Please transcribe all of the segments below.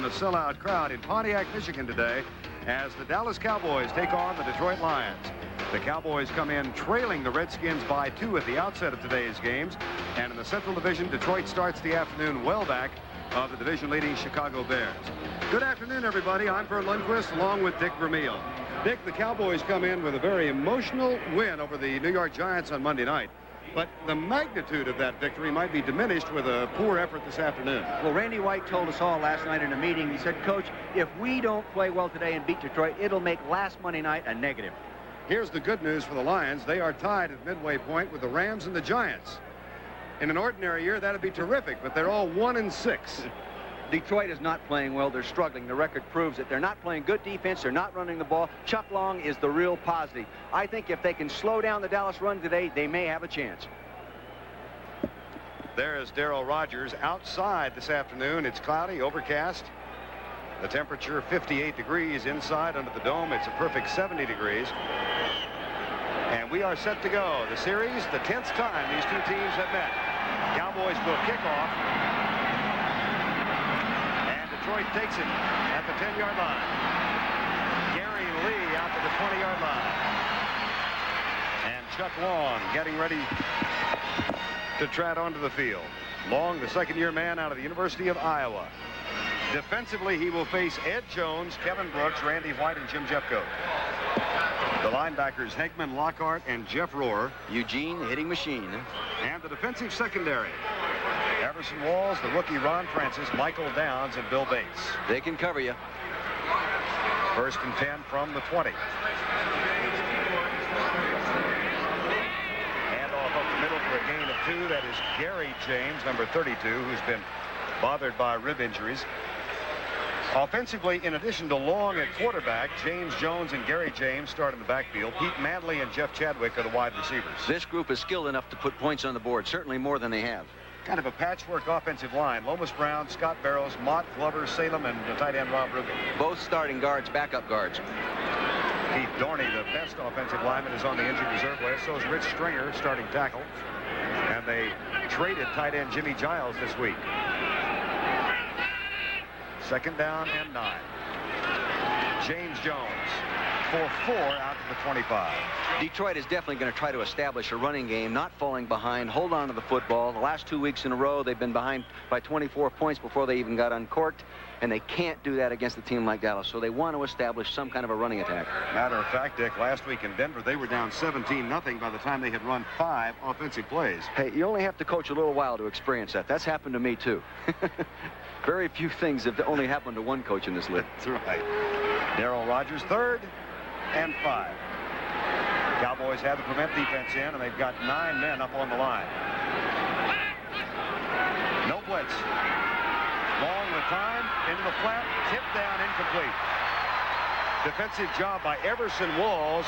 a sellout crowd in Pontiac, Michigan today as the Dallas Cowboys take on the Detroit Lions. The Cowboys come in trailing the Redskins by 2 at the outset of today's games. And in the Central Division, Detroit starts the afternoon well back of the division-leading Chicago Bears. Good afternoon, everybody. I'm Verne Lundquist along with Dick Vermeil. Dick, the Cowboys come in with a very emotional win over the New York Giants on Monday night. But the magnitude of that victory might be diminished with a poor effort this afternoon. Well, Randy White told us all last night in a meeting. He said, Coach, if we don't play well today and beat Detroit, it'll make last Monday night a negative. Here's the good news for the Lions. They are tied at midway point with the Rams and the Giants. In an ordinary year, that'd be terrific, but they're all 1-6. Detroit is not playing well. They're struggling. The record proves it. They're not playing good defense. They're not running the ball. Chuck Long is the real positive. I think if they can slow down the Dallas run today, they may have a chance. There is Darryl Rogers outside this afternoon. It's cloudy, overcast. The temperature 58 degrees inside under the dome. It's a perfect 70 degrees. And we are set to go. The series, the 10th time these two teams have met. Cowboys will kick off. Detroit takes it at the 10-yard line. Gary Lee out to the 20-yard line. And Chuck Long getting ready to trot onto the field. Long, the second-year man out of the University of Iowa. Defensively, he will face Ed Jones, Kevin Brooks, Randy White, and Jim Jeffcoat. The linebackers, Hegman, Lockhart, and Jeff Rohr. Eugene, hitting machine. And the defensive secondary. Everson Walls, the rookie Ron Francis, Michael Downs, and Bill Bates. They can cover you. First and 10 from the 20. And off up the middle for a gain of 2. That is Gary James, number 32, who's been bothered by rib injuries. Offensively, in addition to Long at quarterback, James Jones and Gary James start in the backfield. Pete Manley and Jeff Chadwick are the wide receivers. This group is skilled enough to put points on the board, certainly more than they have. Kind of a patchwork offensive line. Lomas Brown, Scott Barrows, Mott, Glover, Salem, and the tight end Rob Rubin. Both starting guards, backup guards. Keith Dorney, the best offensive lineman, is on the injured reserve list. So is Rich Stringer, starting tackle. And they traded tight end Jimmy Giles this week. Second down and 9. James Jones for 4 out to the 25. Detroit is definitely going to try to establish a running game, not falling behind, hold on to the football. The last 2 weeks in a row, they've been behind by 24 points before they even got uncorked, and they can't do that against a team like Dallas, so they want to establish some kind of a running attack. Matter of fact, Dick, last week in Denver, they were down 17-0 by the time they had run 5 offensive plays. Hey, you only have to coach a little while to experience that. That's happened to me, too. Very few things have only happened to one coach in this league. That's right. Darryl Rogers, 3rd and 5. Cowboys have the prevent defense in, and they've got 9 men up on the line. No blitz. Long with time, into the flat, tipped down, incomplete. Defensive job by Everson Walls.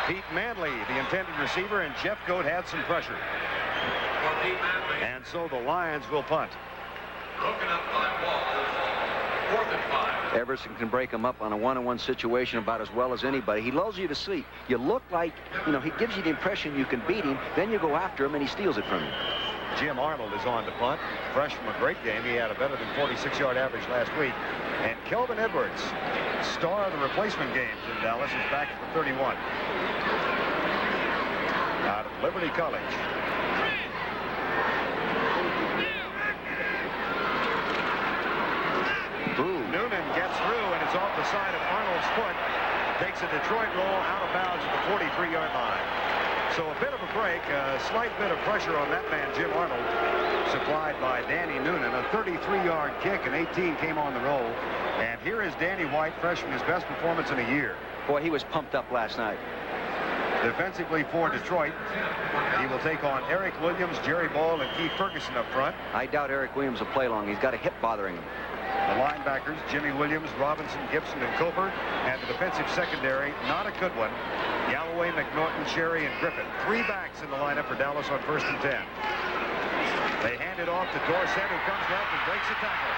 Pete Manley, the intended receiver, and Jeffcoat had some pressure. And so the Lions will punt. Broken up by Walls. 4th and 5. Everson can break him up on a one-on-one situation about as well as anybody. He lulls you to sleep. You look like, he gives you the impression you can beat him. Then you go after him and he steals it from you. Jim Arnold is on to punt. Fresh from a great game. He had a better than 46-yard average last week. And Kelvin Edwards, star of the replacement games in Dallas, is back at the 31. Out of Liberty College. Noonan gets through, and it's off the side of Arnold's foot. Takes a Detroit roll out of bounds at the 43-yard line. So a bit of a break, a slight bit of pressure on that man, Jim Arnold, supplied by Danny Noonan. A 33-yard kick, and 18 came on the roll. And here is Danny White, fresh from his best performance in a year. Boy, he was pumped up last night. Defensively for Detroit, he will take on Eric Williams, Jerry Ball, and Keith Ferguson up front. I doubt Eric Williams will play long. He's got a hip bothering him. The linebackers, Jimmy Williams, Robinson, Gibson, and Cooper. And the defensive secondary, not a good one. Galloway, McNaughton, Sherry, and Griffin. 3 backs in the lineup for Dallas on 1st and 10. They hand it off to Dorsett, who comes up and breaks a tackle.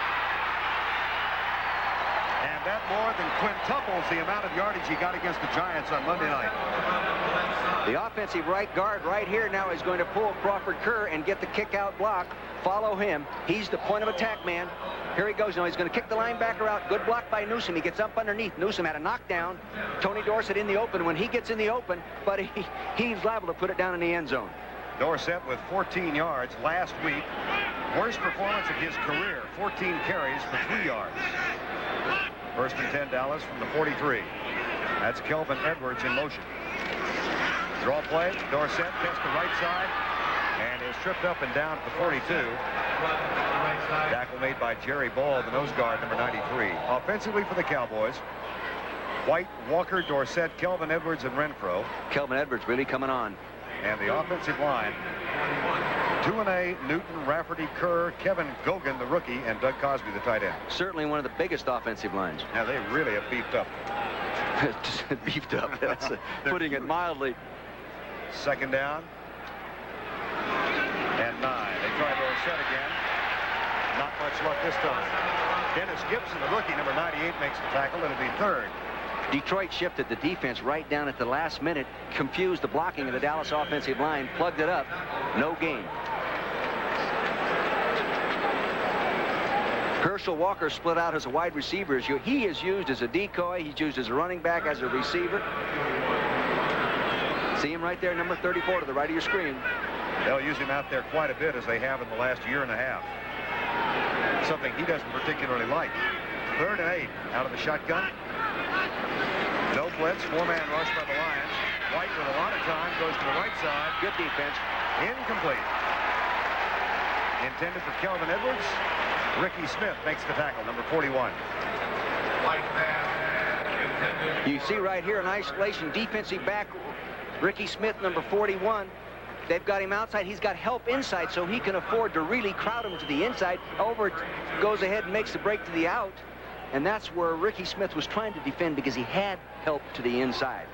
And that more than quintuples the amount of yardage he got against the Giants on Monday night. The offensive right guard right here now is going to pull Crawford Kerr and get the kick-out block. follow him. He's the point of attack man. Here he goes. Now he's going to kick the linebacker out. Good block by Newsom. He gets up underneath. Newsom had a knockdown. Tony Dorsett in the open when he gets in the open, but he's liable to put it down in the end zone. Dorsett with 14 yards last week. Worst performance of his career. 14 carries for 3 yards. First and 10 Dallas from the 43. That's Kelvin Edwards in motion. Draw play. Dorsett gets the right side and is tripped up and down at the 42. Tackle made by Jerry Ball, the nose guard, number 93. Offensively for the Cowboys, White, Walker, Dorsett, Kelvin Edwards, and Renfro. Kelvin Edwards really coming on. And the offensive line, Tuanay, Newton, Rafferty, Kerr, Kevin Gogan, the rookie, and Doug Cosby, the tight end. Certainly one of the biggest offensive lines. Now, they really have beefed up. Beefed up. That's putting it mildly. Second down. And 9. They try Dorsett again. Not much luck this time. Dennis Gibson, the rookie, number 98, makes the tackle. It'll be third. Detroit shifted the defense right down at the last minute, confused the blocking of the Dallas offensive line, plugged it up. No gain. Herschel Walker split out as a wide receiver. He is used as a decoy. He's used as a running back, as a receiver. See him right there, number 34 to the right of your screen. They'll use him out there quite a bit, as they have in the last year and a half. Something he doesn't particularly like. Third and 8 out of the shotgun. No blitz, 4-man rush by the Lions. White with a lot of time goes to the right side. Good defense. Incomplete. Intended for Kelvin Edwards. Ricky Smith makes the tackle, number 41. You see right here in isolation, defensive back Ricky Smith, number 41. They've got him outside. He's got help inside, so he can afford to really crowd him to the inside. Over goes ahead and makes the break to the out. And that's where Ricky Smith was trying to defend, because he had help to the inside.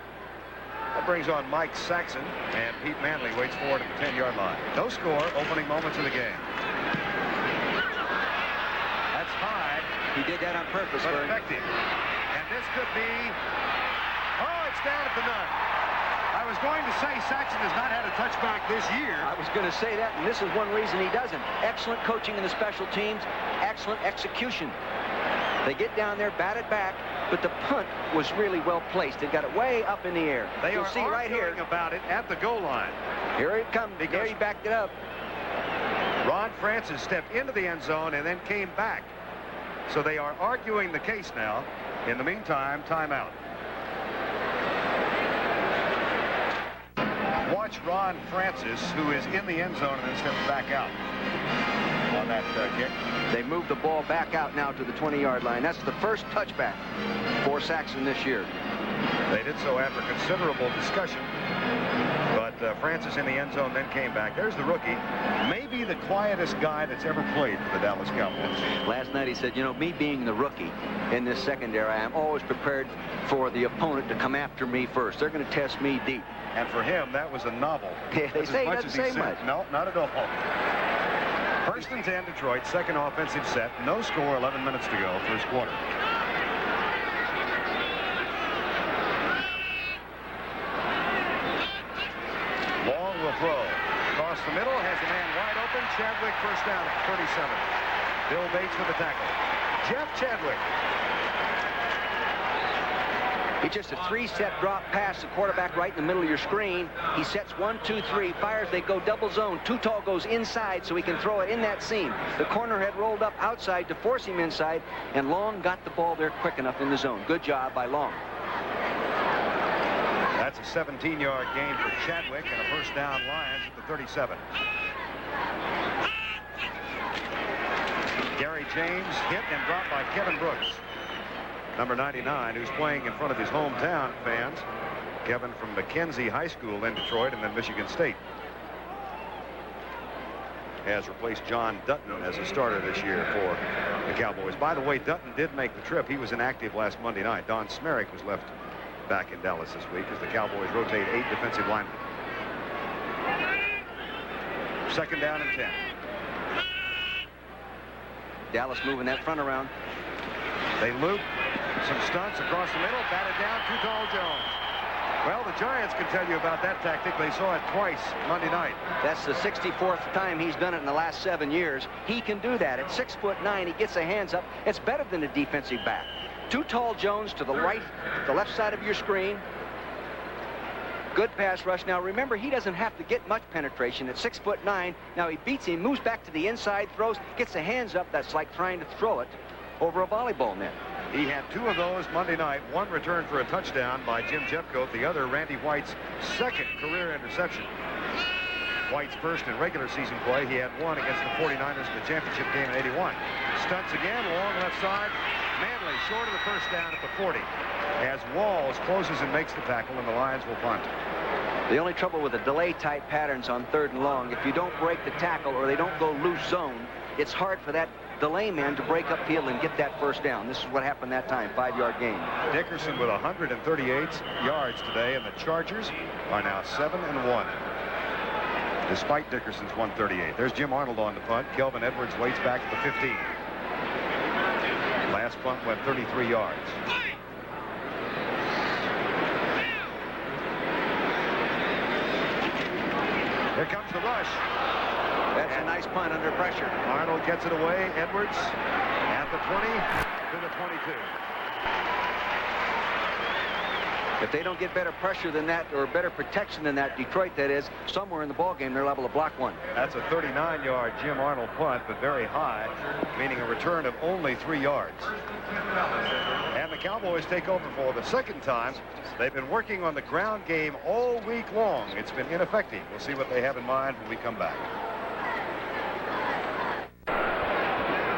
That brings on Mike Saxon, and Pete Manley waits for it at the 10-yard line. No score, opening moments of the game. That's high. He did that on purpose. But effective. And this could be... Oh, it's down at the nut. I was going to say Saxon has not had a touchback this year. I was going to say that, and this is one reason he doesn't. Excellent coaching in the special teams, excellent execution. They get down there, bat it back, but the punt was really well placed. They got it way up in the air. You'll see right here about it at the goal line. Here it comes. There he backed it up. Ron Francis stepped into the end zone and then came back. So they are arguing the case now. In the meantime, timeout. Watch Ron Francis, who is in the end zone and then steps back out on that kick. They moved the ball back out now to the 20-yard line. That's the first touchback for Saxon this year. They did so after considerable discussion. But Francis in the end zone then came back. There's the rookie. Maybe the quietest guy that's ever played for the Dallas Cowboys. Last night he said, you know, me being the rookie in this secondary, I am always prepared for the opponent to come after me first. They're going to test me deep. And for him, that was a novel. Yeah, they say he doesn't say much. No, not at all. First and 10, Detroit, second offensive set. No score, 11 minutes to go, first quarter. Long will throw. Across the middle, has a man wide open. Chadwick first down at the 37. Bill Bates with the tackle. Jeff Chadwick. It's just a three-step drop pass, the quarterback right in the middle of your screen. He sets 1, 2, 3, fires, they go double zone. Too Tall goes inside so he can throw it in that seam. The corner had rolled up outside to force him inside, and Long got the ball there quick enough in the zone. Good job by Long. That's a 17-yard gain for Chadwick and a first down Lions at the 37. Gary James hit and dropped by Kevin Brooks. Number 99, who's playing in front of his hometown fans. Kevin from Mackenzie High School in Detroit and then Michigan State. Has replaced John Dutton as a starter this year for the Cowboys. By the way, Dutton did make the trip. He was inactive last Monday night. Don Smerick was left back in Dallas this week as the Cowboys rotate 8 defensive linemen. Second down and 10. Dallas moving that front around. They loop some stunts across the middle, batted down, Too Tall Jones. Well, the Giants can tell you about that tactic. They saw it twice Monday night. That's the 64th time he's done it in the last 7 years. He can do that. At 6'9", he gets the hands up. It's better than a defensive back. Too tall Jones to the right, the left side of your screen. Good pass rush. Now, remember, he doesn't have to get much penetration at 6'9". Now, he beats him, moves back to the inside, throws, gets the hands up. That's like trying to throw it over a volleyball net. He had 2 of those Monday night. One return for a touchdown by Jim Jeffcoat. The other, Randy White's second career interception. White's first in regular season play. He had 1 against the 49ers in the championship game in '81. Stunts again, long left side. Manley short of the first down at the 40. As Walls closes and makes the tackle, and the Lions will punt. The only trouble with the delay-type patterns on 3rd and long, if you don't break the tackle or they don't go loose zone, it's hard for that delay man to break upfield and get that first down. This is what happened that time, 5-yard gain. Dickerson with 138 yards today, and the Chargers are now 7-1. Despite Dickerson's 138. There's Jim Arnold on the punt. Kelvin Edwards waits back at the 15. Last punt went 33 yards. Here comes the rush. That's a nice punt under pressure. Arnold gets it away. Edwards at the 20 to the 22. If they don't get better pressure than that, or better protection than that, Detroit, that is, somewhere in the ballgame, they're liable to block one. That's a 39-yard Jim Arnold punt, but very high, meaning a return of only 3 yards. And the Cowboys take over for the second time. They've been working on the ground game all week long. It's been ineffective. We'll see what they have in mind when we come back.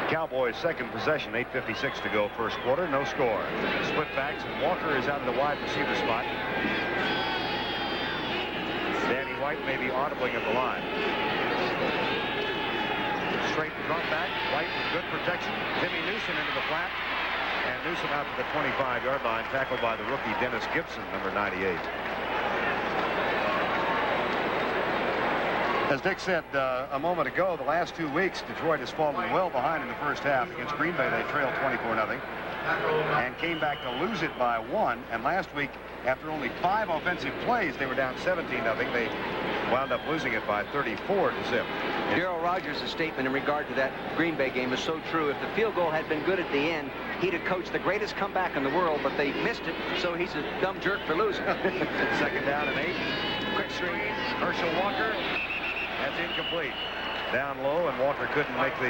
Cowboys' second possession, 8:56 to go, first quarter, no score. Split backs, and Walker is out of the wide receiver spot. Danny White may be audibling at the line. Straight drop back, White with good protection. Timmy Newsom into the flat, and Newsom out to the 25-yard line, tackled by the rookie Dennis Gibson, number 98. As Dick said a moment ago, the last 2 weeks, Detroit has fallen well behind in the first half. Against Green Bay, they trailed 24-0 and came back to lose it by 1. And last week, after only 5 offensive plays, they were down 17-0. They wound up losing it by 34-0. Darryl Rogers' statement in regard to that Green Bay game is so true. If the field goal had been good at the end, he'd have coached the greatest comeback in the world, but they missed it, so he's a dumb jerk for losing. Second down and 8. Quick screen. Herschel Walker. That's incomplete. Down low, and Walker couldn't make the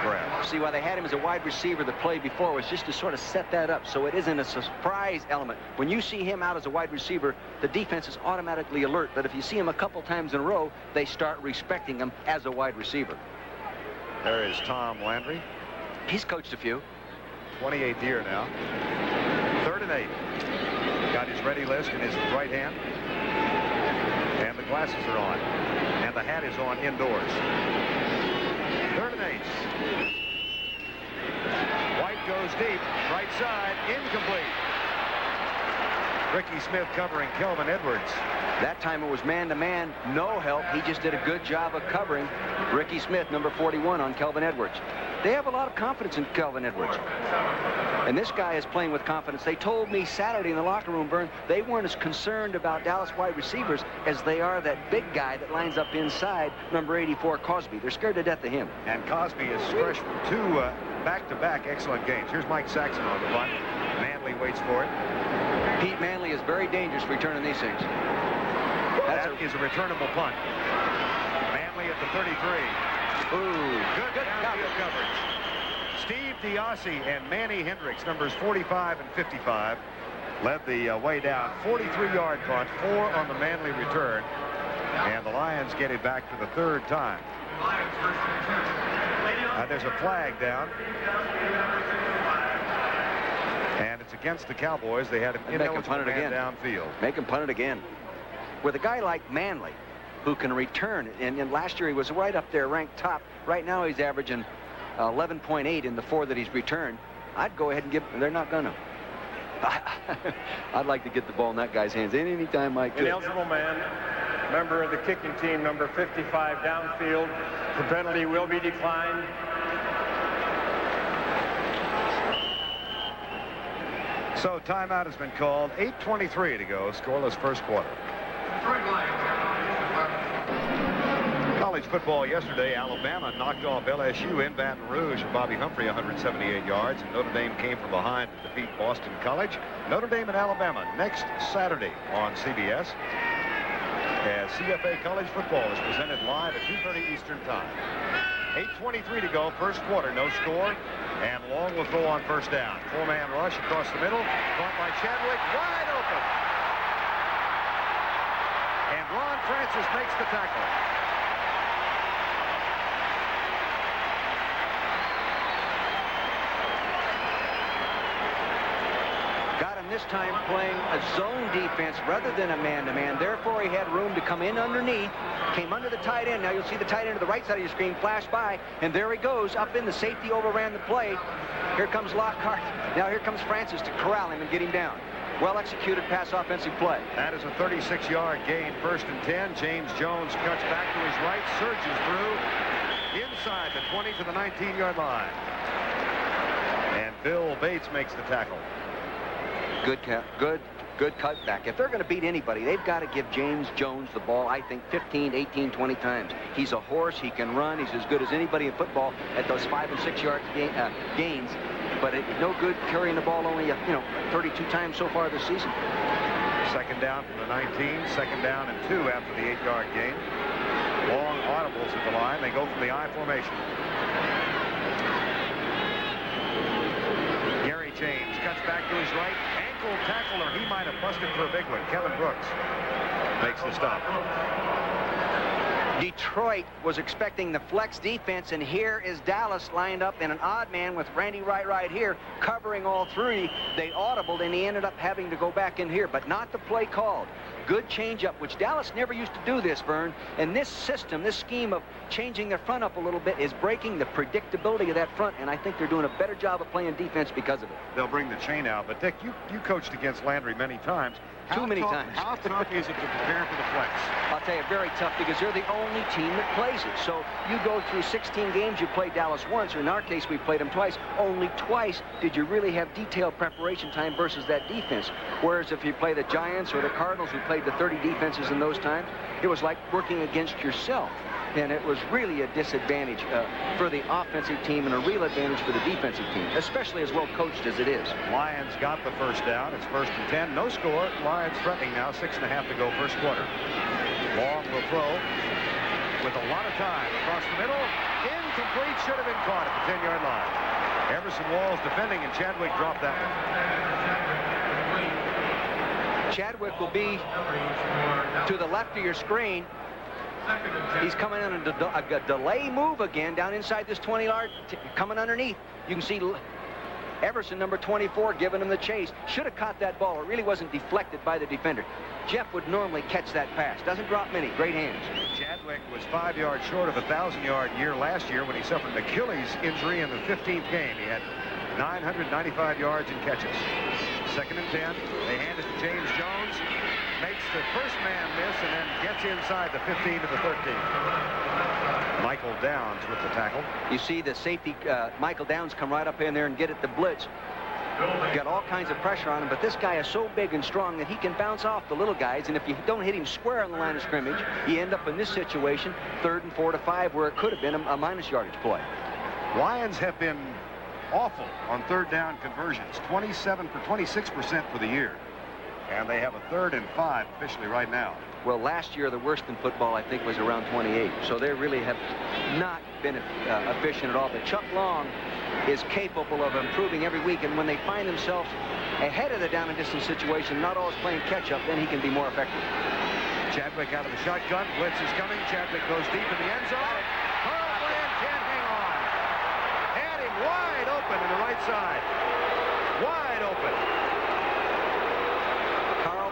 grab. See, why they had him as a wide receiver the play before was just to sort of set that up so it isn't a surprise element. When you see him out as a wide receiver, the defense is automatically alert. But if you see him a couple times in a row, they start respecting him as a wide receiver. There is Tom Landry. He's coached a few. 28th year now. 3rd and 8. Got his ready list in his right hand. And the glasses are on. And the hat is on indoors. 3rd and 8. White goes deep. Right side. Incomplete. Ricky Smith covering Kelvin Edwards. That time it was man-to-man. No help. He just did a good job of covering Ricky Smith, number 41, on Kelvin Edwards. They have a lot of confidence in Kelvin Edwards. And this guy is playing with confidence. They told me Saturday in the locker room, Verne, they weren't as concerned about Dallas wide receivers as they are that big guy that lines up inside, number 84, Cosby. They're scared to death of him. And Cosby is fresh from 2 back-to-back excellent games. Here's Mike Saxon on the punt. Manley waits for it. Pete Manley is very dangerous returning these things. That is a returnable punt. Manley at the 33. Ooh, good downfield coverage. Steve Diassi and Manny Hendricks, numbers 45 and 55, led the way down. 43-yard punt, 4 on the Manley return, and the Lions get it back for the 3rd time. There's a flag down, and it's against the Cowboys. They had an ineligible man downfield. Make him punt it again. With a guy like Manley, who can return, and last year he was right up there, ranked top. Right now he's averaging 11.8 in the 4 that he's returned. I'd go ahead and give. They're not gonna. I'd like to get the ball in that guy's hands any time I could. Ineligible man, member of the kicking team, number 55, downfield. The penalty will be declined. So timeout has been called. 8:23 to go. Scoreless first quarter. College football yesterday. Alabama knocked off LSU in Baton Rouge. Bobby Humphrey 178 yards. And Notre Dame came from behind to defeat Boston College. Notre Dame and Alabama next Saturday on CBS. As CFA College football is presented live at 2:30 Eastern Time. 8:23 to go, first quarter, no score, and Long will throw on first down. Four-man rush across the middle, caught by Chadwick, wide open. And Ron Francis makes the tackle. This time playing a zone defense rather than a man-to-man. Therefore, he had room to come in underneath, came under the tight end. Now you'll see the tight end to the right side of your screen flash by, and there he goes up in. The safety overran the play. Here comes Lockhart. Now here comes Francis to corral him and get him down. Well-executed pass offensive play. That is a 36-yard gain, 1st and 10. James Jones cuts back to his right, surges through inside the 20 to the 19-yard line. And Bill Bates makes the tackle. Good cutback. If they're going to beat anybody, they've got to give James Jones the ball, I think, 15, 18, 20 times. He's a horse. He can run. He's as good as anybody in football at those 5- and 6-yard gains. But it's no good carrying the ball only, 32 times so far this season. Second down from the 19. Second down and 2 after the 8-yard gain. Long audibles at the line. They go from the I formation. Gary James cuts back to his right. Ankle tackle, or he might have busted for a big one. Kevin Brooks makes the stop. Detroit was expecting the flex defense, and here is Dallas lined up in an odd man with Randy Wright right here, covering all three. They audibled, and he ended up having to go back in here, but not the play called. Good changeup, which Dallas never used to do this, Verne. And this system, this scheme of changing their front up a little bit is breaking the predictability of that front, and I think they're doing a better job of playing defense because of it. They'll bring the chain out, but Dick, you coached against Landry many times. Too many times. How tough is it to prepare for the flex? I'll tell you, very tough, because they're the only team that plays it. So you go through 16 games, you play Dallas once, or in our case, we played them twice. Only twice did you really have detailed preparation time versus that defense. Whereas if you play the Giants or the Cardinals, who played the 30 defenses in those times, it was like working against yourself. And it was really a disadvantage for the offensive team and a real advantage for the defensive team, especially as well coached as it is. Lions got the first down. It's 1st and 10. No score. Lions threatening now. 6.5 to go first quarter. Long will throw with a lot of time across the middle. Incomplete. Should have been caught at the 10-yard line. Everson Walls defending, and Chadwick dropped that one. Chadwick will be to the left of your screen. He's coming on a delay move again down inside this 20-yard, coming underneath. You can see Everson, number 24, giving him the chase. Should have caught that ball. It really wasn't deflected by the defender. Jeff would normally catch that pass. Doesn't drop many. Great hands. Chadwick was 5 yards short of a 1,000-yard year last year when he suffered an Achilles injury in the 15th game. He had 995 yards and catches. 2nd and 10. They hand it to James Jones. Makes the first man miss and then gets inside the 15 to the 13. Michael Downs with the tackle. You see the safety, Michael Downs, come right up in there and get at the blitz. Got all kinds of pressure on him, but this guy is so big and strong that he can bounce off the little guys, and if you don't hit him square on the line of scrimmage, you end up in this situation, 3rd and 4 to 5, where it could have been a minus yardage play. Lions have been awful on 3rd down conversions, 26% for the year. And they have a 3rd and 5 officially right now. Well, last year, the worst in football, I think, was around 28. So they really have not been efficient at all. But Chuck Long is capable of improving every week. And when they find themselves ahead of the down and distance situation, not always playing catch-up, then he can be more effective. Chadwick out of the shotgun. Blitz is coming. Chadwick goes deep in the end zone. Carl Bland can't hang on. Had him wide open to the right side. Wide open.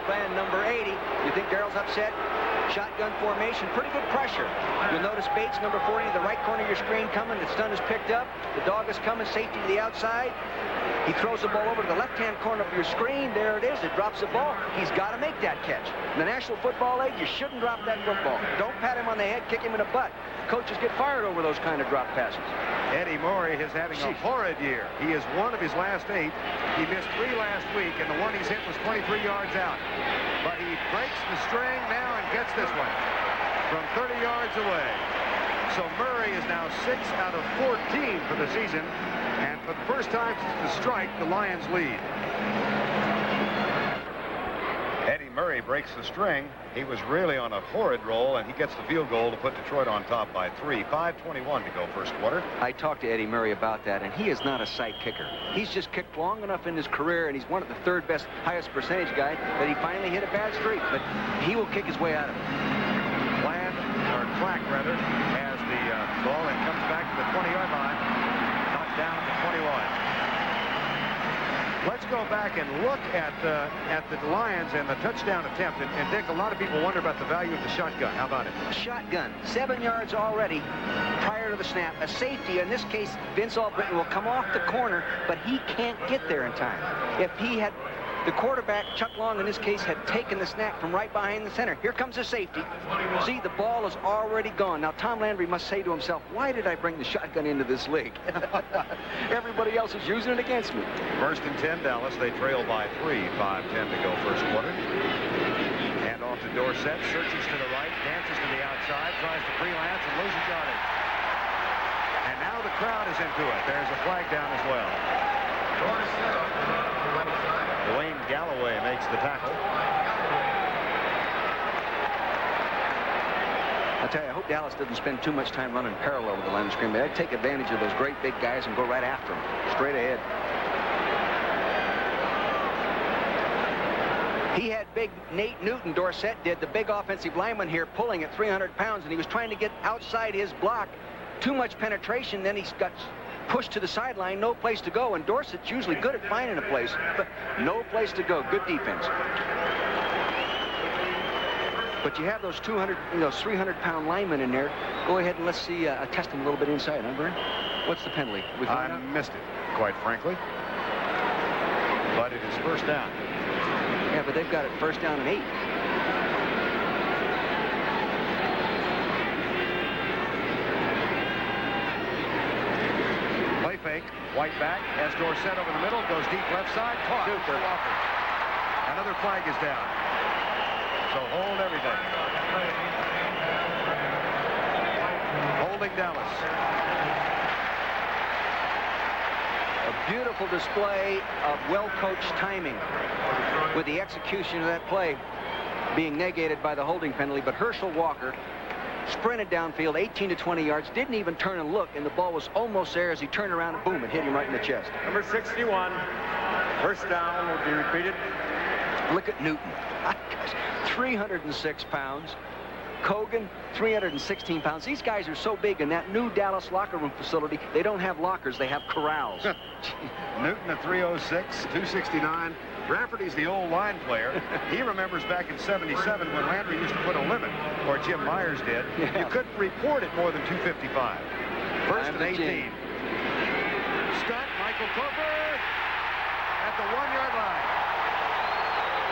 Band number 80. You think Darrell's upset? Shotgun formation, pretty good pressure. You'll notice Bates, number 40, the right corner of your screen coming. The stun is picked up. The dog is coming, safety to the outside. He throws the ball over to the left-hand corner of your screen. There it is. It drops the ball. He's got to make that catch. In the National Football League, you shouldn't drop that football. Don't pat him on the head, kick him in the butt. Coaches get fired over those kind of drop passes. Eddie Murray is having a horrid year. He is 1 of his last 8. He missed 3 last week, and the one he's hit was 23 yards out. But he breaks the string now and gets this one from 30 yards away. So Murray is now 6 out of 14 for the season, and for the first time since the strike, the Lions lead. Eddie Murray breaks the string. He was really on a horrid roll, and he gets the field goal to put Detroit on top by 3. 5:21 to go first quarter. I talked to Eddie Murray about that, and he is not a sight kicker. He's just kicked long enough in his career, and he's one of the 3rd best, highest percentage guys, that he finally hit a bad streak, but he will kick his way out of it. Clack rather, has the ball and comes back to the 20-yard line, knocked down at the 21. Let's go back and look at the Lions and the touchdown attempt. And Dick, a lot of people wonder about the value of the shotgun. How about it? Shotgun, 7 yards already prior to the snap. A safety, in this case, Vince Albritton will come off the corner, but he can't get there in time. If he had, the quarterback, Chuck Long, in this case, had taken the snap from right behind the center. Here comes the safety. See, the ball is already gone. Now, Tom Landry must say to himself, why did I bring the shotgun into this league? Everybody else is using it against me. First and 10, Dallas. They trail by 3. 5:10 to go first quarter. Hand off to Dorsett. Searches to the right. Dances to the outside. Tries to freelance and loses yardage. And now the crowd is into it. There's a flag down as well. Dwayne Galloway makes the tackle. I'll tell you, I hope Dallas doesn't spend too much time running parallel with the line of scrimmage. They'd take advantage of those great big guys and go right after them, straight ahead. He had big Nate Newton, Dorsett did, the big offensive lineman here, pulling at 300 pounds, and he was trying to get outside his block. Too much penetration, then he's got pushed to the sideline, no place to go, and Dorsett's usually good at finding a place, but no place to go. Good defense. But you have those 300-pound linemen in there. Go ahead and let's see, test them a little bit inside, huh, Verne? What's the penalty? I missed it, quite frankly. But it is first down. Yeah, but they've got it first down and 8. Fake, White back, has Dorsett over the middle, goes deep left side, caught. Walker. Another flag is down. So hold everything. Holding Dallas. A beautiful display of well-coached timing with the execution of that play being negated by the holding penalty, but Herschel Walker sprinted downfield 18 to 20 yards, didn't even turn and look, and the ball was almost there as he turned around and boom, it hit him right in the chest. Number 61, first down will be repeated. Look at Newton. 306 pounds. Cogan, 316 pounds. These guys are so big in that new Dallas locker room facility, they don't have lockers, they have corrals. Newton at 306, 269. Rafferty's the old line player. He remembers back in 77 when Landry used to put a limit, or Jim Myers did. Yeah. You couldn't report it more than 255. First and 18. Stunt, Michael Cofer at the 1-yard line.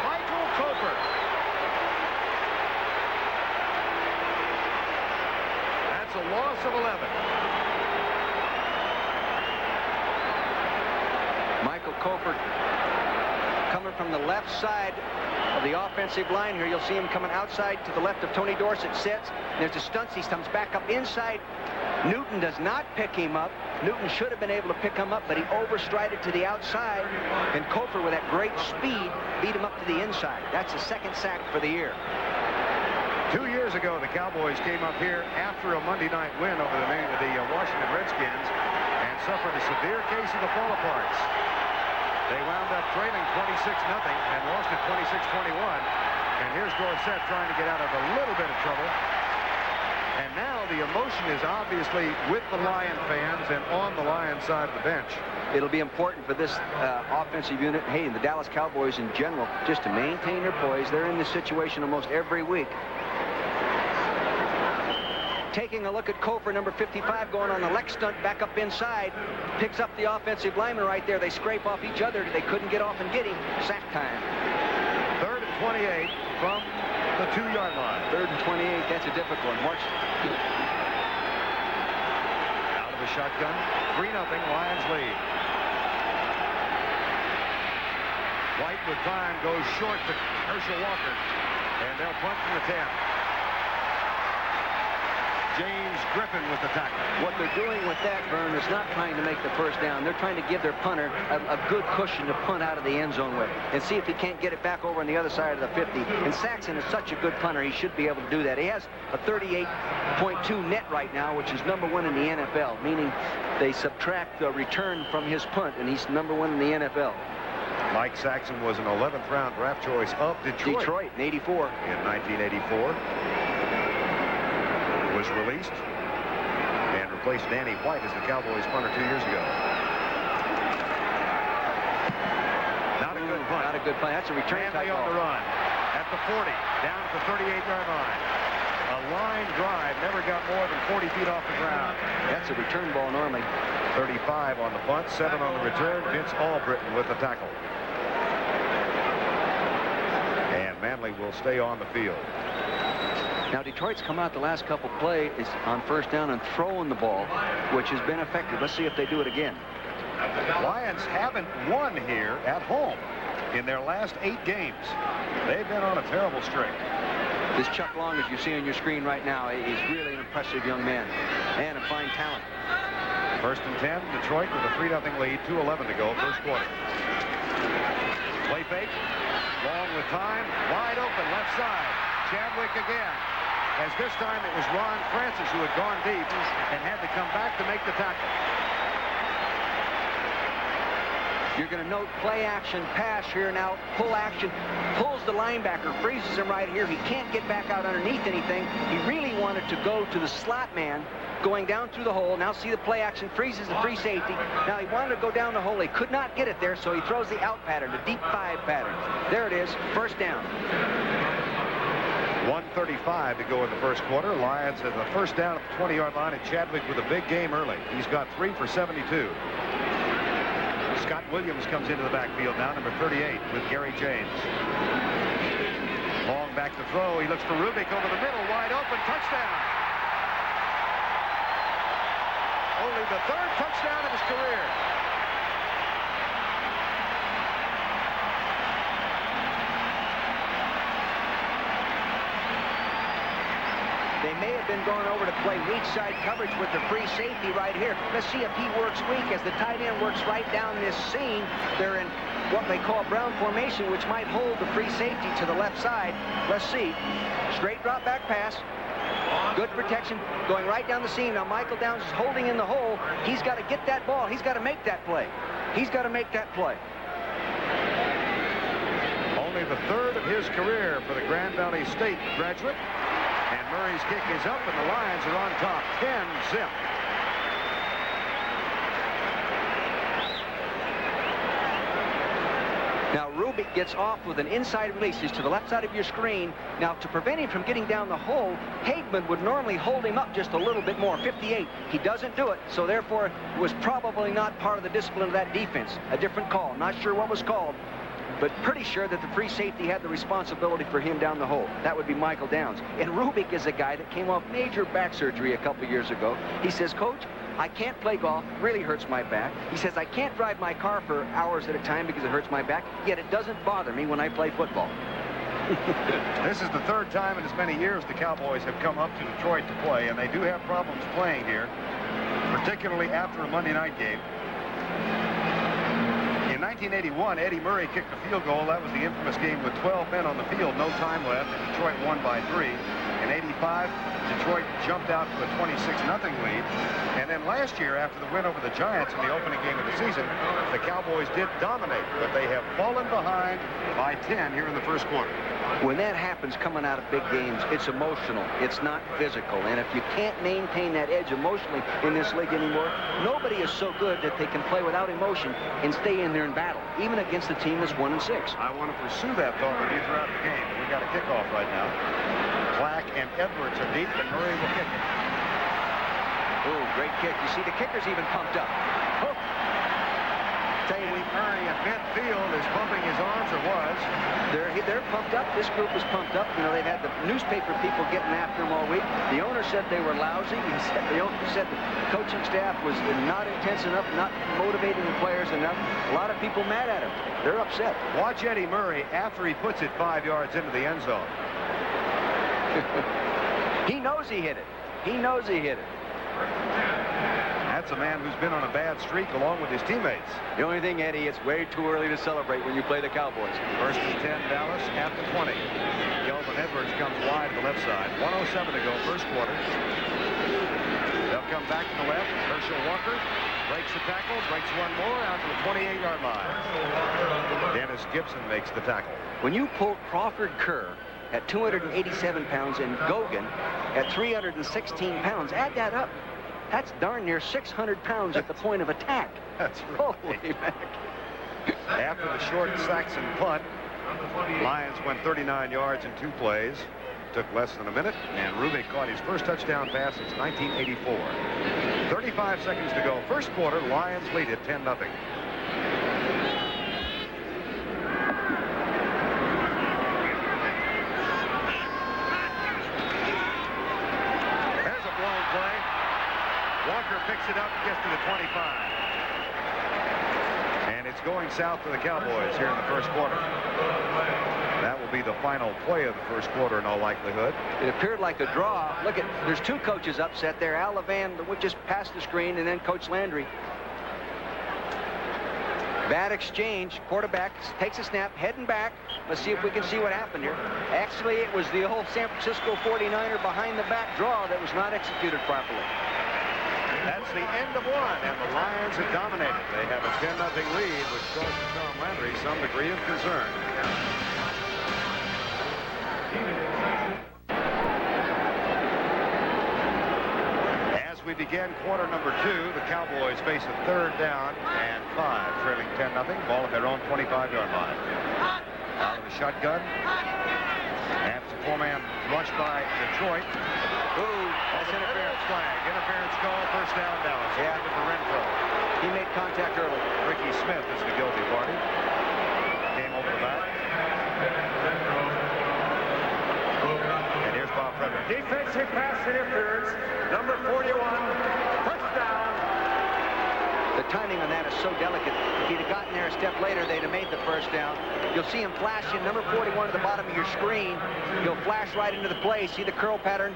Michael Cofer. That's a loss of 11. Michael Cofer coming from the left side of the offensive line here. You'll see him coming outside to the left of Tony Dorsett. Sits. There's a stunt. He comes back up inside. Newton does not pick him up. Newton should have been able to pick him up, but he overstrided to the outside, and Cofer, with that great speed, beat him up to the inside. That's the second sack for the year. 2 years ago, the Cowboys came up here after a Monday night win over the Washington Redskins and suffered a severe case of the fall-aparts. They wound up trailing 26-0 and lost it 26-21. And here's Dorsett trying to get out of a little bit of trouble. And now the emotion is obviously with the Lion fans and on the Lion side of the bench. It'll be important for this offensive unit, hey, and the Dallas Cowboys in general, just to maintain their poise. They're in this situation almost every week. taking a look at Kofer, number 55, going on the leg stunt back up inside. Picks up the offensive lineman right there. They scrape off each other. They couldn't get off and get him. Sack time. 3rd and 28 from the 2-yard line. 3rd and 28. That's a difficult one. Watch. Out of the shotgun. 3-0. Lions lead. White with time goes short to Herschel Walker. And they'll punt from the 10. James Griffin with the tackle. What they're doing with that, Verne, is not trying to make the first down. They're trying to give their punter a good cushion to punt out of the end zone with and see if he can't get it back over on the other side of the 50. And Saxon is such a good punter, he should be able to do that. He has a 38.2 net right now, which is #1 in the NFL, meaning they subtract the return from his punt, and he's #1 in the NFL. Mike Saxon was an 11th round draft choice of Detroit in '84. In 1984. Was released and replaced Danny White as the Cowboys punter 2 years ago. Not a good punt. Not a good punt. That's a return. Manley on the run at the 40, down at the 38-yard line. A line drive, never got more than 40 feet off the ground. That's a return ball normally. 35 on the punt, 7 on the return. Vince Albritton with the tackle. And Manley will stay on the field. Now, Detroit's come out the last couple plays on first down and throwing the ball, which has been effective. Let's see if they do it again. Lions haven't won here at home in their last 8 games. They've been on a terrible streak. This Chuck Long, as you see on your screen right now, is really an impressive young man and a fine talent. 1st and 10, Detroit with a 3-0 lead, 2:11 to go, first quarter. Play fake, Long with time, wide open, left side. Chadwick again. As this time it was Ron Francis who had gone deep and had to come back to make the tackle. You're going to note play action pass here now. Pull action. Pulls the linebacker. Freezes him right here. He can't get back out underneath anything. He really wanted to go to the slot man going down through the hole. Now see the play action. Freezes the free safety. Now he wanted to go down the hole. He could not get it there, so he throws the out pattern, the deep 5 pattern. There it is. First down. 1:35 to go in the first quarter. Lions has a first down at the 20-yard line, and Chadwick with a big game early. He's got 3 for 72. Scott Williams comes into the backfield now, number 38, with Gary James. Long back to throw. He looks for Rubik over the middle, wide open, touchdown. Only the 3rd touchdown of his career. They may have been going over to play weak side coverage with the free safety right here. Let's see if he works weak as the tight end works right down this seam. They're in what they call brown formation, which might hold the free safety to the left side. Let's see. Straight drop back pass. Good protection going right down the seam. Now Michael Downs is holding in the hole. He's got to get that ball. He's got to make that play. He's got to make that play. Only the 3rd of his career for the Grand Valley State graduate. And Murray's kick is up, and the Lions are on top, 10-zip. Now Rubik gets off with an inside release. He's to the left side of your screen. Now to prevent him from getting down the hole, Hagman would normally hold him up just a little bit more, 58. He doesn't do it, so therefore it was probably not part of the discipline of that defense. A different call. Not sure what was called, but pretty sure that the free safety had the responsibility for him down the hole. That would be Michael Downs. And Rubik is a guy that came off major back surgery a couple years ago. He says, Coach, I can't play golf. Really hurts my back. He says, I can't drive my car for hours at a time because it hurts my back, yet it doesn't bother me when I play football. This is the 3rd time in as many years the Cowboys have come up to Detroit to play, and they do have problems playing here, particularly after a Monday night game. In 1981, Eddie Murray kicked a field goal. That was the infamous game with 12 men on the field, no time left, and Detroit won by 3. In '85, Detroit jumped out to a 26-0 lead. And then last year, after the win over the Giants in the opening game of the season, the Cowboys did dominate, but they have fallen behind by 10 here in the first quarter. When that happens coming out of big games, it's emotional. It's not physical. And if you can't maintain that edge emotionally in this league anymore, nobody is so good that they can play without emotion and stay in there in battle, even against a team that's 1-6. I want to pursue that thought with you throughout the game. We got a kickoff right now. Black and Edwards are deep, and Murray will kick it. Oh, great kick. You see the kicker's even pumped up. Oh. Tell you, Murray at midfield is pumping his arms, or was. They're pumped up. This group is pumped up. You know, they've had the newspaper people getting after them all week. The owner said they were lousy. The owner said the coaching staff was not intense enough, not motivating the players enough. A lot of people mad at him. They're upset. Watch Eddie Murray after he puts it 5 yards into the end zone. He knows he hit it. He knows he hit it. That's a man who's been on a bad streak along with his teammates. The only thing, Eddie, it's way too early to celebrate when you play the Cowboys. First and 10, Dallas at the 20. Kelvin Edwards comes wide to the left side. 1:07 to go, first quarter. They'll come back to the left. Herschel Walker breaks the tackle, breaks one more out to the 28-yard line. Dennis Gibson makes the tackle. When you pull Crawford Kerr at 287 pounds and Gogan at 316 pounds, add that up. That's darn near 600 pounds at the point of attack. That's right. Holy heck. After the short Saxon punt, Lions went 39 yards in 2 plays. Took less than a minute, and Rubik caught his first touchdown pass since 1984. 35 seconds to go. First quarter, Lions lead at 10-0. There's a blown play. Walker picks it up and gets to the 25. And it's going south for the Cowboys here in the first quarter. That will be the final play of the first quarter in all likelihood. It appeared like a draw. Look at, there's 2 coaches upset there. Al Levan would just pass the screen, and then Coach Landry. Bad exchange. Quarterback takes a snap, heading back. Let's see if we can see what happened here. Actually, it was the old San Francisco 49er behind the back draw that was not executed properly. That's the end of one, and the Lions have dominated. They have a 10-0 lead, which causes Tom Landry some degree of concern. As we begin quarter number 2, the Cowboys face a 3rd down and 5, trailing 10-0, ball at their own 25-yard line. Out of the shotgun. After the 4-man rush by Detroit. Ooh, that's interference flag. Interference call, first down, Dallas. Yeah, with the Renfro. He made contact early. Ricky Smith is the guilty party. Came over the back. And here's Bob Frederick. Defensive pass interference, number 41, touchdown. The timing on that is so delicate. If he'd have gotten there a step later, they'd have made the first down. You'll see him flashing number 41 at the bottom of your screen. He'll flash right into the play. See the curl pattern?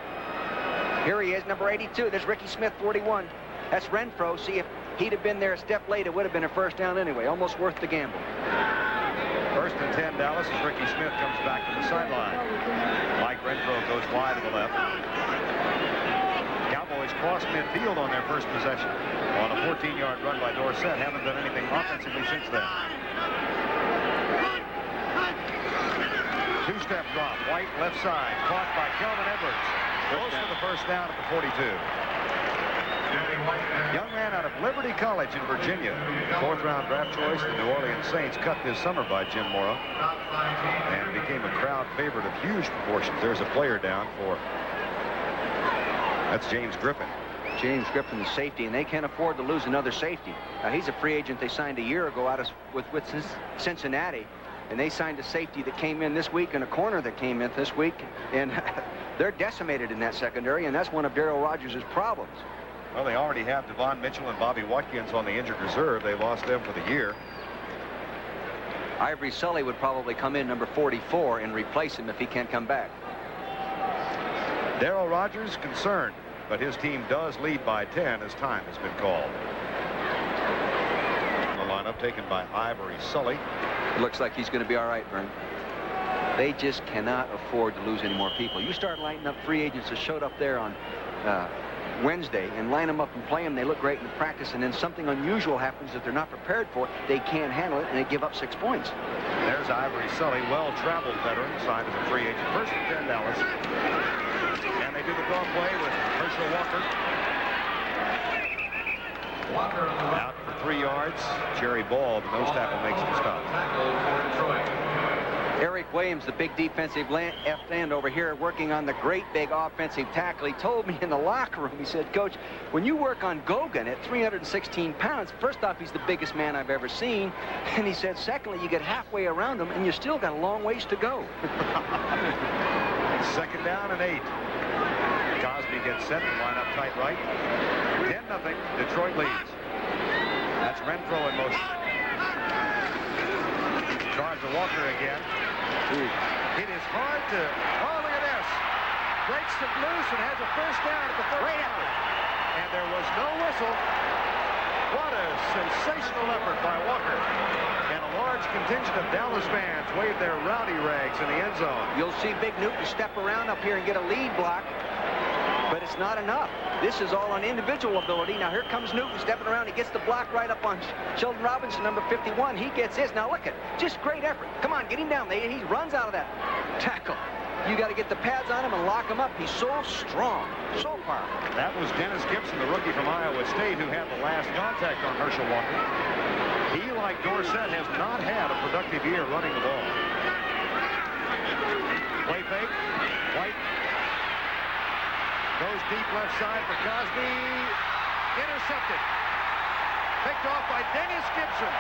Here he is, number 82. There's Ricky Smith, 41. That's Renfro. See, if he'd have been there a step late, it would have been a first down anyway. Almost worth the gamble. First and 10, Dallas, as Ricky Smith comes back to the sideline. Mike Renfro goes wide to the left. Cowboys cross midfield on their first possession. On a 14-yard run by Dorsett. Haven't done anything offensively since then. 2-step drop. White left side. Caught by Kelvin Edwards. Goes for the first down at the 42. Young man out of Liberty College in Virginia. 4th-round draft choice. The New Orleans Saints cut this summer by Jim Mora. And became a crowd favorite of huge proportions. There's a player down for... That's James Griffin. James Griffin, the safety, and they can't afford to lose another safety. Now, he's a free agent they signed a year ago out of with Cincinnati, and they signed a safety that came in this week and a corner that came in this week, and they're decimated in that secondary, and that's one of Darryl Rogers' problems. Well, they already have Devon Mitchell and Bobby Watkins on the injured reserve. They lost them for the year. Ivory Sully would probably come in number 44 and replace him if he can't come back. Darryl Rogers concerned, but his team does lead by 10 as time has been called. The lineup taken by Ivory Sully. It looks like he's going to be all right, Verne. They just cannot afford to lose any more people. You start lighting up free agents that showed up there on Wednesday and line them up and play them. They look great in practice, and then something unusual happens that they're not prepared for. They can't handle it, and they give up 6 points. There's Ivory Sully, well-traveled veteran, signed as a free agent. First and 10, Dallas. And they do the draw play with Herschel Walker. Out for 3 yards. Jerry Ball, the nose tackle, makes the stop. Eric Williams, the big defensive end over here, working on the great big offensive tackle. He told me in the locker room, he said, Coach, when you work on Gogan at 316 pounds, first off, he's the biggest man I've ever seen. And he said, secondly, you get halfway around him, and you still got a long ways to go. Second down and 8. Cosby gets set and line up tight right. 10-0. Detroit leads. That's Renfro in motion. Tries to Walker again. It is hard to... Oh, look at this. Breaks it loose and has a first down at the first down. And there was no whistle. What a sensational effort by Walker. And a large contingent of Dallas fans wave their rowdy rags in the end zone. You'll see Big Newton step around up here and get a lead block, but it's not enough. This is all on individual ability. Now here comes Newton stepping around. He gets the block right up on Sheldon Robinson, number 51. He gets his. Now look at, just great effort. Come on, get him down. He runs out of that tackle. You got to get the pads on him and lock him up. He's so strong, so powerful. That was Dennis Gibson, the rookie from Iowa State, who had the last contact on Herschel Walker. He, like Dorsett, has not had a productive year running the ball. Play fake. White goes deep left side for Cosby. Intercepted. Picked off by Dennis Gibson.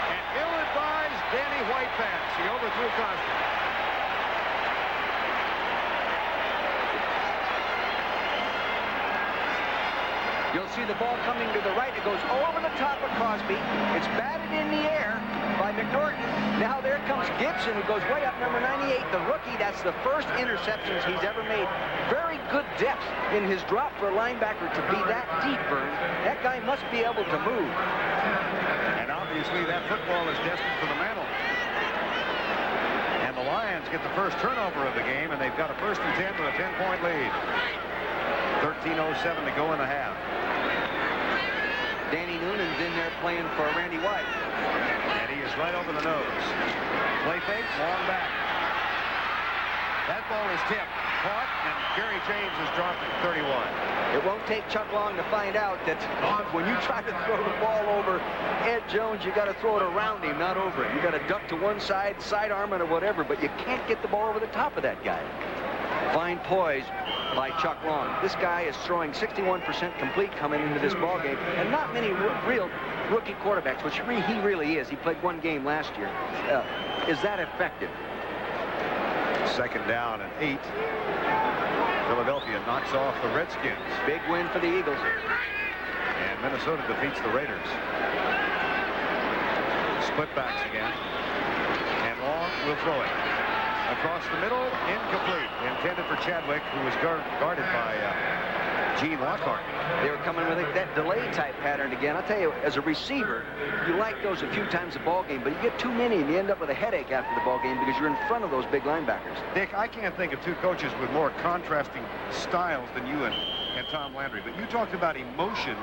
An ill-advised Danny White pass. He overthrew Cosby. You'll see the ball coming to the right. It goes over the top of Cosby. It's batted in the air by McNorton. Now there comes Gibson, who goes way up, number 98, the rookie. That's the first interceptions he's ever made. Very good depth in his drop for a linebacker to be that deep, Verne. That guy must be able to move. And obviously that football is destined for the mantle. And the Lions get the first turnover of the game, and they've got a 1st and 10 with a 10-point lead. 13:07 to go in the half. Danny Noonan's in there playing for Randy White. And he is right over the nose. Play fake, long back. That ball is tipped, caught, and Gary James has dropped it to 31. It won't take Chuck Long to find out that when you try to throw the ball over Ed Jones, you got to throw it around him, not over it. You got to duck to one side, sidearm it or whatever, but you can't get the ball over the top of that guy. Fine poise by Chuck Long. This guy is throwing 61% complete coming into this ball game, and not many real rookie quarterbacks, which he really is. He played one game last year. Is that effective? Second down and 8. Philadelphia knocks off the Redskins. Big win for the Eagles. And Minnesota defeats the Raiders. Split backs again. And Long will throw it. Across the middle, incomplete. Intended for Chadwick, who was guarded by Gene Lockhart. They were coming with that delay type pattern again. I'll tell you, as a receiver, you like those a few times a ball game, but you get too many and you end up with a headache after the ball game because you're in front of those big linebackers. Dick, I can't think of two coaches with more contrasting styles than you and Tom Landry, but you talked about emotion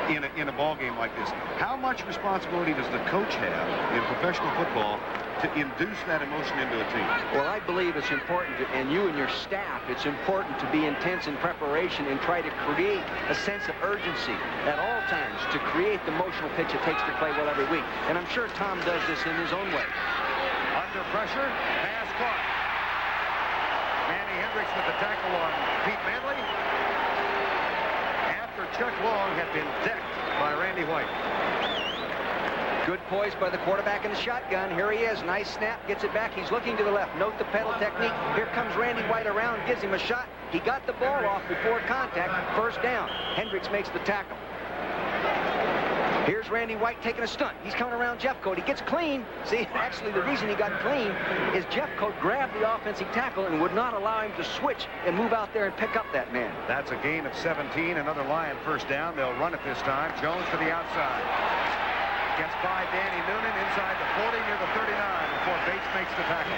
in a ball game like this. How much responsibility does the coach have in professional football to induce that emotion into a team? Well, I believe it's important, and you and your staff, it's important to be intense in preparation and try to create a sense of urgency at all times to create the emotional pitch it takes to play well every week. And I'm sure Tom does this in his own way. Under pressure, pass caught. Manny Hendricks with the tackle on Pete Manley. After Chuck Long had been decked by Randy White. Good poise by the quarterback in the shotgun. Here he is. Nice snap. Gets it back. He's looking to the left. Note the pedal technique. Here comes Randy White around. Gives him a shot. He got the ball off before contact. First down. Hendricks makes the tackle. Here's Randy White taking a stunt. He's coming around Jeffcoat. He gets clean. See, actually, the reason he got clean is Jeffcoat grabbed the offensive tackle and would not allow him to switch and move out there and pick up that man. That's a gain of 17. Another Lion first down. They'll run it this time. Jones to the outside. Gets by Danny Noonan inside the 40 near the 39 before Bates makes the tackle.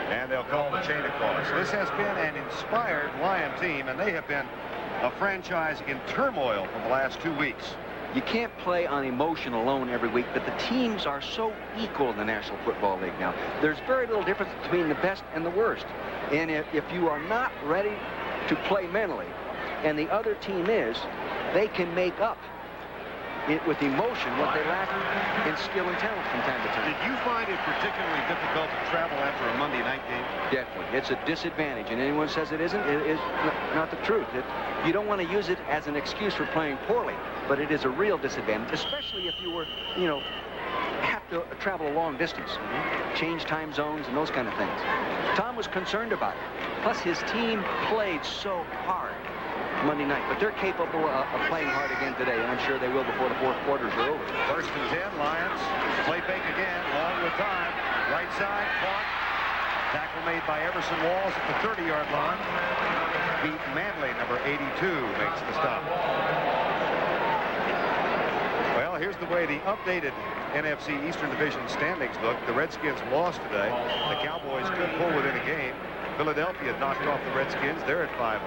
And they'll call the chain of calls. This has been an inspired Lion team, and they have been a franchise in turmoil for the last 2 weeks. You can't play on emotion alone every week, but the teams are so equal in the National Football League now. There's very little difference between the best and the worst. And if you are not ready to play mentally, and the other team is, they can make up it with emotion what they lack in skill and talent from time to time. Did you find it particularly difficult to travel after a Monday night game? Definitely. It's a disadvantage, and anyone says it isn't, it is not the truth. You don't want to use it as an excuse for playing poorly, but it is a real disadvantage, especially if you were, you know, have to travel a long distance, change time zones and those kind of things. Tom was concerned about it. Plus, his team played so hard Monday night, but they're capable of playing hard again today, and I'm sure they will before the fourth quarters are over. 1st and 10, Lions. Play fake again, long with time. Right side, caught. Tackle made by Everson Walls at the 30-yard line. Beat Manley, number 82, makes the stop. Well, here's the way the updated NFC Eastern Division standings look. The Redskins lost today. The Cowboys could pull within a game. Philadelphia knocked off the Redskins. They're at 500.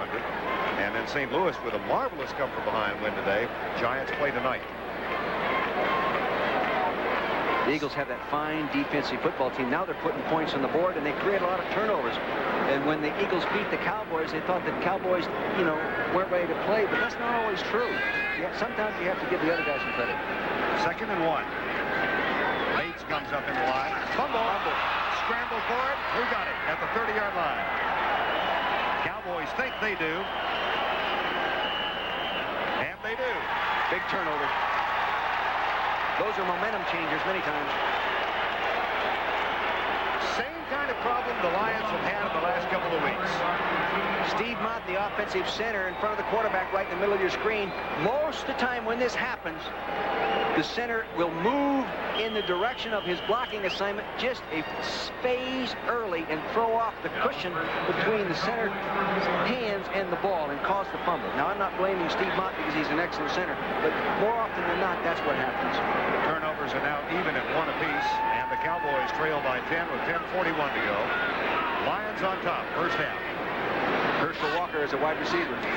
And then St. Louis with a marvelous come-from-behind win today. Giants play tonight. The Eagles have that fine defensive football team. Now they're putting points on the board, and they create a lot of turnovers. And when the Eagles beat the Cowboys, they thought that Cowboys, you know, weren't ready to play. But that's not always true. Yeah, sometimes you have to give the other guys some credit. 2nd and 1. Bates comes up in the line. Fumble. Scramble for it. Who got it? At the 30-yard line. Cowboys think they do. And they do. Big turnover. Those are momentum changers many times. Same kind of problem the Lions have had in the last couple of weeks. Steve Mott, the offensive center, in front of the quarterback right in the middle of your screen. Most of the time when this happens, the center will move in the direction of his blocking assignment just a phase early and throw off the cushion between the center hands and the ball and cause the fumble. Now, I'm not blaming Steve Mott because he's an excellent center, but more often than not, that's what happens. Turnovers are now even at 1 apiece, and the Cowboys trail by 10 with 10:41 to go. Lions on top, first half. Herschel Walker is a wide receiver. They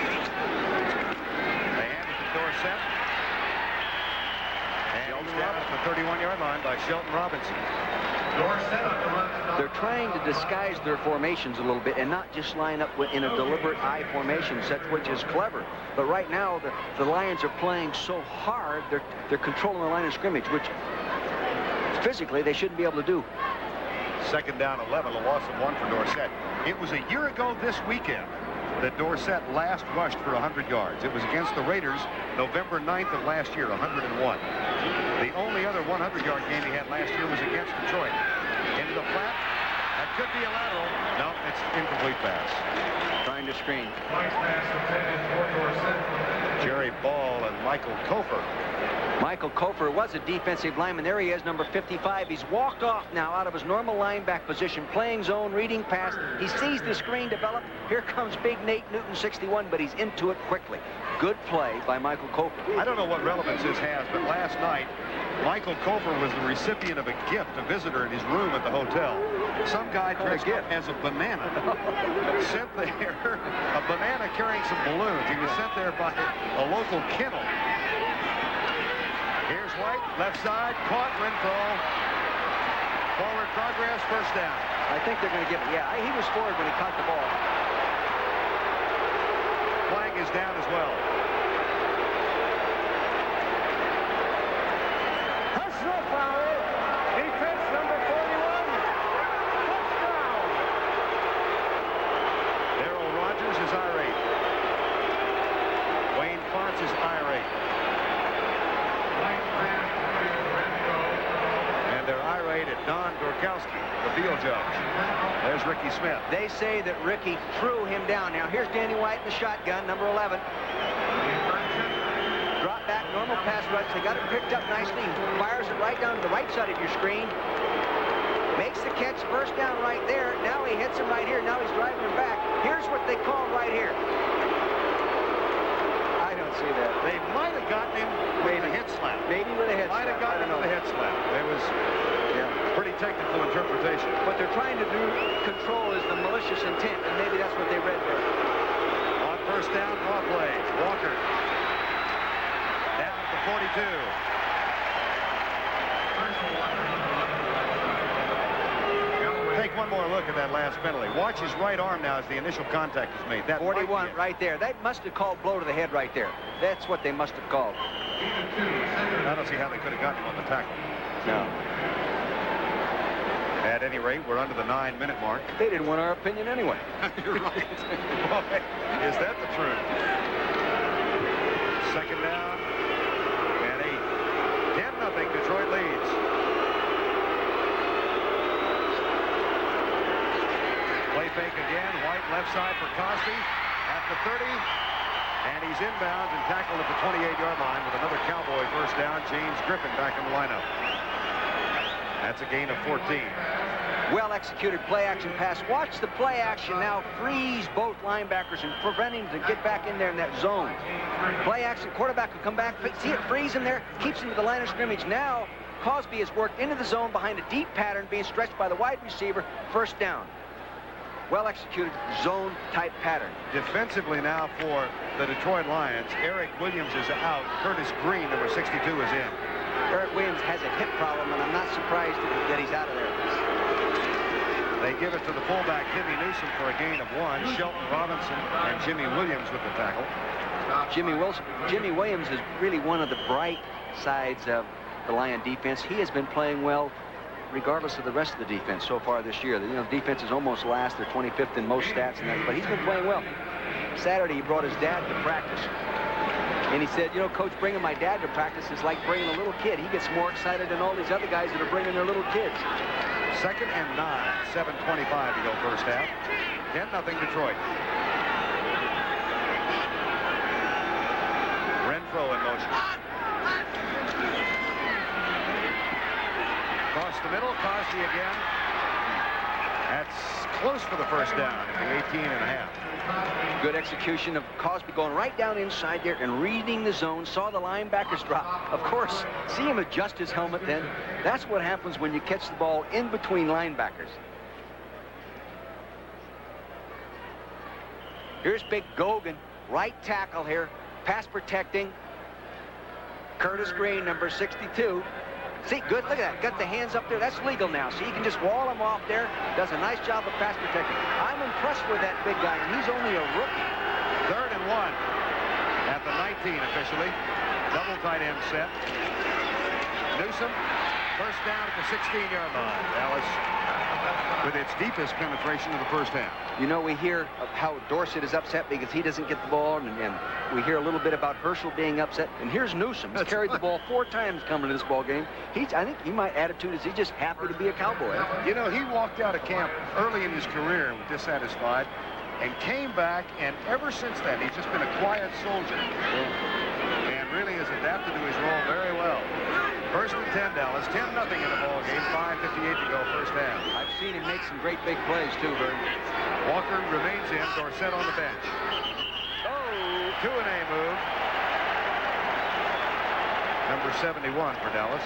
hand it to Dorsett. And he's down at the 31-yard line by Shelton Robinson. They're trying to disguise their formations a little bit and not just line up in a deliberate I formation, which is clever. But right now, the Lions are playing so hard, they're controlling the line of scrimmage, which physically they shouldn't be able to do. 2nd down 11, a loss of 1 for Dorsett. It was a year ago this weekend that Dorsett last rushed for 100 yards. It was against the Raiders November 9th of last year, 101. The only other 100-yard game he had last year was against Detroit. Into the flat. That could be a lateral. No, it's incomplete pass. Trying to screen. Jerry Ball and Michael Kofer. Michael Kofer was a defensive lineman. There he is, number 55. He's walked off now out of his normal lineback position, playing zone, reading pass. He sees the screen develop. Here comes big Nate Newton, 61, but he's into it quickly. Good play by Michael Kofer. I don't know what relevance this has, but last night, Michael Kofer was the recipient of a gift, a visitor in his room at the hotel. Some guy dressed up as a banana sent there, a banana carrying some balloons. He was sent there by a local kennel. Here's White, left side, caught, Renfro. Forward progress, first down. I think they're going to give it. Yeah, he was forward when he caught the ball. Flag is down as well. Personal foul. Defense number 41. Touchdown. Darrell Rogers is irate. Wayne Fonts is irate. And they're irate at Don Dorkowski, the field judge. There's Ricky Smith. They say that Ricky threw him down. Now here's Danny White in the shotgun, number 11. Drop back, normal pass rush. They got it picked up nicely. He fires it right down to the right side of your screen. Makes the catch, first down right there. Now he hits him right here. Now he's driving him back. Here's what they call right here. I don't see that. They might have gotten him with a head slap. Maybe with a head slap. Might have gotten him with a head slap. It was pretty technical interpretation. What they're trying to do, control, is the malicious intent, and maybe that's what they read there. On first down, draw plays. Walker down at the 42. Take take one more look at that last penalty. Watch his right arm now as the initial contact is made. That 41 right there. That must have called blow to the head right there. That's what they must have called. I don't see how they could have gotten him on the tackle. No. At any rate, we're under the 9-minute mark. They didn't want our opinion anyway. You're right. Boy, is that the truth? Second down and 8. 10-0 Detroit leads. Play fake again. White left side for Cosby at the 30. And he's inbound and tackled at the 28-yard line with another Cowboy first down. James Griffin back in the lineup. That's a gain of 14. Well-executed play-action pass. Watch the play-action now freeze both linebackers and prevent him to get back in there in that zone. Play-action, quarterback will come back. See it freeze him there? Keeps him to the line of scrimmage. Now, Cosby has worked into the zone behind a deep pattern being stretched by the wide receiver. First down. Well-executed zone-type pattern. Defensively now for the Detroit Lions, Eric Williams is out. Curtis Green, number 62, is in. Eric Williams has a hip problem, and I'm not surprised that he's out of there. They give it to the fullback, Jimmy Newsom, for a gain of 1. Shelton Robinson and Jimmy Williams with the tackle. Jimmy Williams is really one of the bright sides of the Lion defense. He has been playing well regardless of the rest of the defense so far this year. The defense is almost last. They're 25th in most stats, but he's been playing well. Saturday, he brought his dad to practice. And he said, Coach, bringing my dad to practice is like bringing a little kid. He gets more excited than all these other guys that are bringing their little kids. Second and 9, 7:25 to go first half. 10-0 Detroit. Renfro in motion. Across the middle, Cosby again. That's close for the first down at the 18.5. Good execution of Cosby going right down inside there and reading the zone. Saw the linebackers drop. Of course, see him adjust his helmet then. That's what happens when you catch the ball in between linebackers. Here's Big Gogan, right tackle here, pass protecting. Curtis Green, number 62. See, good, look at that. Got the hands up there. That's legal now. So you can just wall him off there. Does a nice job of pass protecting. I'm impressed with that big guy, and he's only a rookie. 3rd and 1 at the 19 officially. Double tight end set. Newsom, first down at the 16-yard line. Dallas with its deepest penetration of the first half. We hear of how Dorsett is upset because he doesn't get the ball, and we hear a little bit about Herschel being upset. And here's Newsom. He's carried the ball 4 times coming to this ball game. I think my attitude is he's just happy to be a Cowboy. He walked out of camp early in his career and was dissatisfied and came back, and ever since then, he's just been a quiet soldier and really has adapted to his role very well. First and 10, Dallas. 10-0 in the ball game. 5:58 to go first half. I've seen him make some great big plays, too, Verne. Walker remains in. Dorsett on the bench. Oh, 2-and-A move. Number 71 for Dallas.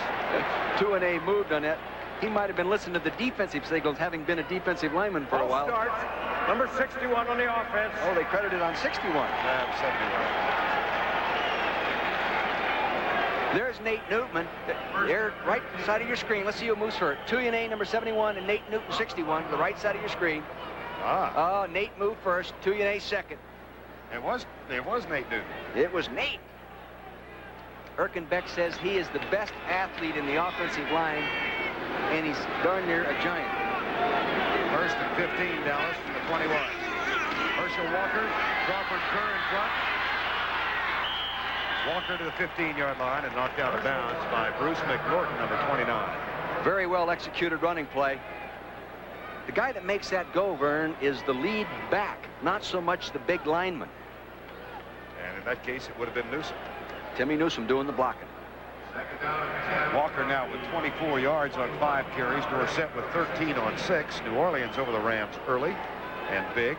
2-and-A moved on that. He might have been listening to the defensive signals, having been a defensive lineman for a while. Start. Number 61 on the offense. Oh, they credited on 61. 71. There's Nate Newton. There, right side of your screen. Let's see who moves for it. 2-and-A, number 71, and Nate Newton, 61, the right side of your screen. Oh, Nate moved first. 2-and-A second. It was Nate Newton. It was Nate. Erkenbeck says he is the best athlete in the offensive line, and he's darn near a giant. First and 15, Dallas from the 21. Herschel Walker, Crawford Kerr in front. Walker to the 15-yard line and knocked out of bounds by Bruce McNorton, number 29. Very well executed running play. The guy that makes that go, Verne, is the lead back, not so much the big lineman. And in that case, it would have been Newsom. Timmy Newsom doing the blocking. Walker now with 24 yards on 5 carries. Dorsett with 13 on 6. New Orleans over the Rams early and big.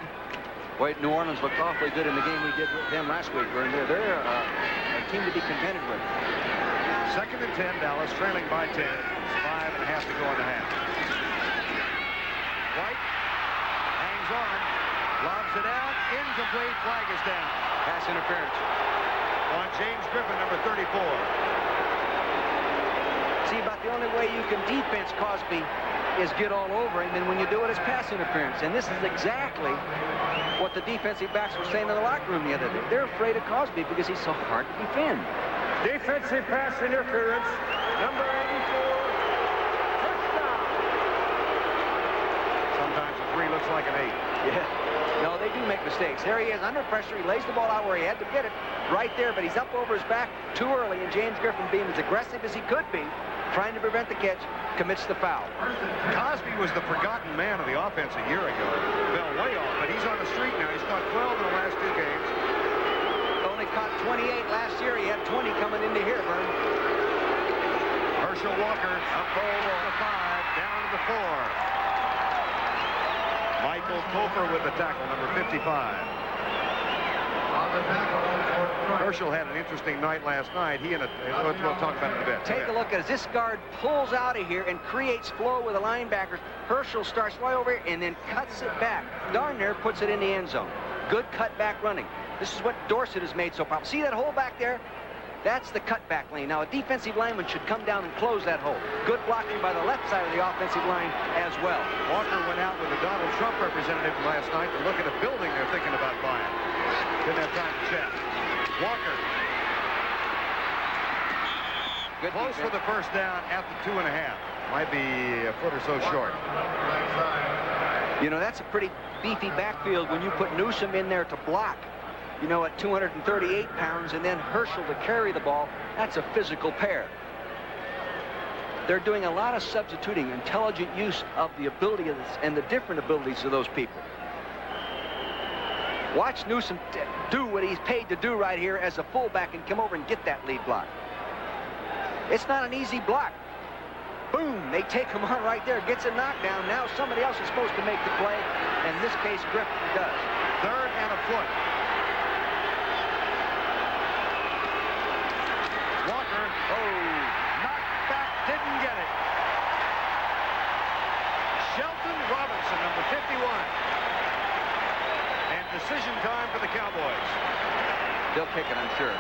Wait, New Orleans looked awfully good in the game we did with them last week. They're a team to be contended with. Second and 10, Dallas trailing by 10. 5.5 to go in the half. White hangs on, lobs it out, incomplete, flag is down. Pass interference On James Griffin, number 34. See, about the only way you can defense Cosby is get all over him, and when you do it, it's pass interference. And this is exactly what the defensive backs were saying in the locker room the other day. They're afraid of Cosby because he's so hard to defend. Defensive pass interference, number 84. Sometimes a 3 looks like an 8. Yeah. No, they do make mistakes. There he is under pressure. He lays the ball out where he had to get it right there, but he's up over his back too early, and James Griffin, being as aggressive as he could be, trying to prevent the catch, commits the foul. Cosby was the forgotten man of the offense a year ago. Fell way off, but he's on the street now. He's caught 12 in the last 2 games. Only caught 28 last year. He had 20 coming into here, Verne. Herschel Walker up over the 5, down to the 4. Michael Topher with the tackle, number 55. Herschel had an interesting night last night. We'll talk about it in a bit. Take a look as this guard pulls out of here and creates flow with the linebackers. Herschel starts right over here and then cuts it back. Darn near puts it in the end zone. Good cutback running. This is what Dorsett has made so popular. See that hole back there? That's the cutback lane. Now, a defensive lineman should come down and close that hole. Good blocking by the left side of the offensive line as well. Walker went out with a Donald Trump representative last night to look at a building they're thinking about buying. Didn't have time to check. Walker. Good Close defense. for the first down at the 2.5. Might be a foot or so short. You know, that's a pretty beefy backfield when you put Newsom in there to block. You know, at 238 pounds, and then Herschel to carry the ball. That's a physical pair. They're doing a lot of substituting, intelligent use of the ability of this and the different abilities of those people. Watch Newsom do what he's paid to do right here as a fullback and come over and get that lead block. It's not an easy block. Boom, they take him on right there, gets a knockdown. Now somebody else is supposed to make the play, and in this case, Griffin does. 3rd and a foot. Walker, knocked back, didn't get it. Shelton Robinson, number 51. And decision time for the Cowboys. They'll kick it, I'm sure.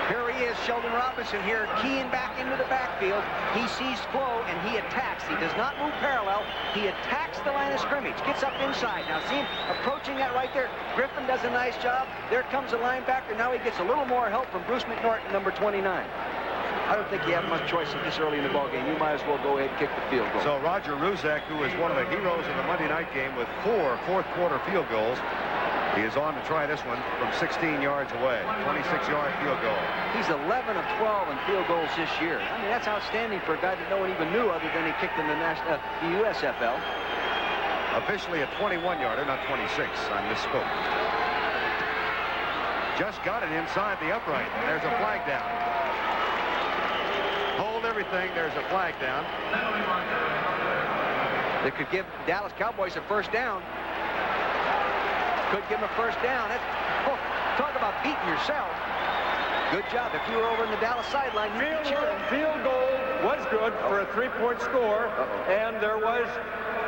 Here he is, Sheldon Robinson here, keying back into the backfield. He sees flow, and he attacks. He does not move parallel. He attacks the line of scrimmage, gets up inside. Now, see him approaching that right there. Griffin does a nice job. There comes the linebacker. Now he gets a little more help from Bruce McNorton, number 29. I don't think you have much choice this early in the ballgame. You might as well go ahead and kick the field goal. So Roger Ruzek, who is one of the heroes of the Monday night game with 4 fourth-quarter field goals, he is on to try this one from 16 yards away. 26-yard field goal. He's 11 of 12 in field goals this year. I mean, that's outstanding for a guy that no one even knew other than he kicked in the USFL. Officially a 21-yarder, not 26. I misspoke. Just got it inside the upright. There's a flag down. Hold everything. There's a flag down. They could give Dallas Cowboys a first down. Could give him a first down. Talk about beating yourself. Good job. If you were over in the Dallas sideline, you'd be cheering. Field goal was good for a 3-point score, and there was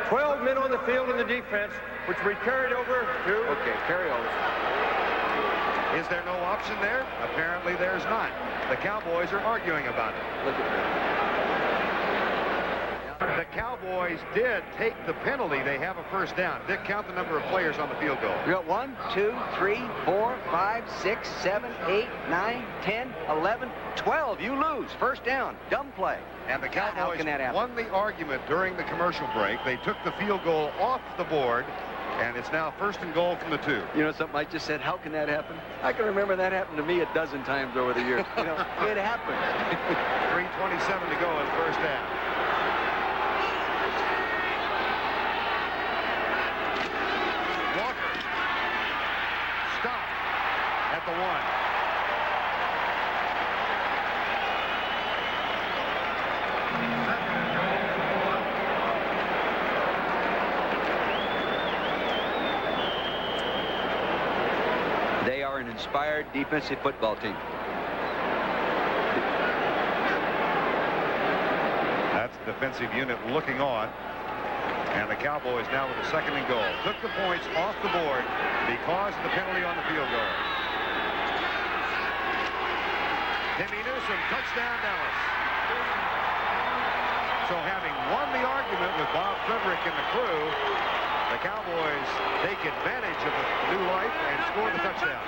12 men on the field in the defense, which we carried over to... Okay, carry over. Is there no option there? Apparently there's not. The Cowboys are arguing about it. Look at that. The Cowboys did take the penalty. They have a first down. Dick, count the number of players on the field goal. You got 1, 2, 3, 4, 5, 6, 7, 8, 9, 10, 11, 12. You lose. First down. Dumb play. And the How Cowboys can that happen? won the argument during the commercial break. They took the field goal off the board, and it's now 1st and goal from the 2. You know something I just said, how can that happen? I can remember that happened to me a dozen times over the years. You know, it happened. 3:27 to go in first down. Walker stopped at the 1. They are an inspired defensive football team. That's the defensive unit looking on. And the Cowboys now with a 2nd and goal. Took the points off the board because of the penalty on the field goal. Timmy Newsom, touchdown Dallas. So having won the argument with Bob Frederick and the crew, the Cowboys take advantage of the new life and score the touchdown.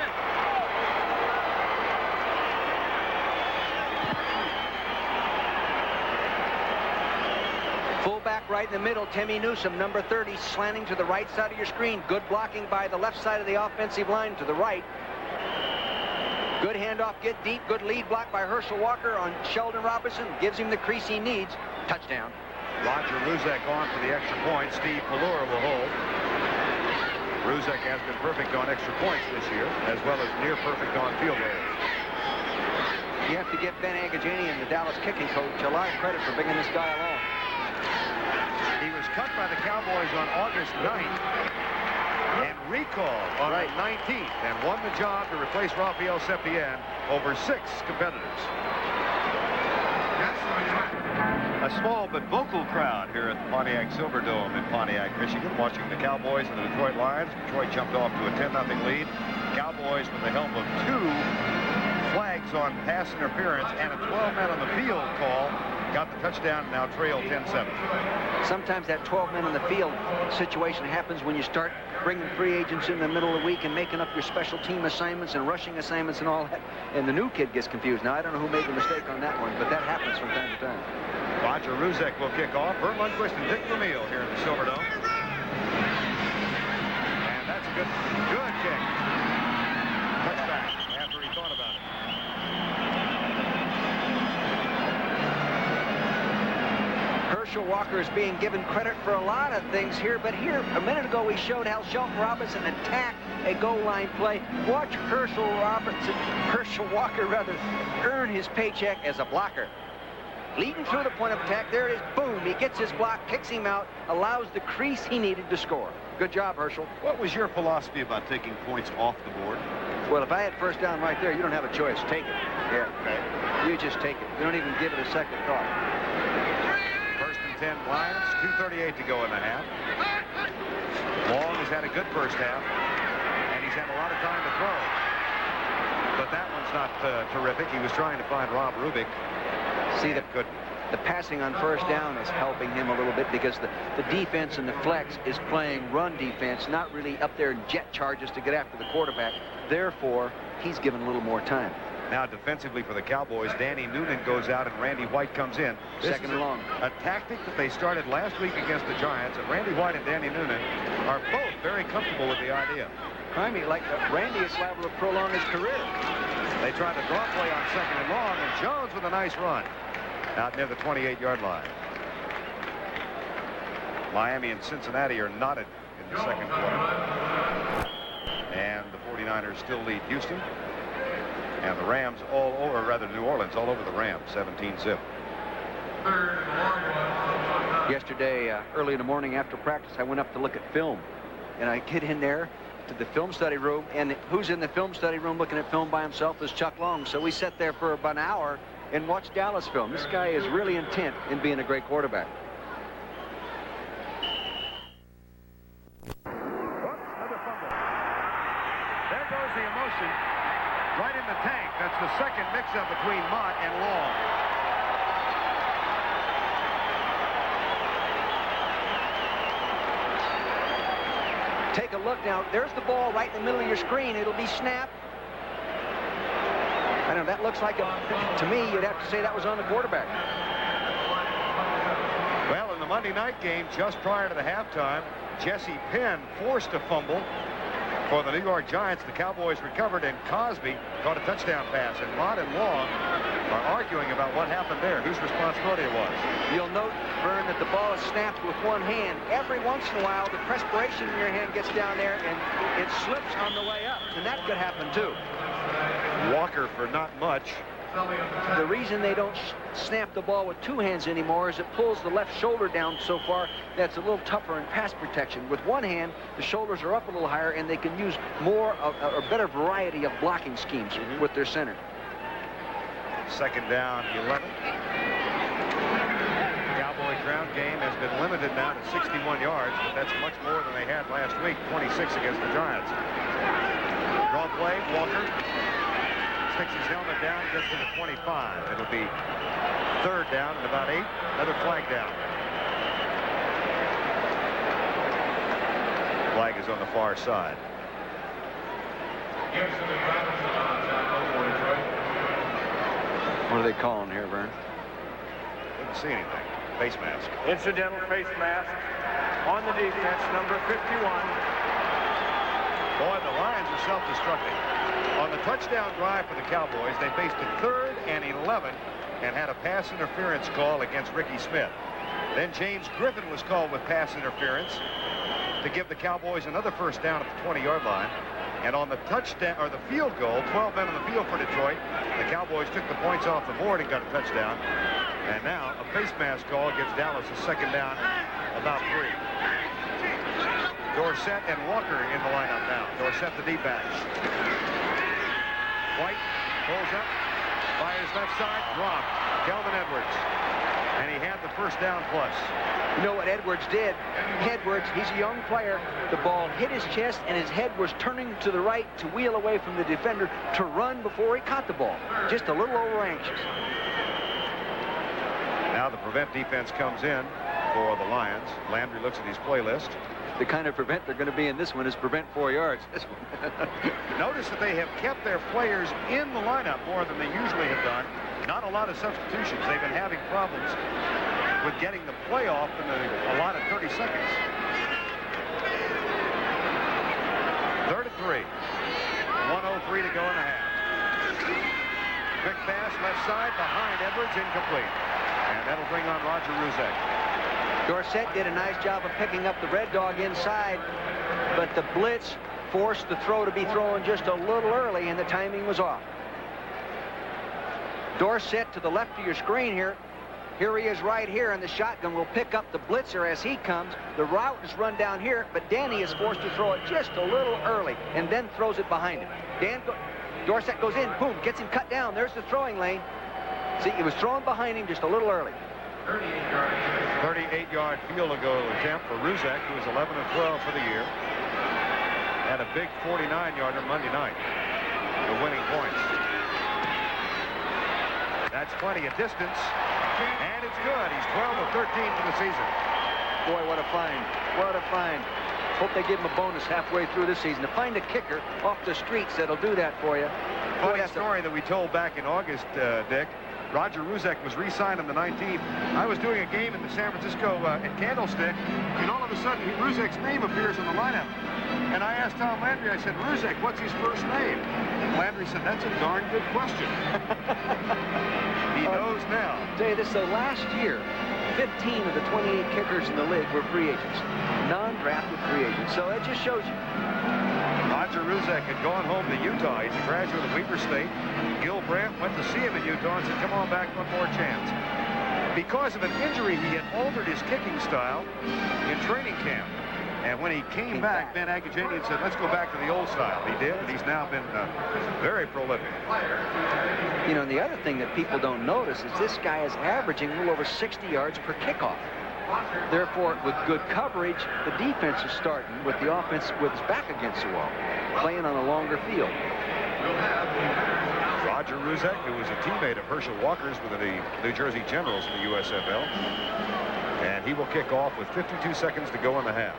Fullback right in the middle, Timmy Newsome, number 30, slanting to the right side of your screen. Good blocking by the left side of the offensive line to the right. Good handoff, get deep, good lead block by Herschel Walker on Sheldon Robinson. Gives him the crease he needs. Touchdown. Roger Ruzek on for the extra point. Steve Pallura will hold. Ruzek has been perfect on extra points this year, as well as near perfect on field goals. You have to give Ben Agajanian, the Dallas kicking coach, a lot of credit for bringing this guy along. He was cut by the Cowboys on August 9th and recalled on the 19th and won the job to replace Rafael Septien over 6 competitors. A small but vocal crowd here at the Pontiac Silverdome in Pontiac, Michigan, watching the Cowboys and the Detroit Lions. Detroit jumped off to a 10-0 lead. Cowboys, with the help of 2 flags on pass interference and a 12-man on the field call, got the touchdown and now trail 10-7. Sometimes that 12-men on the field situation happens when you start bringing free agents in the middle of the week and making up your special team assignments and rushing assignments and all that. And the new kid gets confused. Now, I don't know who made the mistake on that one, but that happens from time to time. Roger Ruzek will kick off. Verne Lundquist and Dick Vermeil here in the Silverdome. And that's a good kick. Touchback after he thought about it. Herschel Walker is being given credit for a lot of things here, but here, a minute ago, we showed how Sheldon Robinson attacked a goal line play. Watch Herschel Walker earn his paycheck as a blocker. Leading through the point of attack, there it is, boom, he gets his block, kicks him out, allows the crease he needed to score. Good job, Herschel. What was your philosophy about taking points off the board? Well, if I had first down right there, you don't have a choice. Take it. Yeah. Okay. You just take it. You don't even give it a second thought. 1st and 10 Lions, 2:38 to go in the half. Long has had a good first half, and he's had a lot of time to throw. But that one's not terrific. He was trying to find Rob Rubik. See, the passing on first down is helping him a little bit because the defense and the flex is playing run defense, not really up there in jet charges to get after the quarterback. Therefore, he's given a little more time. Now defensively for the Cowboys, Danny Noonan goes out and Randy White comes in. Second and long. A tactic that they started last week against the Giants, and Randy White and Danny Noonan are both very comfortable with the idea. I mean, like Randy is liable to prolong his career. They tried to draw play on 2nd and long, and Jones with a nice run out near the 28-yard line. Miami and Cincinnati are knotted in the second quarter. And the 49ers still lead Houston. And the Rams New Orleans all over the Rams, 17-zip. Yesterday, early in the morning after practice, I went up to look at film. And I get in there to the film study room, and who's in the film study room looking at film by himself is Chuck Long. So we sat there for about an hour and watched Dallas film. This guy is really intent in being a great quarterback. Another fumble. There goes the emotion right in the tank. That's the second mix-up between Mott and Long. Take a look now. There's the ball right in the middle of your screen. It'll be snapped. I don't know, that looks like, to me, you'd have to say that was on the quarterback. Well, in the Monday night game, just prior to the halftime, Jesse Penn forced a fumble for the New York Giants. The Cowboys recovered, and Cosby caught a touchdown pass. And Mott and Long are arguing about what happened there, whose responsibility it was. You'll note, Verne, that the ball is snapped with one hand. Every once in a while, the perspiration in your hand gets down there, and it slips on the way up. And that could happen, too. Walker for not much. The reason they don't snap the ball with 2 hands anymore is it pulls the left shoulder down so far that's a little tougher in pass protection. With one hand, the shoulders are up a little higher, and they can use more of a better variety of blocking schemes with their center. 2nd down, 11. Cowboy ground game has been limited now to 61 yards, but that's much more than they had last week, 26 against the Giants. Draw play, Walker sticks his helmet down, gets to the 25. It'll be third down and about 8. Another flag down. Flag is on the far side. What are they calling here, Verne? Didn't see anything. Face mask. Incidental face mask on the defense, number 51. Boy, the Lions are self-destructing. On the touchdown drive for the Cowboys, they faced a 3rd and 11 and had a pass interference call against Ricky Smith. Then James Griffin was called with pass interference to give the Cowboys another first down at the 20-yard line. And on the touchdown, or the field goal, 12 men on the field for Detroit, the Cowboys took the points off the board and got a touchdown. And now a face mask call gives Dallas a second down, about 3. Dorsett and Walker in the lineup now. Dorsett the deep back. White pulls up, fires left side, dropped. Kelvin Edwards. And he had the first down plus. You know what Edwards did? Edwards, he's a young player. The ball hit his chest, and his head was turning to the right to wheel away from the defender to run before he caught the ball. Just a little over anxious. Now the prevent defense comes in for the Lions. Landry looks at his play list. The kind of prevent they're going to be in this one is prevent 4 yards. This one. Notice that they have kept their players in the lineup more than they usually have done. Not a lot of substitutions. They've been having problems with getting the play off in a lot of 30 seconds. 3rd and 3. 1:03 to go in the half. Quick pass left side behind Edwards, incomplete. And that'll bring on Roger Ruzek. Dorsett did a nice job of picking up the Red Dog inside, but the blitz forced the throw to be thrown just a little early, and the timing was off. Dorsett to the left of your screen here. Here he is right here, and the shotgun will pick up the blitzer as he comes. The route is run down here, but Danny is forced to throw it just a little early and then throws it behind him. Dorsett goes in, boom, gets him cut down. There's the throwing lane. See, it was thrown behind him just a little early. 38-yard field goal attempt for Ruzek, who is 11 of 12 for the year. Had a big 49-yarder Monday night. The winning points. That's plenty of distance, and it's good. He's 12 of 13 for the season. Boy, what a find. What a find. Hope they give him a bonus halfway through this season. To find a kicker off the streets that'll do that for you. Funny story that we told back in August, Dick. Roger Ruzek was re-signed on the 19th. I was doing a game in the San Francisco at Candlestick, and all of a sudden Ruzek's name appears in the lineup. And I asked Tom Landry, I said, Ruzek, what's his first name? Landry said, that's a darn good question. He knows now. I'll tell you this, though, last year, 15 of the 28 kickers in the league were free agents. Non-drafted free agents. So that just shows you. Roger Ruzek had gone home to Utah. He's a graduate of Weber State. Gil Brandt went to see him in Utah and said, come on back, one more chance. Because of an injury, he had altered his kicking style in training camp. And when he came back, Ben Agajanian said, let's go back to the old style. He did, and he's now been very prolific. You know, and the other thing that people don't notice is this guy is averaging a little over 60 yards per kickoff. Therefore, with good coverage, the defense is starting with the offense with his back against the wall, playing on a longer field. Roger Ruzek, who was a teammate of Herschel Walker's with the New Jersey Generals in the USFL. And he will kick off with 52 seconds to go in the half.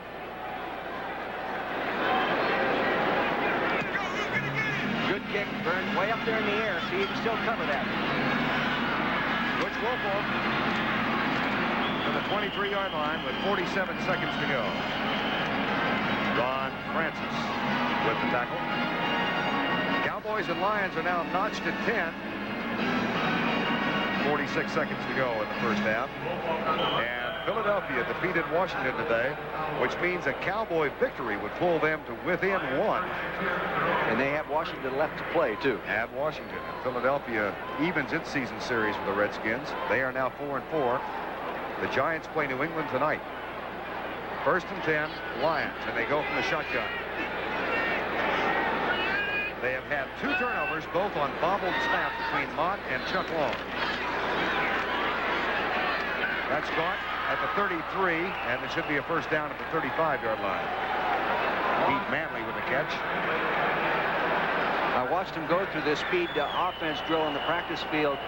Good kick, Verne, way up there in the air. See, he can still cover that. Butch Woolfolk to the 23-yard line with 47 seconds to go. Ron Francis with the tackle. Cowboys and Lions are now notched at 10. 46 seconds to go in the first half. And Philadelphia defeated Washington today, which means a Cowboy victory would pull them to within 1. And they have Washington left to play, too. At Washington. And Philadelphia evens its season series with the Redskins. They are now 4-4. The Giants play New England tonight. 1st and 10, Lions, and they go from the shotgun. They have had 2 turnovers, both on bobbled snaps between Mott and Chuck Long. That's caught at the 33, and it should be a first down at the 35-yard line. Pete Manley with the catch. I watched him go through this speed offense drill on the practice field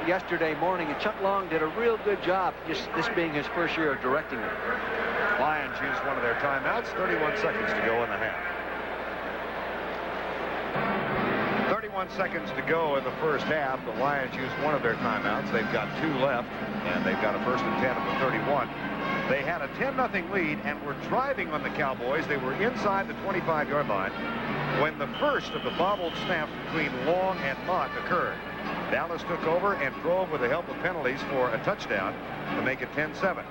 yesterday morning, and Chuck Long did a real good job, just this being his first year of directing it. Lions use one of their timeouts. 31 seconds to go in the half. 31 seconds to go in the first half. The Lions use one of their timeouts. They've got 2 left, and they've got a 1st and 10 at the 31. They had a 10-0 lead and were driving on the Cowboys. They were inside the 25-yard line when the first of the bobbled snaps between Long and Mott occurred. Dallas took over and drove with the help of penalties for a touchdown to make it 10-7.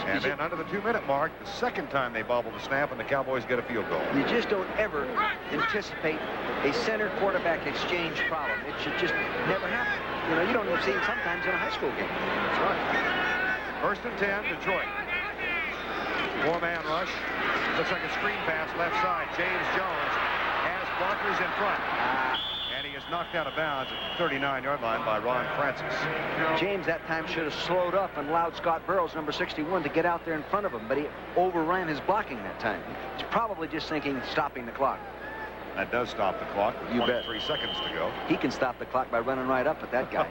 And then under the 2-minute mark, the second time they bobbled the snap, and the Cowboys get a field goal. You just don't ever anticipate a center quarterback exchange problem. It should just never happen. You know, you don't even see it sometimes in a high school game. That's right. 1st and 10, Detroit. 4-man rush. Looks like a screen pass left side. James Jones has blockers in front. And he is knocked out of bounds at the 39-yard line by Ron Francis. James that time should have slowed up and allowed Scott Burrows, number 61, to get out there in front of him, but he overran his blocking that time. He's probably just thinking stopping the clock. That does stop the clock with 23 seconds to go. He can stop the clock by running right up at that guy.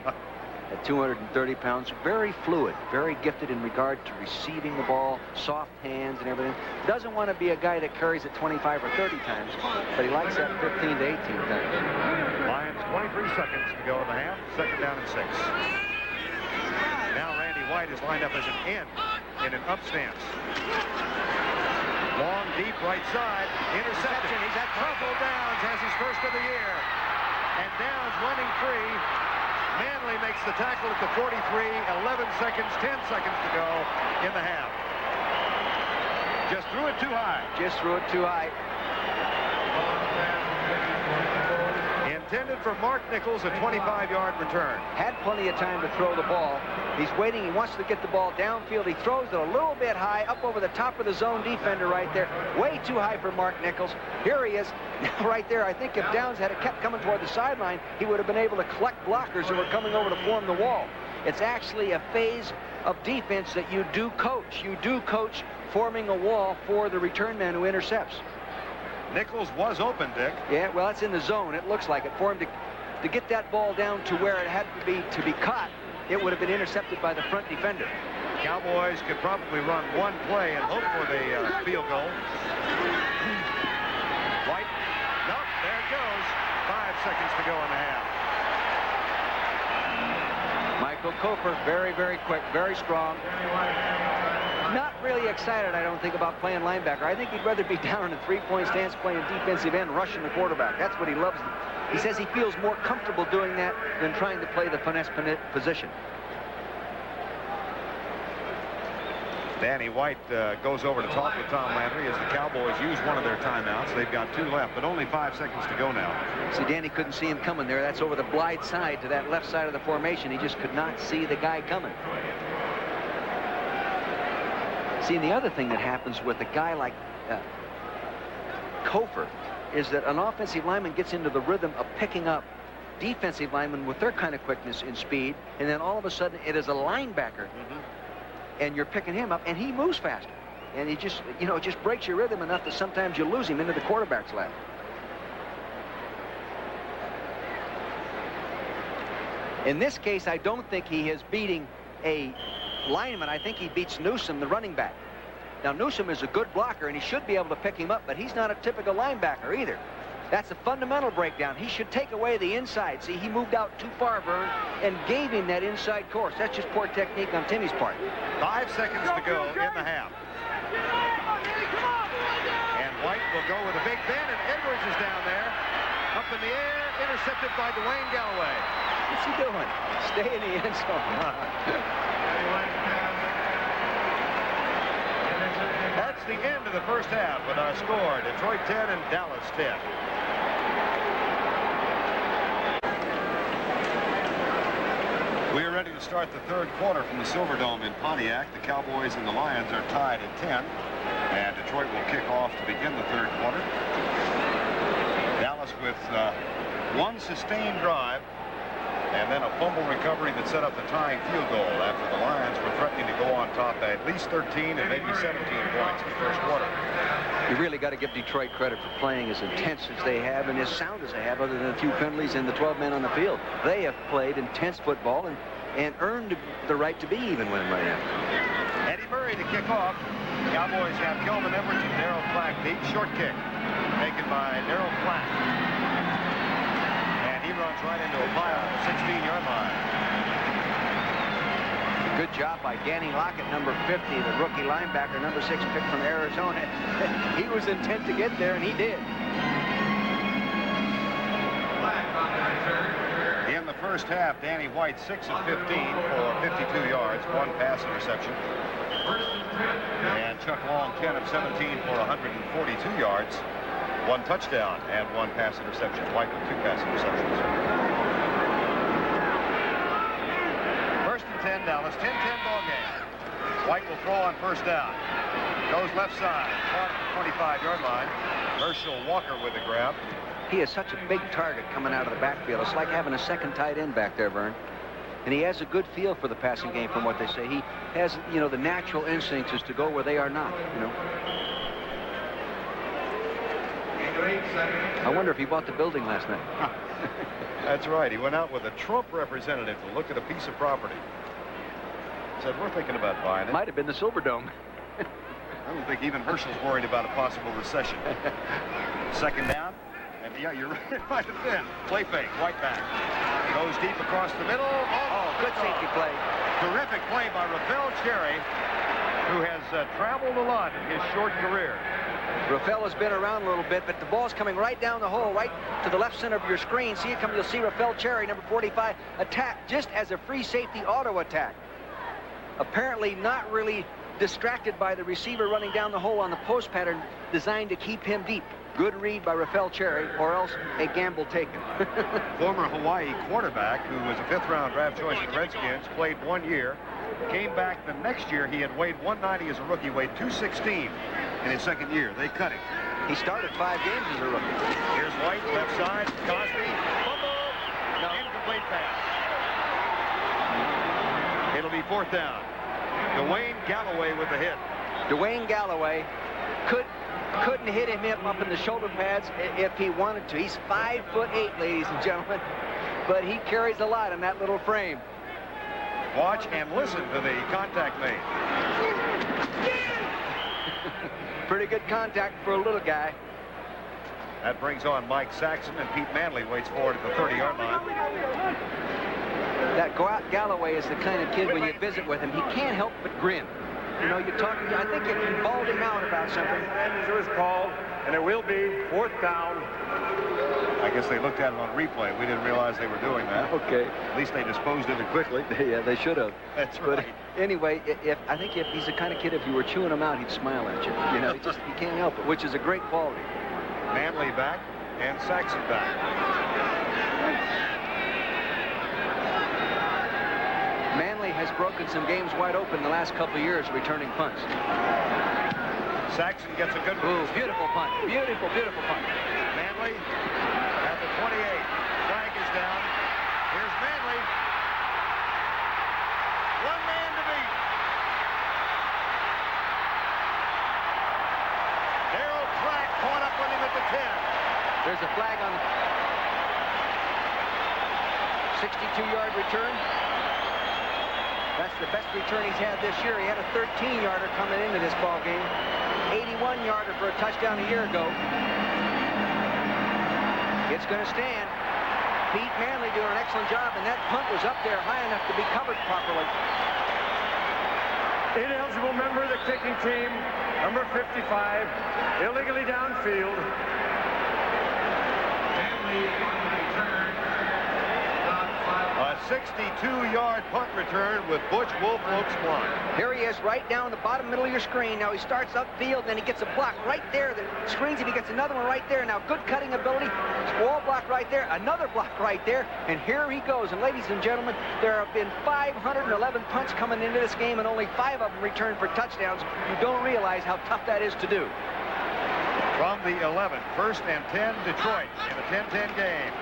At 230 pounds, very fluid, very gifted in regard to receiving the ball, soft hands and everything. Doesn't want to be a guy that carries it 25 or 30 times, but he likes that 15 to 18 times. Lions 23 seconds to go in the half. 2nd down and 6. Now Randy White is lined up as an end in an up stance. Long, deep right side. Interception. He's at trouble. Downs has his first of the year. And Downs running free. Manley makes the tackle at the 43. 11 seconds, 10 seconds to go in the half. Just threw it too high. Just threw it too high. Intended for Mark Nichols, a 25-yard return. Had plenty of time to throw the ball. He's waiting. He wants to get the ball downfield. He throws it a little bit high up over the top of the zone defender right there. Way too high for Mark Nichols. Here he is right there. I think if Downs had kept coming toward the sideline, he would have been able to collect blockers who were coming over to form the wall. It's actually a phase of defense that you do coach. You do coach forming a wall for the return man who intercepts. Nichols was open, Dick. Yeah, well, that's in the zone. It looks like it. For him to get that ball down to where it had to be caught, it would have been intercepted by the front defender. Cowboys could probably run one play and hope for the field goal. White. Nope, there it goes. 5 seconds to go in the half. Michael Koper, very, very quick, very strong. Not really excited, I don't think, about playing linebacker. I think he'd rather be down in a 3-point stance playing defensive end, rushing the quarterback. That's what he loves. He says he feels more comfortable doing that than trying to play the finesse position. Danny White goes over to talk with Tom Landry as the Cowboys use one of their timeouts. They've got 2 left, but only 5 seconds to go now. See, Danny couldn't see him coming there. That's over the blind side to that left side of the formation. He just could not see the guy coming. See, the other thing that happens with a guy like Kofer is that an offensive lineman gets into the rhythm of picking up defensive linemen with their kind of quickness and speed, and then all of a sudden it is a linebacker, and you're picking him up, and he moves faster. And he just, you know, it just breaks your rhythm enough that sometimes you lose him into the quarterback's lap. In this case, I don't think he is beating a lineman. I think he beats Newsom, the running back. Now, Newsom is a good blocker, and he should be able to pick him up, but he's not a typical linebacker either. That's a fundamental breakdown. He should take away the inside. See, he moved out too far, Verne, and gave him that inside course. That's just poor technique on Timmy's part. 5 seconds to go in the half. And White will go with a big bend, and Edwards is down there. Up in the air, intercepted by Dwayne Galloway. What's he doing? Stay in the end zone. That's the end of the first half with our score, Detroit 10 and Dallas 10. We are ready to start the 3rd quarter from the Silverdome in Pontiac. The Cowboys and the Lions are tied at 10, and Detroit will kick off to begin the 3rd quarter. Dallas with one sustained drive And then a fumble recovery that set up the tying field goal after the Lions were threatening to go on top at least 13 and maybe 17 points in the first quarter. You really got to give Detroit credit for playing as intense as they have and as sound as they have, other than a few penalties and the 12 men on the field. They have played intense football and earned the right to be even when right now. Eddie Murray to kick off. Cowboys have Kelvin Edwards and Darryl Flack. Deep short kick taken by Darryl Flack. And he runs right into a pile at the 16-yard line. Good job by Danny Lockett, number 50, the rookie linebacker, number 6 pick from Arizona. He was intent to get there, and he did. In the first half, Danny White 6 of 15 for 52 yards, 1 pass interception. And Chuck Long 10 of 17 for 142 yards, 1 touchdown and 1 pass interception. White with 2 pass interceptions. First and 10, Dallas, 10-10 ball game. White will throw on first down. Goes left side, caught at the 25-yard line. Herschel Walker with the grab. He is such a big target coming out of the backfield. It's like having a second tight end back there, Verne. And he has a good feel for the passing game from what they say. He has, you know, the natural instincts is to go where they are not, you know. I wonder if he bought the building last night. That's right. He went out with a Trump representative to look at a piece of property. Said, we're thinking about buying it. Might have been the Silverdome. I don't think even Herschel's worried about a possible recession. Second down. And yeah, you're right. It might have been. Play fake. White back. Goes deep across the middle. Oh, good safety play. Terrific play by Rafael Cherry, who has traveled a lot in his short career. Rafael has been around a little bit, but the ball's coming right down the hole, right to the left center of your screen. See it come, you'll see Rafael Cherry, number 45, attack just as a free safety auto attack. Apparently not really distracted by the receiver running down the hole on the post pattern designed to keep him deep. Good read by Rafael Cherry, or else a gamble taken. Former Hawaii quarterback, who was a 5th-round draft choice for the Redskins, played 1 year. Came back the next year. He had weighed 190 as a rookie, weighed 216 in his second year. They cut him. He started 5 games as a rookie. Here's White, left side, Cosby, fumble, no. Incomplete pass. It'll be 4th down. Dwayne Galloway with the hit. Dwayne Galloway couldn't hit him up in the shoulder pads if he wanted to. He's 5'8", ladies and gentlemen, but he carries a lot in that little frame. Watch and listen to the contact made. Pretty good contact for a little guy. That brings on Mike Saxon, and Pete Manley waits forward at the 30-yard line. That Galloway is the kind of kid, when you visit with him, he can't help but grin. You know, you're talking, I think if you bawled him out about something. It was called, and it will be 4th down. I guess they looked at it on replay. We didn't realize they were doing that. Okay. At least they disposed of it quickly. Yeah, they should have. That's right. But anyway, I think if he's the kind of kid, if you were chewing him out, he'd smile at you. You know, he can't help it, which is a great quality. Manley back and Saxon back. Manley has broken some games wide open the last couple of years returning punts. Saxon gets a good one. Ooh, beautiful punt. Beautiful, beautiful punt. Manley at the 28. Flag is down. Here's Manley. One man to beat. Darryl Flack caught up with him at the 10. There's a flag on 62-yard return. That's the best return he's had this year. He had a 13-yarder coming into this ball game. 81-yarder for a touchdown a year ago. It's going to stand. Pete Manley doing an excellent job, and that punt was up there high enough to be covered properly. Ineligible member of the kicking team, number 55, illegally downfield. A 62-yard punt return with Butch Wolf looks blind. Here he is right down the bottom middle of your screen. Now he starts upfield, then he gets a block right there that screens him. He gets another one right there. Now good cutting ability. Wall block right there, another block right there, and here he goes. And ladies and gentlemen, there have been 511 punts coming into this game, and only 5 of them returned for touchdowns. You don't realize how tough that is to do. From the 11, 1st and 10, Detroit in a 10-10 game.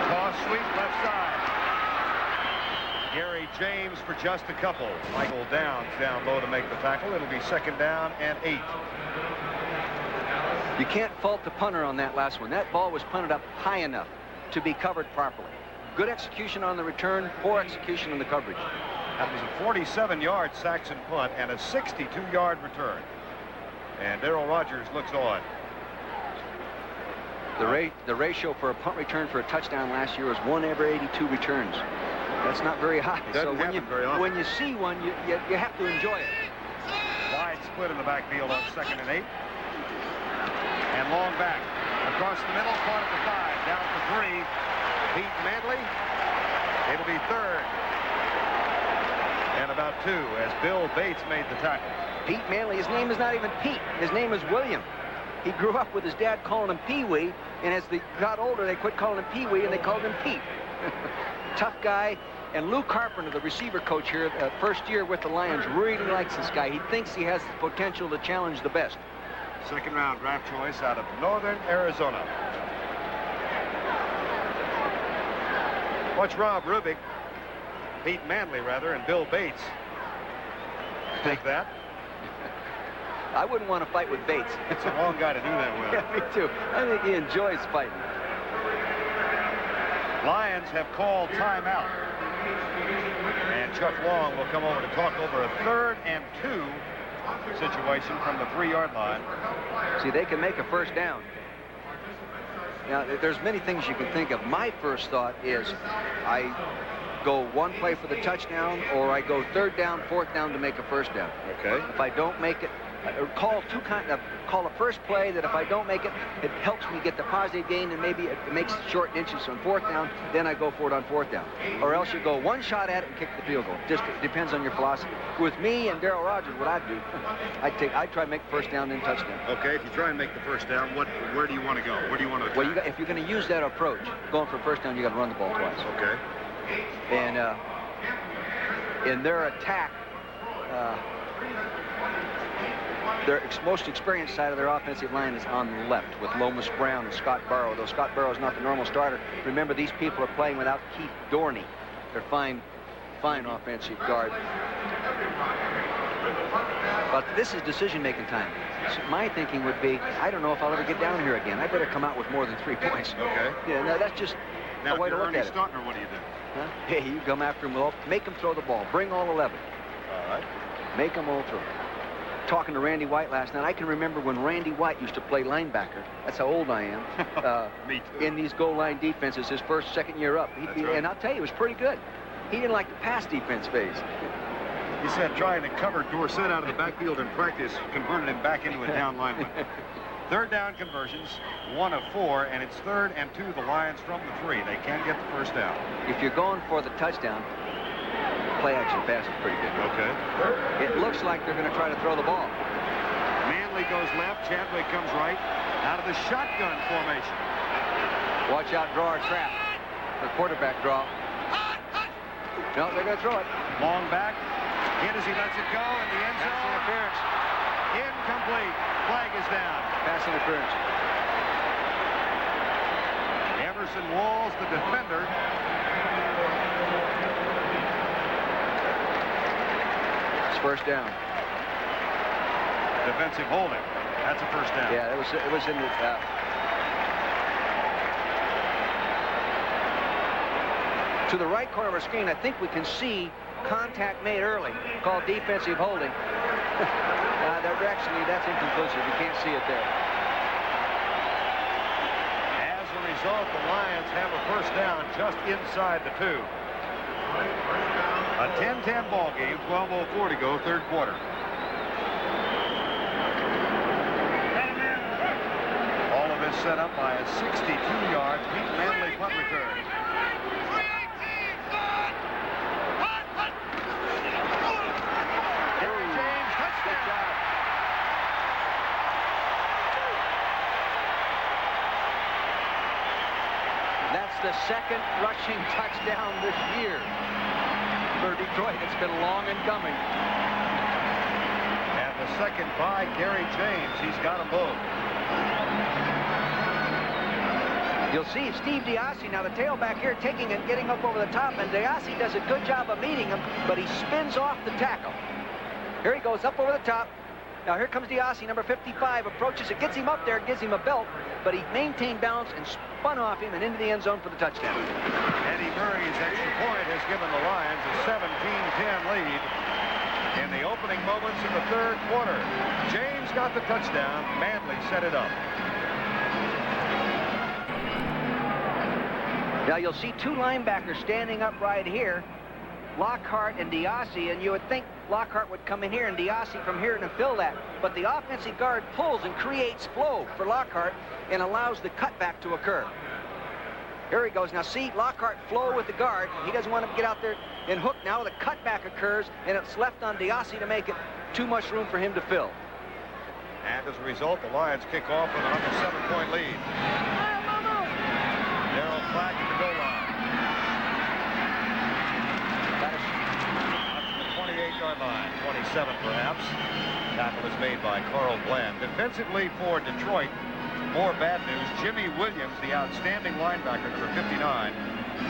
Toss sweep left side. James for just a couple. Michael Downs down low to make the tackle. It'll be 2nd down and 8. You can't fault the punter on that last one. That ball was punted up high enough to be covered properly. Good execution on the return, poor execution on the coverage. That was a 47-yard Saxon punt and a 62-yard return. And Darrell Rogers looks on. The ratio for a punt return for a touchdown last year was 1 every 82 returns. That's not very high. Doesn't so happen very often. when you see one, you have to enjoy it. Wide split in the backfield on 2nd and 8. And long back. Across the middle, caught at the 5. Down to 3. Pete Manley. It'll be 3rd and about 2 as Bill Bates made the tackle. Pete Manley, his name is not even Pete. His name is William. He grew up with his dad calling him Pee-wee, and as they got older, they quit calling him Pee-wee, and they called him Pete. Tough guy. And Lou Carpenter, the receiver coach here, first year with the Lions, really likes this guy. He thinks he has the potential to challenge the best. 2nd round draft choice out of Northern Arizona. Watch Rob Rubik, Pete Manley rather, and Bill Bates take that. I wouldn't want to fight with Bates. It's the wrong guy to do that with. Yeah, me too. I think he enjoys fighting. Lions have called timeout. And Chuck Long will come over to talk over a 3rd and 2 situation from the 3-yard line. See, they can make a 1st down. Now, there's many things you can think of. My first thought is I go one play for the touchdown, or I go 3rd down, 4th down to make a 1st down. Okay. If I don't make it, call a first play that if I don't make it, it helps me get the positive gain, and maybe it makes short inches on 4th down. Then I go for it on 4th down. Or else you go one shot at it and kick the field goal. Just depends on your philosophy. With me and Darrell Rogers, what I'd do, I'd try to make 1st down, then touchdown. Okay, if you try and make the 1st down, where do you want to go? Where do you want to attack? Well, if you're going to use that approach, going for 1st down, you got to run the ball twice. Okay. And in their attack, their most experienced side of their offensive line is on the left with Lomas Brown and Scott Barrow. Though Scott Barrow is not the normal starter. Remember, these people are playing without Keith Dorney. They're fine offensive guard. But this is decision-making time. So my thinking would be, I don't know if I'll ever get down here again. I better come out with more than 3 points. Okay. Yeah, no, that's just now, a way to look at it. Staunton, what do you do? Huh? Hey, you come after him, make him throw the ball. Bring all 11. All right. Make them all through. Talking to Randy White last night, I can remember when Randy White used to play linebacker. That's how old I am. Me too. In these goal line defenses, his second year up. That's right. And I'll tell you, it was pretty good. He didn't like the pass defense phase. He said trying to cover Dorsett out of the backfield in practice converted him back into a down lineman. 3rd down conversions, 1 of 4, and it's 3rd and 2. The Lions from the 3. They can get the 1st down. If you're going for the touchdown, play action pass is pretty good. Okay. It looks like they're going to try to throw the ball. Manley goes left. Chadwick comes right. Out of the shotgun formation. Watch out, draw or trap. The quarterback draw. No, they're going to throw it. Long back. In as he lets it go in the end zone. Pass interference. Incomplete. Flag is down. Pass interference. Emerson Walls, the defender. It's 1st down. Defensive holding. That's a 1st down. Yeah, it was in the... to the right corner of our screen, I think we can see contact made early, called defensive holding. Actually, that's inconclusive. You can't see it there. As a result, the Lions have a 1st down just inside the 2. A 10-10 ball game, 12:04 to go, 3rd quarter. All of this set up by a 62-yard Pete Manley punt return. The 2nd rushing touchdown this year for Detroit. It's been long in coming. And the 2nd by Gary James. He's got them both. You'll see Steve DiAsi, now the tailback here, taking and getting up over the top, and DiAsi does a good job of meeting him, but he spins off the tackle. Here he goes up over the top. Now here comes DiAsi, number 55, approaches it, gets him up there, gives him a belt, but he maintained balance and spun off him and into the end zone for the touchdown. Eddie Murray's extra point has given the Lions a 17-10 lead in the opening moments of the third quarter. James got the touchdown. Manley set it up. Now you'll see two linebackers standing up right here, Lockhart and DiAsi, and you would think Lockhart would come in here and DiAsi from here to fill that. But the offensive guard pulls and creates flow for Lockhart and allows the cutback to occur. Here he goes. Now see, Lockhart flow with the guard. He doesn't want to get out there and hook. Now the cutback occurs, and it's left on DiAsi to make it too much room for him to fill. And as a result, the Lions kick off with an under 7-point lead. Darryl Flack at the goal line. Out to the 28-yard line, 27 perhaps. Tackle is made by Carl Bland. Defensively for Detroit, more bad news. Jimmy Williams, the outstanding linebacker, number 59,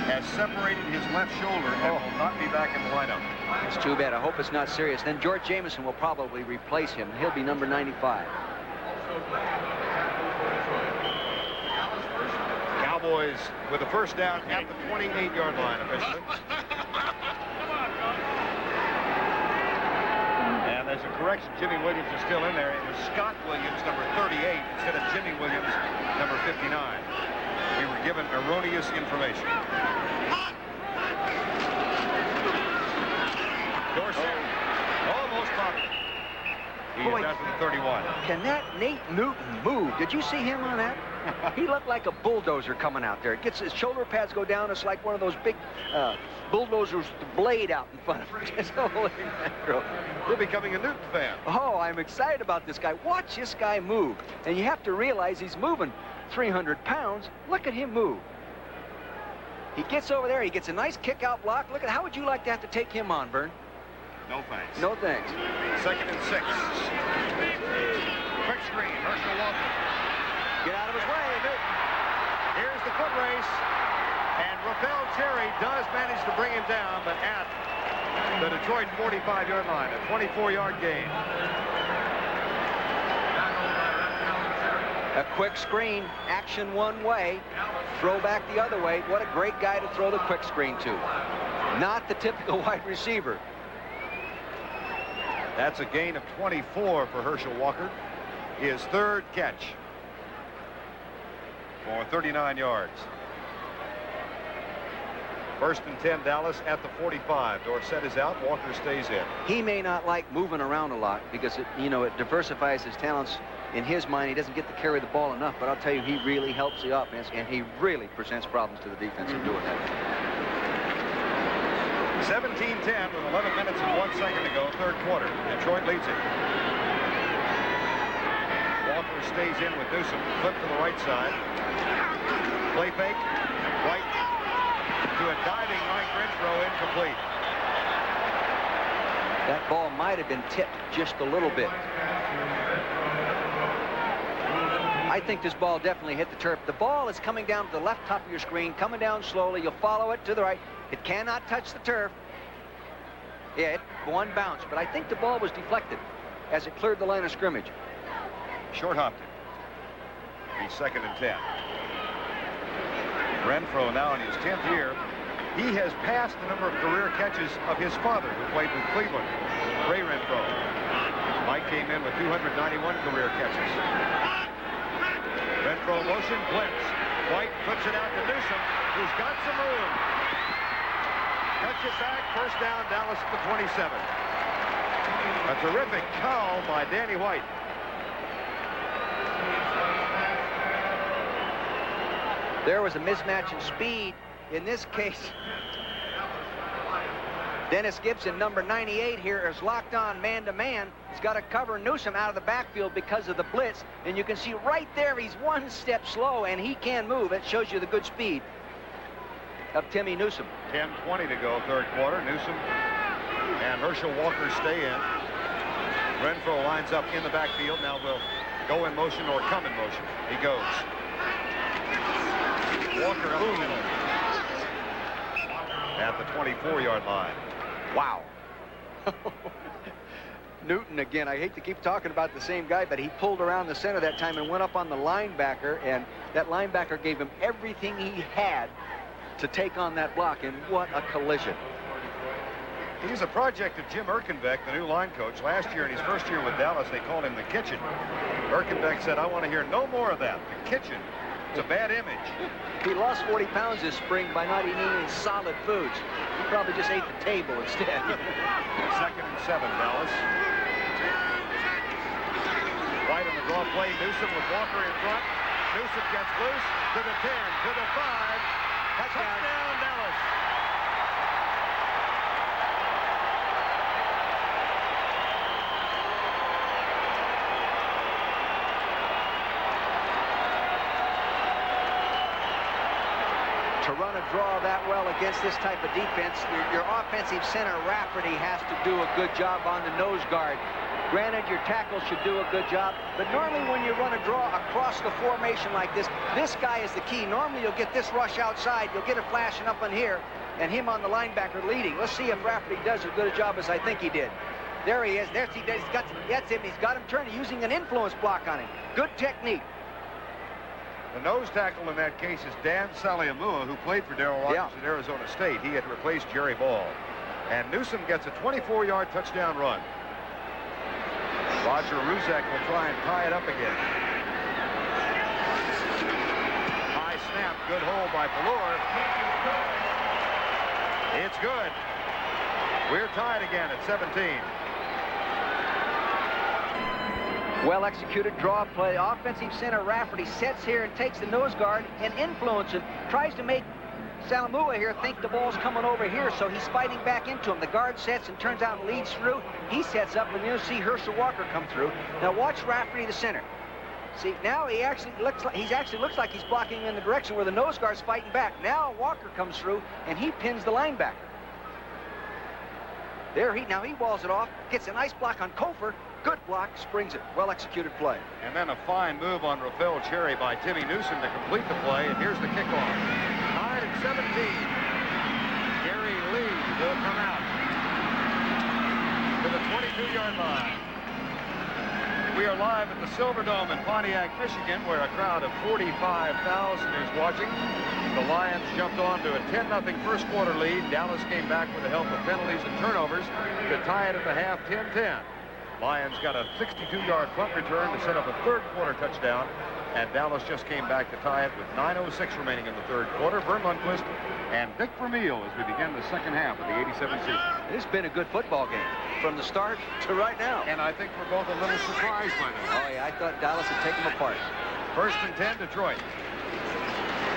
has separated his left shoulder and will not be back in the lineup. It's too bad. I hope it's not serious. Then George Jamison will probably replace him. He'll be number 95. Cowboys with a first down at the 28-yard line officially. And there's a correction. Jimmy Williams is still in there. It was Scott Williams, number 38, instead of Jimmy Williams, number 59. We were given erroneous information. Dorsey almost caught it. He is down to the 31. Can that Nate Newton move? Did you see him on that? He looked like a bulldozer coming out there. It gets his shoulder pads go down. It's like one of those big bulldozers with the blade out in front of it. Just holy mackerel. You're becoming a Newton fan. Oh, I'm excited about this guy. Watch this guy move. And you have to realize he's moving 300 pounds. Look at him move. He gets over there. He gets a nice kick-out block. Look at how would you like to have to take him on, Verne? No thanks. No thanks. 2nd and 6. Quick screen. Herschel Walker. Get out of his way, Newton. Here's the foot race. And Rafael Cherry does manage to bring him down, but at the Detroit 45-yard line, a 24-yard gain. A quick screen, action one way, throw back the other way. What a great guy to throw the quick screen to. Not the typical wide receiver. That's a gain of 24 for Herschel Walker. His third catch for 39 yards. 1st and 10, Dallas at the 45. Dorsett is out. Walker stays in. He may not like moving around a lot because it diversifies his talents. In his mind, he doesn't get to carry the ball enough, but I'll tell you, he really helps the offense, and he really presents problems to the defense in doing that. 17-10 with 11 minutes and 1 second to go, third quarter. Detroit leads it. Walker stays in with Newsom. Flip to the right side. Play fake. White to a diving Mike Renfro, incomplete. That ball might have been tipped just a little bit. I think this ball definitely hit the turf. The ball is coming down to the left top of your screen, coming down slowly. You'll follow it to the right. It cannot touch the turf. Yeah, it one bounce, but I think the ball was deflected as it cleared the line of scrimmage. Short hopped it. Be 2nd and 10. Renfro now in his 10th year. He has passed the number of career catches of his father, who played with Cleveland, Ray Renfro. Mike came in with 291 career catches. Renfro motion, blitz. White puts it out to Newsom, who's got some room. Cuts it back, first down, Dallas at the 27. A terrific call by Danny White. There was a mismatch in speed. In this case, Dennis Gibson, number 98 here, is locked on man-to-man. He's got to cover Newsom out of the backfield because of the blitz. And you can see right there, he's one step slow, and he can move. It shows you the good speed of Timmy Newsom. 10:20 to go, third quarter. Newsom and Herschel Walker stay in. Renfro lines up in the backfield. Now will go in motion or come in motion. He goes. Walker up the middle. At the 24-yard line. Wow. Newton again. I hate to keep talking about the same guy, but he pulled around the center that time and went up on the linebacker, and that linebacker gave him everything he had to take on that block, and what a collision. He's a project of Jim Erkenbeck, the new line coach. Last year, in his first year with Dallas, they called him the Kitchen. Erkenbeck said, I want to hear no more of that. The Kitchen. It's a bad image. He lost 40 pounds this spring by not eating any solid foods. He probably just ate the table instead. 2nd and 7, Dallas. Right on the draw play, Newsom with Walker in front. Newsom gets loose to the 10, to the 5. Touchdown, Dallas. To run a draw that well against this type of defense, your offensive center, Rafferty, has to do a good job on the nose guard. Granted, your tackle should do a good job, but normally when you run a draw across the formation like this guy is the key. Normally you'll get this rush outside, you'll get it flashing up in here, and him on the linebacker leading. Let's see if Rafferty does as good a job as I think he did. There he is. That's him. He's got him turning, using an influence block on him. Good technique. The nose tackle in that case is Dan Saliamua, who played for Darryl Rogers at Arizona State. He had replaced Jerry Ball. And Newsom gets a 24-yard touchdown run. Roger Ruzek will try and tie it up again. High snap, good hold by Ballore. It's good. We're tied again at 17. Well-executed draw play. Offensive center Rafferty sets here and takes the nose guard and influences, tries to make Salamua here think the ball's coming over here, so he's fighting back into him. The guard sets and turns out and leads through. He sets up, and you'll see Herschel Walker come through. Now watch Rafferty, the center. See, now he actually looks like he's blocking in the direction where the nose guard's fighting back. Now Walker comes through, and he pins the linebacker. There, now he walls it off, gets a nice block on Kofer. Good block, springs it. Well-executed play. And then a fine move on Rafael Cherry by Timmy Newsom to complete the play. And here's the kickoff. Tied at 17. Gary Lee will come out to the 22-yard line. We are live at the Silverdome in Pontiac, Michigan, where a crowd of 45,000 is watching. The Lions jumped on to a 10-0 first quarter lead. Dallas came back with the help of penalties and turnovers to tie it at the half 10-10. Lions got a 62-yard punt return to set up a third quarter touchdown, and Dallas just came back to tie it with 9:06 remaining in the third quarter. Verne Lundquist and Dick Vermeil as we begin the second half of the 87 season. It's been a good football game from the start to right now. And I think we're both a little surprised by that. Oh, yeah, I thought Dallas would take them apart. 1st and 10, Detroit.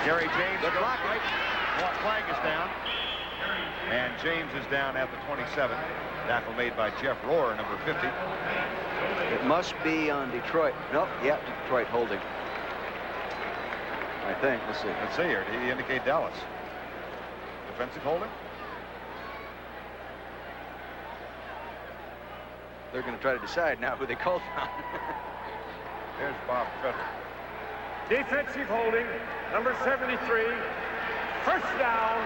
Gary James, good block. Right. Flag is down. And James is down at the 27. Tackle made by Jeff Rohr, number 50. It must be on Detroit. Nope, yeah, Detroit holding. I think. Let's see. Let's see here. Did he indicate Dallas? Defensive holding? They're going to try to decide now who they called on. There's Bob Federer. Defensive holding, number 73. First down.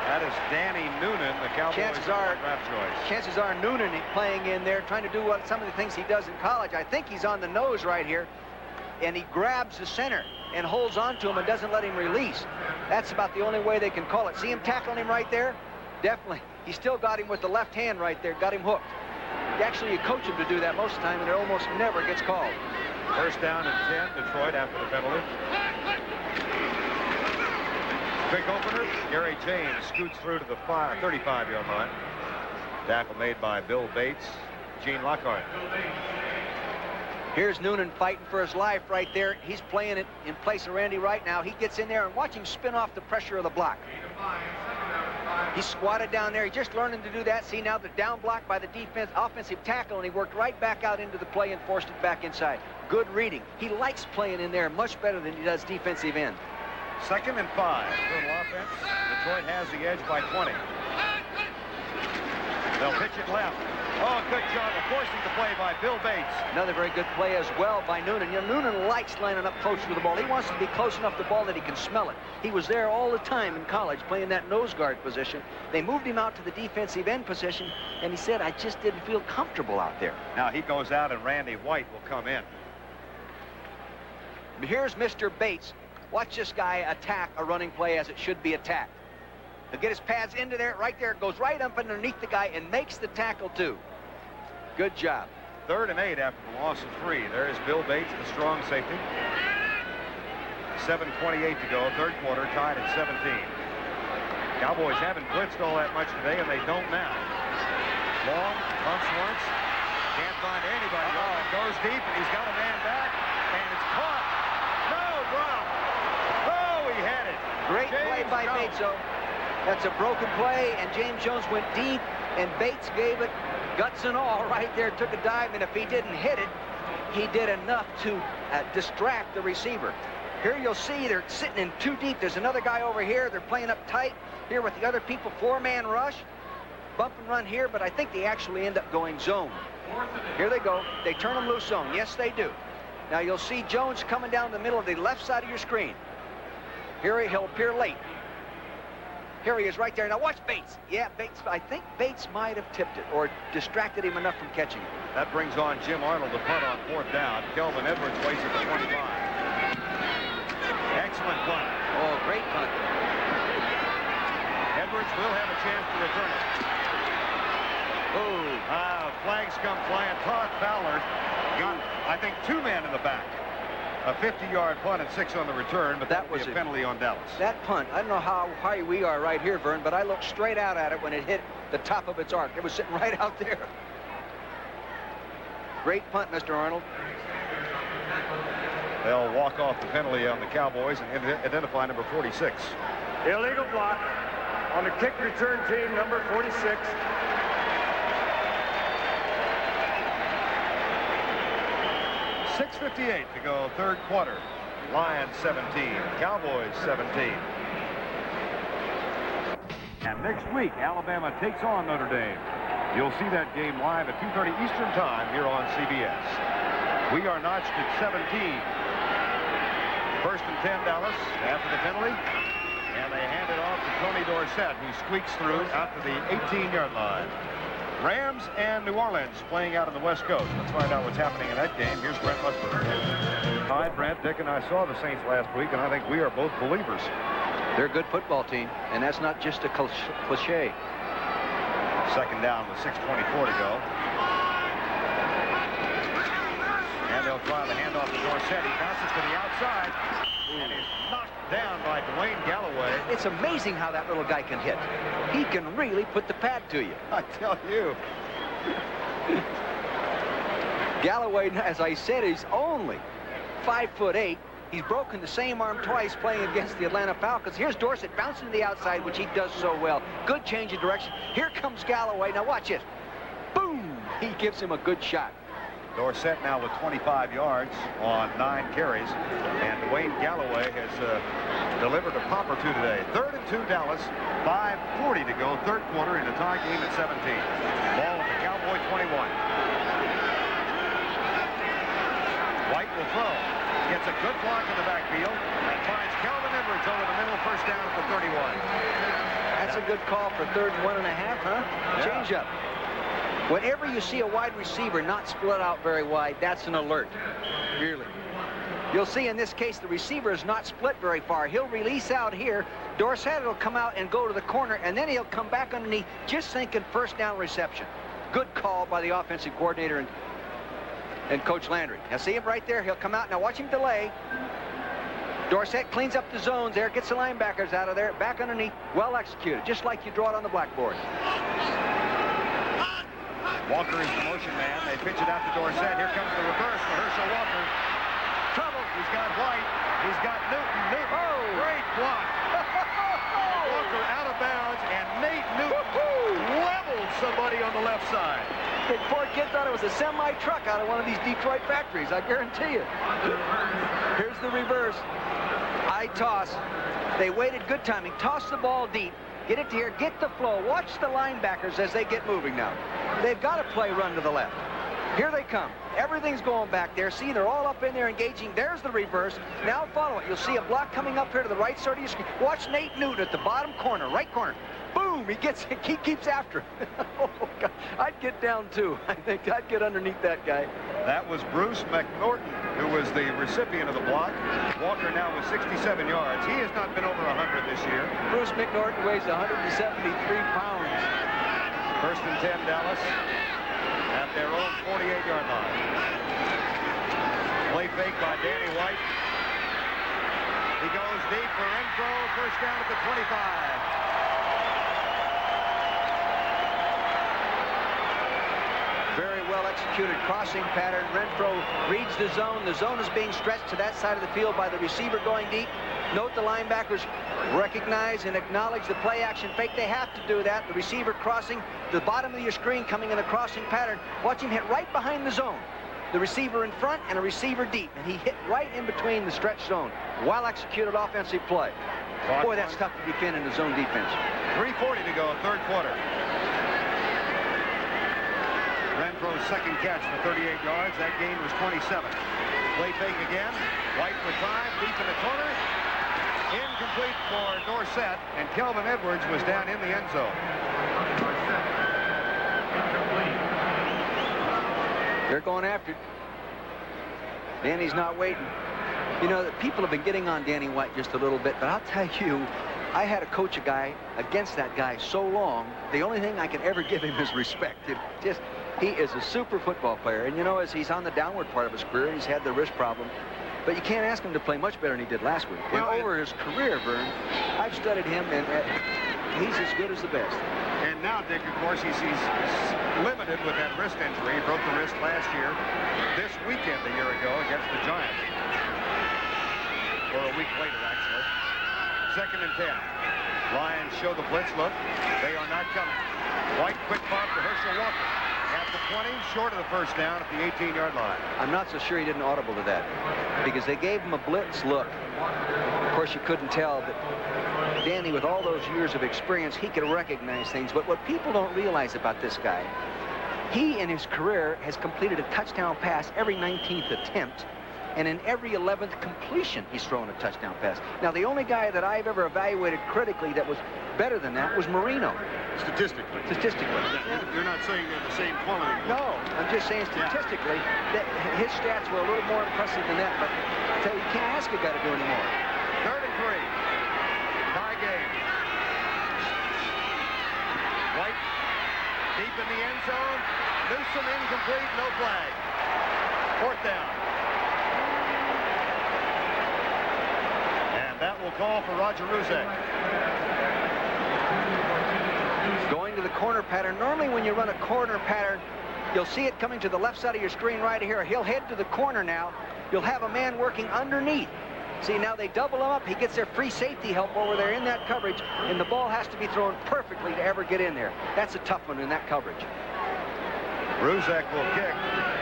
That is Danny Noonan, the Cowboys draft choice. Chances are Noonan playing in there, trying to do some of the things he does in college. I think he's on the nose right here, and he grabs the center and holds on to him and doesn't let him release. That's about the only way they can call it. See him tackling him right there? Definitely. He still got him with the left hand right there, got him hooked. Actually, you coach him to do that most of the time, and it almost never gets called. First down and 10, Detroit after the penalty. Quick opener, Gary James scoots through to the 35-yard line. Tackle made by Bill Bates, Gene Lockhart. Here's Noonan fighting for his life right there. He's playing it in place of Randy right now. He gets in there and watch him spin off the pressure of the block. He's squatted down there. He's just learning to do that. See now the down block by the offensive tackle, and he worked right back out into the play and forced it back inside. Good reading. He likes playing in there much better than he does defensive end. 2nd and 5. Little offense. Detroit has the edge by 20. They'll pitch it left. Oh, good job of forcing the play by Bill Bates. Another very good play as well by Noonan. You know, Noonan likes lining up close to the ball. He wants to be close enough to the ball that he can smell it. He was there all the time in college playing that nose guard position. They moved him out to the defensive end position, and he said, I just didn't feel comfortable out there. Now he goes out, and Randy White will come in. Here's Mr. Bates. Watch this guy attack a running play as it should be attacked. He'll get his pads into there, right there. It goes right up underneath the guy and makes the tackle, too. Good job. 3rd and 8 after the loss of 3. There's Bill Bates, the strong safety. 7:28 to go, 3rd quarter, tied at 17. Cowboys haven't blitzed all that much today, and they don't now. Long, pumps once, can't find anybody. Goes deep, and he's got a man back, and it's caught. No, drop. Oh, he had it. Great play by Bates, though. That's a broken play, and James Jones went deep, and Bates gave it guts and all right there, took a dive, and if he didn't hit it, he did enough to distract the receiver. Here you'll see they're sitting in too deep. There's another guy over here. They're playing up tight here with the other people. 4-man rush. Bump and run here, but I think they actually end up going zone. Here they go. They turn them loose zone. Yes, they do. Now you'll see Jones coming down the middle of the left side of your screen. Here he'll appear late. Here he is right there. Now watch Bates. Yeah, Bates. I think Bates might have tipped it or distracted him enough from catching it. That brings on Jim Arnold to punt on 4th down. Kelvin Edwards waits at the 25. Excellent punt. Oh, great punt. Edwards will have a chance to return it. Oh, flags come flying. Todd Fowler got, I think, 2 men in the back. A 50-yard punt and 6 on the return, but that was a penalty on Dallas. That punt, I don't know how high we are right here, Verne, but I looked straight out at it when it hit the top of its arc. It was sitting right out there. Great punt, Mr. Arnold. They'll walk off the penalty on the Cowboys and identify number 46. Illegal block on the kick return team, number 46. .6:58 to go, 3rd quarter. Lions 17, Cowboys 17. And next week, Alabama takes on Notre Dame. You'll see that game live at 2:30 Eastern Time here on CBS. We are notched at 17. 1st and 10, Dallas, after the penalty. And they hand it off to Tony Dorsett, who squeaks through out to the 18-yard line. Rams and New Orleans playing out on the West Coast. Let's find out what's happening in that game. Here's Brent Musburg. Hi, Brent. Dick and I saw the Saints last week, and I think we are both believers. They're a good football team, and that's not just a cliche. 2nd down with 6:24 to go. And they'll try the handoff to Dorsett. He bounces to the outside and is knocked down by Dwayne Galloway. It's amazing how that little guy can hit. He can really put the pad to you. I tell you. Galloway, as I said, is only 5'8". He's broken the same arm twice playing against the Atlanta Falcons. Here's Dorsett bouncing to the outside, which he does so well. Good change of direction. Here comes Galloway. Now watch it. Boom! He gives him a good shot. Dorsett now with 25 yards on 9 carries. And Dwayne Galloway has delivered a pop or two today. 3rd and 2, Dallas. 5:40 to go. 3rd quarter in a tie game at 17. Ball at the Cowboy 21. White will throw. Gets a good block in the backfield and finds Calvin Edwards over the middle. 1st down at the 31. That's a good call for 3rd and 1.5, huh? Yeah. Change up. Whenever you see a wide receiver not split out very wide, that's an alert. Really. You'll see in this case the receiver is not split very far. He'll release out here. Dorsett will come out and go to the corner, and then he'll come back underneath, just thinking 1st down reception. Good call by the offensive coordinator and Coach Landry. Now see him right there. He'll come out. Now watch him delay. Dorsett cleans up the zones there, gets the linebackers out of there, back underneath. Well executed, just like you draw it on the blackboard. Walker is the motion man. They pitch it out to Dorsett. Here comes the reverse for Herschel Walker. Trouble. He's got White. He's got Newton. Oh! Great block. Walker out of bounds, and Nate Newton leveled somebody on the left side. The poor kid thought it was a semi-truck out of one of these Detroit factories, I guarantee you. Here's the reverse. I toss. They waited good timing. Toss the ball deep. Get it to here. Get the flow. Watch the linebackers as they get moving now. They've got to play run to the left. Here they come. Everything's going back there. See, they're all up in there engaging. There's the reverse. Now follow it. You'll see a block coming up here to the right side of your screen. Watch Nate Newton at the bottom corner, right corner. Boom! He keeps after him. Oh, God. I'd get down too. I think I'd get underneath that guy. That was Bruce McNorton, who was the recipient of the block. Walker now with 67 yards. He has not been over 100 this year. Bruce McNorton weighs 173 pounds. First and 10, Dallas at their own 48-yard line. Play fake by Danny White. He goes deep for Renfro. First down at the 25. Very well executed crossing pattern. Renfro reads the zone. The zone is being stretched to that side of the field by the receiver going deep. Note the linebackers recognize and acknowledge the play action fake. They have to do that. The receiver crossing the bottom of your screen, coming in a crossing pattern. Watch him hit right behind the zone. The receiver in front and a receiver deep. And he hit right in between the stretch zone. Well executed offensive play. Boy, that's tough to defend in the zone defense. 3:40 to go, third quarter. Renfro's second catch for 38 yards. That gain was 27. Play fake again. White with time, deep in the corner. Incomplete for Dorsett, and Kelvin Edwards was down in the end zone. They're going after it. Danny's not waiting. You know, people have been getting on Danny White just a little bit, but I'll tell you, I had to coach a guy against that guy so long, the only thing I can ever give him is respect. He is a super football player, and you know, as he's on the downward part of his career, he's had the wrist problem. But you can't ask him to play much better than he did last week. Well, over his career, Verne, I've studied him, and he's as good as the best. And now, Dick, of course, he's limited with that wrist injury. He broke the wrist last year, this weekend a year ago against the Giants. Or a week later, actually. Second and 10. Lions show the blitz look. They are not coming. White, quick bomb to Herschel Walker. At the 20, short of the first down at the 18-yard line. I'm not so sure he didn't audible to that, because they gave him a blitz look. Of course, you couldn't tell, but Danny, with all those years of experience, he could recognize things. But what people don't realize about this guy, he in his career has completed a touchdown pass every 19th attempt, and in every 11th completion, he's thrown a touchdown pass. Now, the only guy that I've ever evaluated critically that was better than that was Marino. Statistically. You're not saying they're the same quality. No, I'm just saying statistically that his stats were a little more impressive than that, but I tell you, you can't ask a guy to do any more. Third and 3. Tie game. White deep in the end zone. Newsom incomplete, no flag. Fourth down. And that will call for Roger Ruzek. Going to the corner pattern. Normally when you run a corner pattern, you'll see it coming to the left side of your screen right here. He'll head to the corner now. You'll have a man working underneath. See, now they double him up. He gets their free safety help over there in that coverage, and the ball has to be thrown perfectly to ever get in there. That's a tough one in that coverage. Ruzek will kick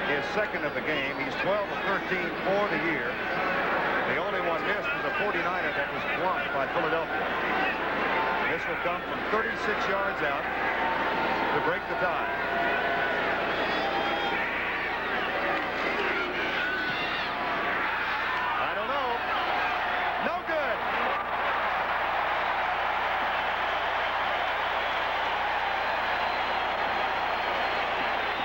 his second of the game. He's 12 of 13 for the year. The only one missed was a 49er that was blocked by Philadelphia. This will come from 36 yards out to break the tie. I don't know. No good.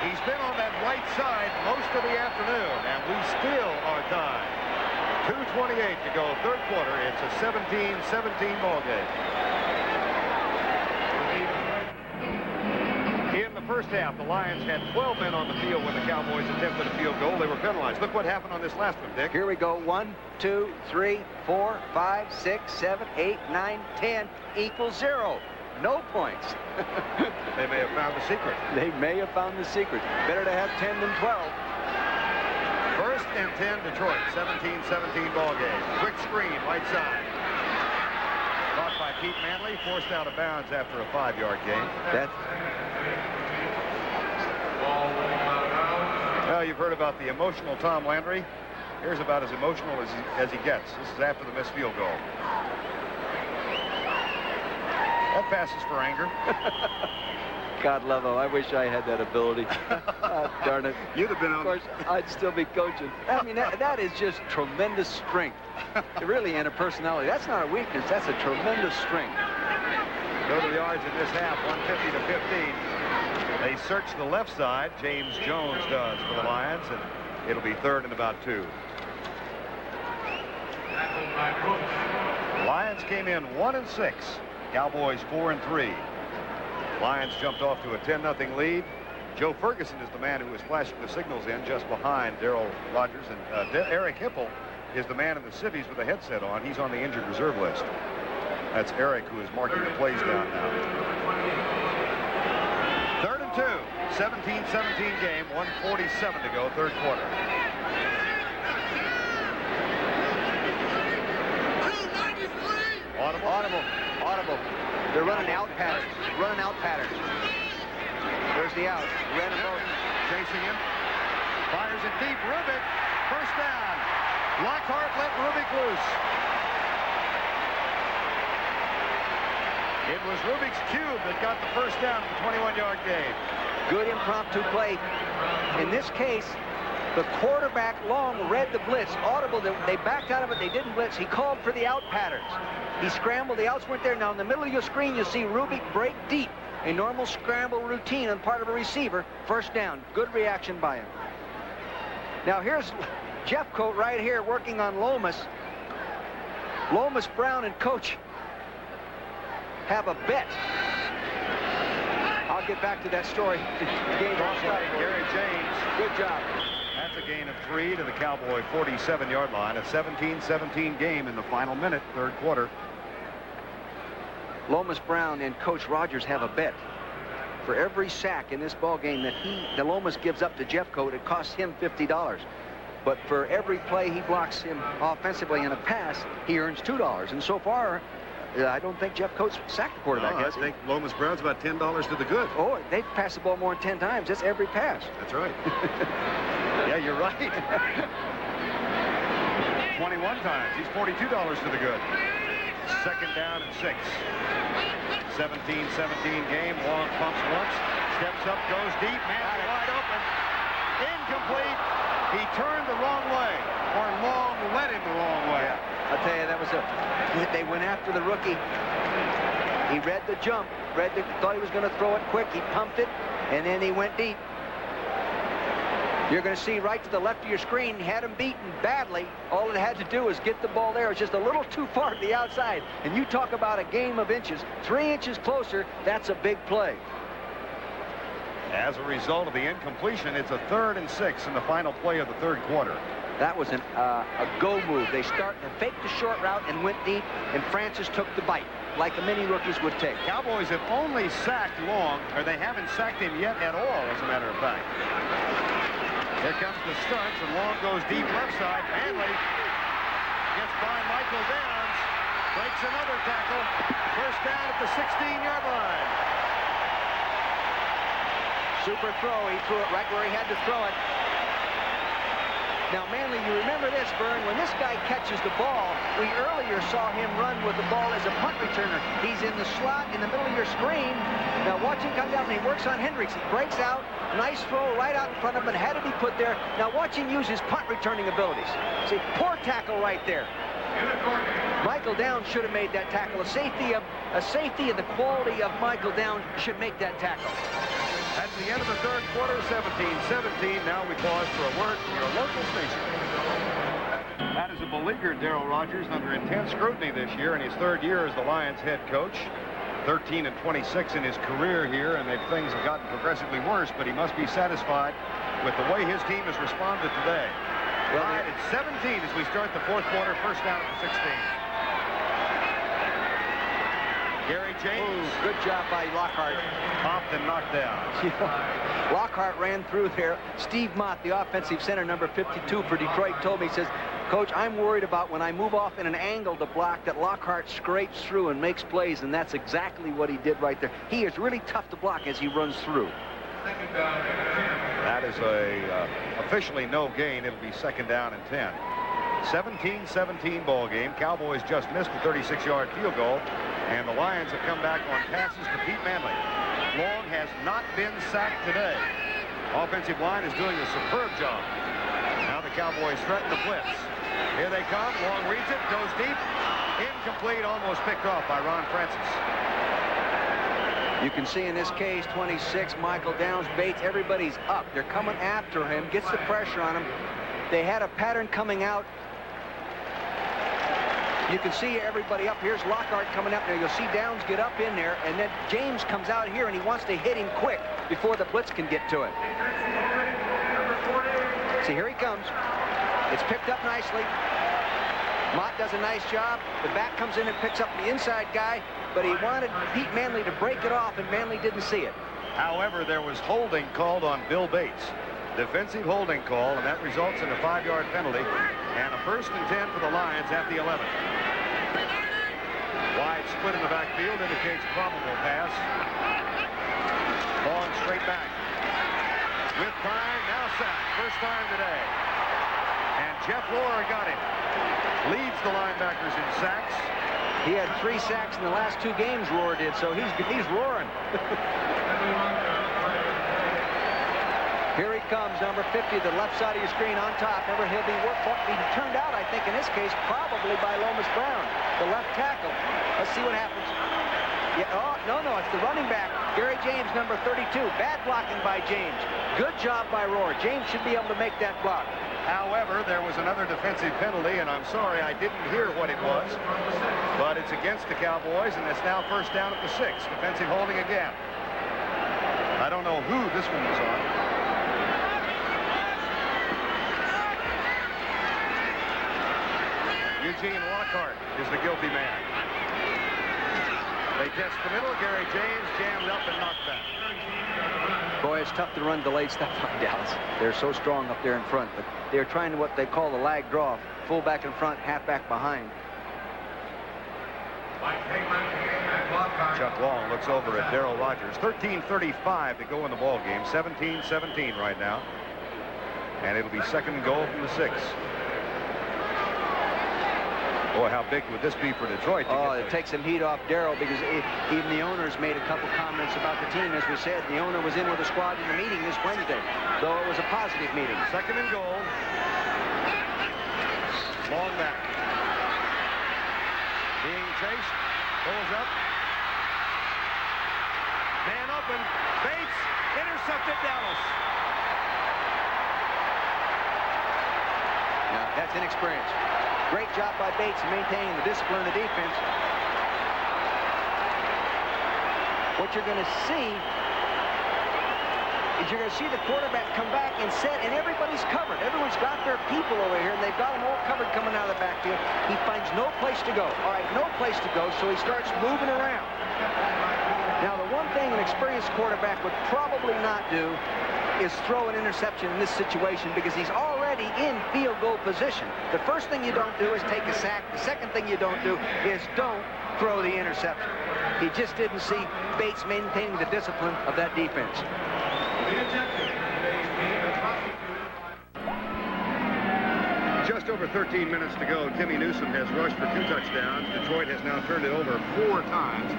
He's been on that right side most of the afternoon, and we still are tied. 2:28 to go, third quarter. It's a 17-17 ball game. In the first half, the Lions had 12 men on the field when the Cowboys attempted a field goal. They were penalized. Look what happened on this last one, Dick. Here we go. 1, 2, 3, 4, 5, 6, 7, 8, 9, 10 equals 0. No points. They may have found the secret. They may have found the secret. Better to have 10 than 12. First and 10, Detroit. 17-17 ball game. Quick screen, right side. Caught by Pete Manley, forced out of bounds after a 5-yard gain. Well, you've heard about the emotional Tom Landry. Here's about as emotional as he gets. This is after the missed field goal. That passes for anger. God love him. I wish I had that ability. Darn it. You'd have been on. Of course, I'd still be coaching. I mean, that is just tremendous strength. It really ain't a personality. That's not a weakness. That's a tremendous strength. Total yards in this half, 150 to 15. They search the left side. James Jones does for the Lions, and it'll be 3rd and about 2. Lions came in 1-6. Cowboys 4-3. Lions jumped off to a 10-0 lead. Joe Ferguson is the man who was flashing the signals in just behind Darrell Rogers, and Eric Hipple is the man in the civvies with a headset on. He's on the injured reserve list. That's Eric, who is marking the plays down now. 3rd and 2. 17-17 game. 1:47 to go. 3rd quarter. Audible. They're running out patterns. There's the out. Red and Moten Chasing him. Fires it deep. Rubik. First down. Lockhart let Rubik loose. It was Rubik's cube that got the first down for the 21-yard gain. Good impromptu play. In this case, the quarterback Long read the blitz. Audible, they backed out of it. They didn't blitz. He called for the out patterns. He scrambled. The outs weren't there. Now, in the middle of your screen, you see Rubik break deep. A normal scramble routine on part of a receiver. First down. Good reaction by him. Now, here's Jeffcoat right here working on Lomas. Lomas, Brown, and Coach have a bet. I'll get back to that story. Gary James. Good job. That's a gain of 3 to the Cowboy 47-yard line. A 17-17 game in the final minute, 3rd quarter. Lomas Brown and Coach Rogers have a bet. For every sack in this ball game that Lomas gives up to Jeffcoat, it costs him $50. But for every play he blocks him offensively in a pass, he earns $2. And so far, I don't think Jeffcoat's sacked the quarterback, has he? I think Lomas Brown's about $10 to the good. Oh, they've passed the ball more than 10 times. That's every pass. That's right. Yeah, you're right. 21 times. He's $42 to the good. 2nd down and 6. 17-17 game. Long pumps once. Steps up, goes deep. Man wide open. Incomplete. He turned the wrong way. Or Long led him the wrong way. Yeah. I'll tell you, they went after the rookie. He read the jump. Thought he was going to throw it quick. He pumped it, and then he went deep. You're going to see right to the left of your screen, had him beaten badly. All it had to do was get the ball there. It's just a little too far to the outside. And you talk about a game of inches. 3 inches closer, that's a big play. As a result of the incompletion, it's a 3rd and 6 in the final play of the 3rd quarter. That was a go move. They faked the short route and went deep, and Francis took the bite, like the many rookies would take. Cowboys have only sacked Long, or they haven't sacked him yet at all, as a matter of fact. Here comes the stunts, and Long goes deep left side. Manley gets by Michael Downs, breaks another tackle. First down at the 16-yard line. Super throw. He threw it right where he had to throw it. Now, Manley, you remember this, Verne, when this guy catches the ball, we earlier saw him run with the ball as a punt returner. He's in the slot in the middle of your screen. Now, watch him come down, and he works on Hendricks. He breaks out, nice throw right out in front of him, and had to be put there. Now, watch him use his punt returning abilities. See, poor tackle right there. Michael Downs should have made that tackle. A safety of the quality of Michael Downs should make that tackle. At the end of the 3rd quarter, 17-17. Now we pause for a word from your local station. That is a beleaguered Darrell Rogers under intense scrutiny this year in his 3rd year as the Lions head coach. 13 and 26 in his career here, and things have gotten progressively worse, but he must be satisfied with the way his team has responded today. Well, it's 17 as we start the 4th quarter. First down at the 16. Gary James. Ooh, good job by Lockhart. Popped and knocked down. Lockhart ran through there. Steve Mott, the offensive center, number 52 for Detroit, told me, he says, Coach, I'm worried about when I move off in an angle to block that Lockhart scrapes through and makes plays, and that's exactly what he did right there. He is really tough to block as he runs through. That is officially no gain. It'll be 2nd down and 10. 17-17 ball game. Cowboys just missed the 36-yard field goal, and the Lions have come back on passes to Pete Manley. Long has not been sacked today. Offensive line is doing a superb job. Now the Cowboys threaten the blitz. Here they come. Long reads it, goes deep. Incomplete, almost picked off by Ron Francis. You can see in this case, 26, Michael Downs, Bates, everybody's up. They're coming after him, gets the pressure on him. They had a pattern coming out. You can see everybody up. Here's Lockhart coming up there. You'll see Downs get up in there, and then James comes out here, and he wants to hit him quick before the blitz can get to him. See, here he comes. It's picked up nicely. Mott does a nice job. The back comes in and picks up the inside guy, but he wanted Pete Manley to break it off, and Manley didn't see it. However, there was holding called on Bill Bates. Defensive holding call, and that results in a 5-yard penalty and a 1st and 10 for the Lions at the 11. Wide split in the backfield indicates probable pass. Long straight back. With time, now sacked. First time today. And Jeff Rohr got him. Leads the linebackers in sacks. He had 3 sacks in the last 2 games, Rohr did, so he's roaring. Here he comes, number 50, the left side of your screen on top. Remember, he'll be turned out, I think, in this case, probably by Lomas Brown, the left tackle. Let's see what happens. Yeah, oh, no, it's the running back, Gary James, number 32. Bad blocking by James. Good job by Rohr. James should be able to make that block. However, there was another defensive penalty, and I'm sorry I didn't hear what it was, but it's against the Cowboys, and it's now first down at the 6. Defensive holding again. I don't know who this one was on. Eugene Lockhart is the guilty man. They test the middle. Gary James jammed up and knocked back. Boy, it's tough to run delayed stuff on Dallas. They're so strong up there in front, but they're trying what they call the lag draw. Fullback in front, halfback behind. Chuck Long looks over at Darrell Rogers. 13:35 to go in the ball game. 17-17 right now. And it'll be 2nd and goal from the 6. Boy, how big would this be for Detroit? Oh, it takes some heat off Darrell, because even the owners made a couple comments about the team. As we said, the owner was in with the squad in the meeting this Wednesday, though it was a positive meeting. 2nd and goal. Long back. Being chased. Pulls up. Man open. Bates intercepted Dallas. Now, that's inexperience. Great job by Bates in maintaining the discipline of the defense. What you're going to see is you're going to see the quarterback come back and set, and everybody's covered. Everyone's got their people over here, and they've got them all covered coming out of the backfield. He finds no place to go. All right, no place to go, so he starts moving around. Now, the one thing an experienced quarterback would probably not do is throw an interception in this situation, because he's already in field goal position. The first thing you don't do is take a sack. The second thing you don't do is don't throw the interception. He just didn't see Bates maintaining the discipline of that defense. Just over 13 minutes to go. Timmy Newsom has rushed for 2 touchdowns. Detroit has now turned it over 4 times.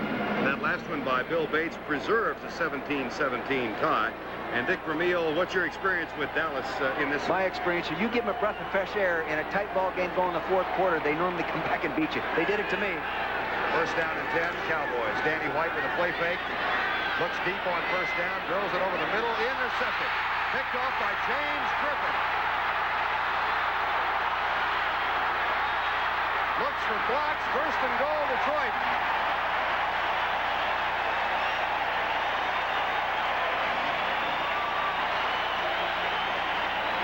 That last one by Bill Bates preserves a 17-17 tie. And Dick Vermeil, what's your experience with Dallas in this? My experience, if you give them a breath of fresh air in a tight ball game going in the 4th quarter, they normally come back and beat you. They did it to me. First down and 10, Cowboys. Danny White with a play fake. Looks deep on first down, drills it over the middle, intercepted. Picked off by James Griffin. Looks for blocks, 1st and goal, Detroit.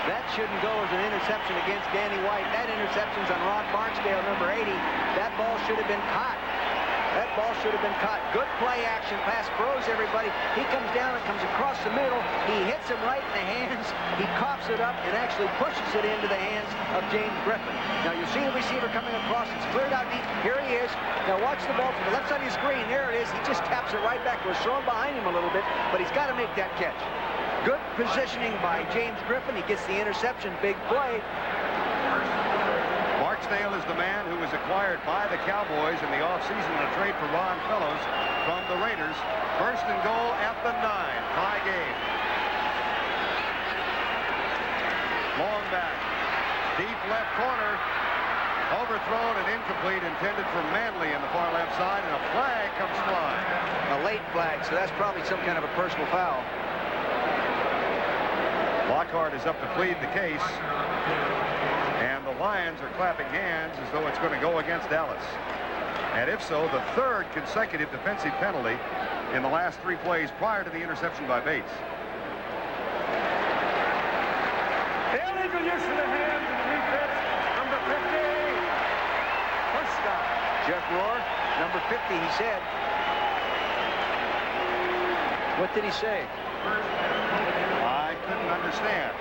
That shouldn't go as an interception against Danny White. That interception's on Ron Barksdale, number 80. That ball should have been caught. That ball should have been caught. Good play action pass, froze everybody. He comes down and comes across the middle. He hits him right in the hands. He coughs it up and actually pushes it into the hands of James Griffin. Now you see the receiver coming across. It's cleared out deep. Here he is. Now watch the ball from the left side of the screen. There it is. He just taps it right back. It was thrown behind him a little bit, but he's got to make that catch. Good positioning by James Griffin. He gets the interception. Big play. Barksdale is the man who was acquired by the Cowboys in the offseason in a trade for Ron Fellows from the Raiders. First and goal at the 9. Tie game. Long back. Deep left corner. Overthrown and incomplete, intended for Manley in the far left side, and a flag comes flying. A late flag, so that's probably some kind of a personal foul. Lockhart is up to plead the case. And the Lions are clapping hands as though it's going to go against Dallas. And if so, the 3rd consecutive defensive penalty in the last 3 plays prior to the interception by Bates. Illegal use of the hands in the defense. Number 50. First down. Jeff Rohr, number 50, he said. What did he say? I couldn't understand.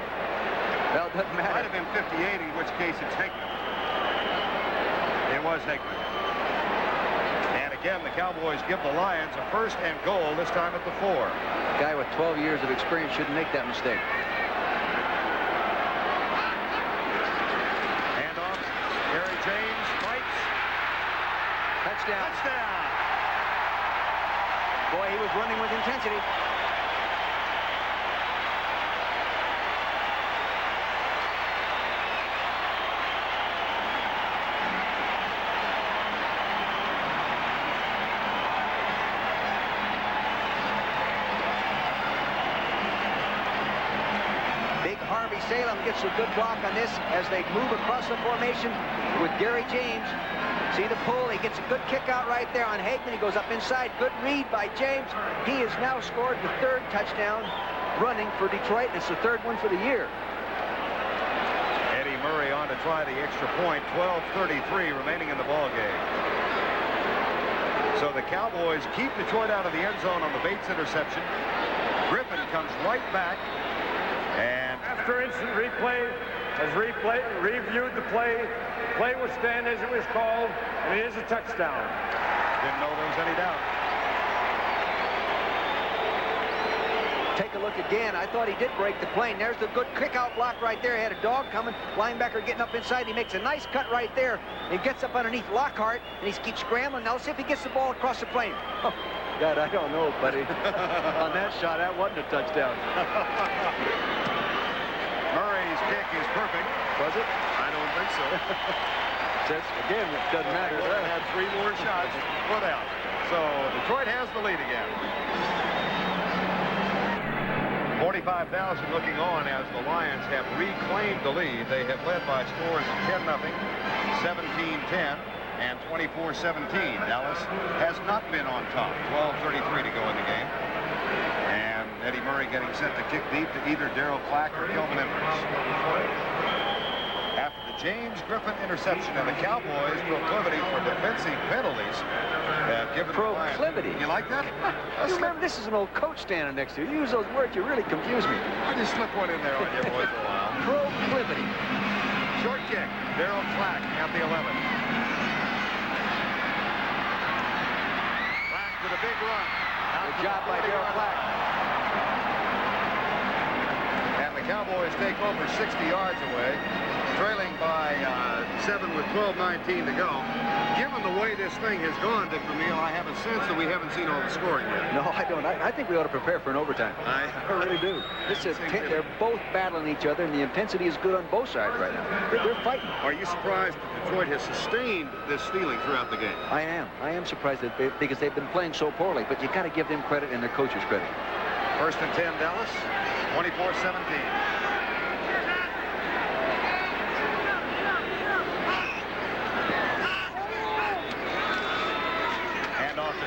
Well, it doesn't matter. Might have been 58, in which case it's Hickman. It was Hickman. And again, the Cowboys give the Lions a first and goal, this time at the 4. A guy with 12 years of experience shouldn't make that mistake. Handoff. Gary James fights. Touchdown. Touchdown. Boy, he was running with intensity. Salem gets a good block on this as they move across the formation with Gary James. See the pull? He gets a good kick out right there on Hageman. He goes up inside. Good read by James. He has now scored the 3rd touchdown running for Detroit, and it's the 3rd one for the year. Eddie Murray on to try the extra point. 12:33 remaining in the ball game. So the Cowboys keep Detroit out of the end zone on the Bates interception. Griffin comes right back. And after instant replay, has reviewed the play. Play will stand as it was called, and it is a touchdown. Didn't know there was any doubt. Take a look again. I thought he did break the plane. There's the good kick-out block right there. He had a dog coming. Linebacker getting up inside. He makes a nice cut right there. He gets up underneath Lockhart, and he keeps scrambling. Now let's see if he gets the ball across the plane. Oh, God, I don't know, buddy. On that shot, that wasn't a touchdown. Murray's kick is perfect. Was it? I don't think so. Again, it doesn't matter. They would have had 3 more shots put out. So Detroit has the lead again. 45,000 looking on as the Lions have reclaimed the lead. They have led by scores of 10-0, 17-10, and 24-17. Dallas has not been on top. 12:33 to go in the game. And Eddie Murray getting set to kick deep to either Darryl Clack or Kelvin Edwards. After the James Griffin interception, and the Cowboys' proclivity for defensive penalties have given proclivity. You like that? You remember, this is an old coach standing next to you. You use those words, you really confuse me. I just slip one in there on you boys for a while. Proclivity. Short kick. Darryl Clack at the 11. Clack with a big run. Good job by Darryl Clack. And the Cowboys take over 60 yards away, trailing by 7 with 12:19 to go. Given the way this thing has gone, Dick Vermeil, I have a sense that we haven't seen all the scoring yet. No, I don't. I think we ought to prepare for an overtime. I really do. They're both battling each other, and the intensity is good on both sides right now. They're fighting. Are you surprised that Detroit has sustained this feeling throughout the game? I am. I am surprised because they've been playing so poorly, but you got to give them credit and their coaches credit. First and 10, Dallas, 24-17.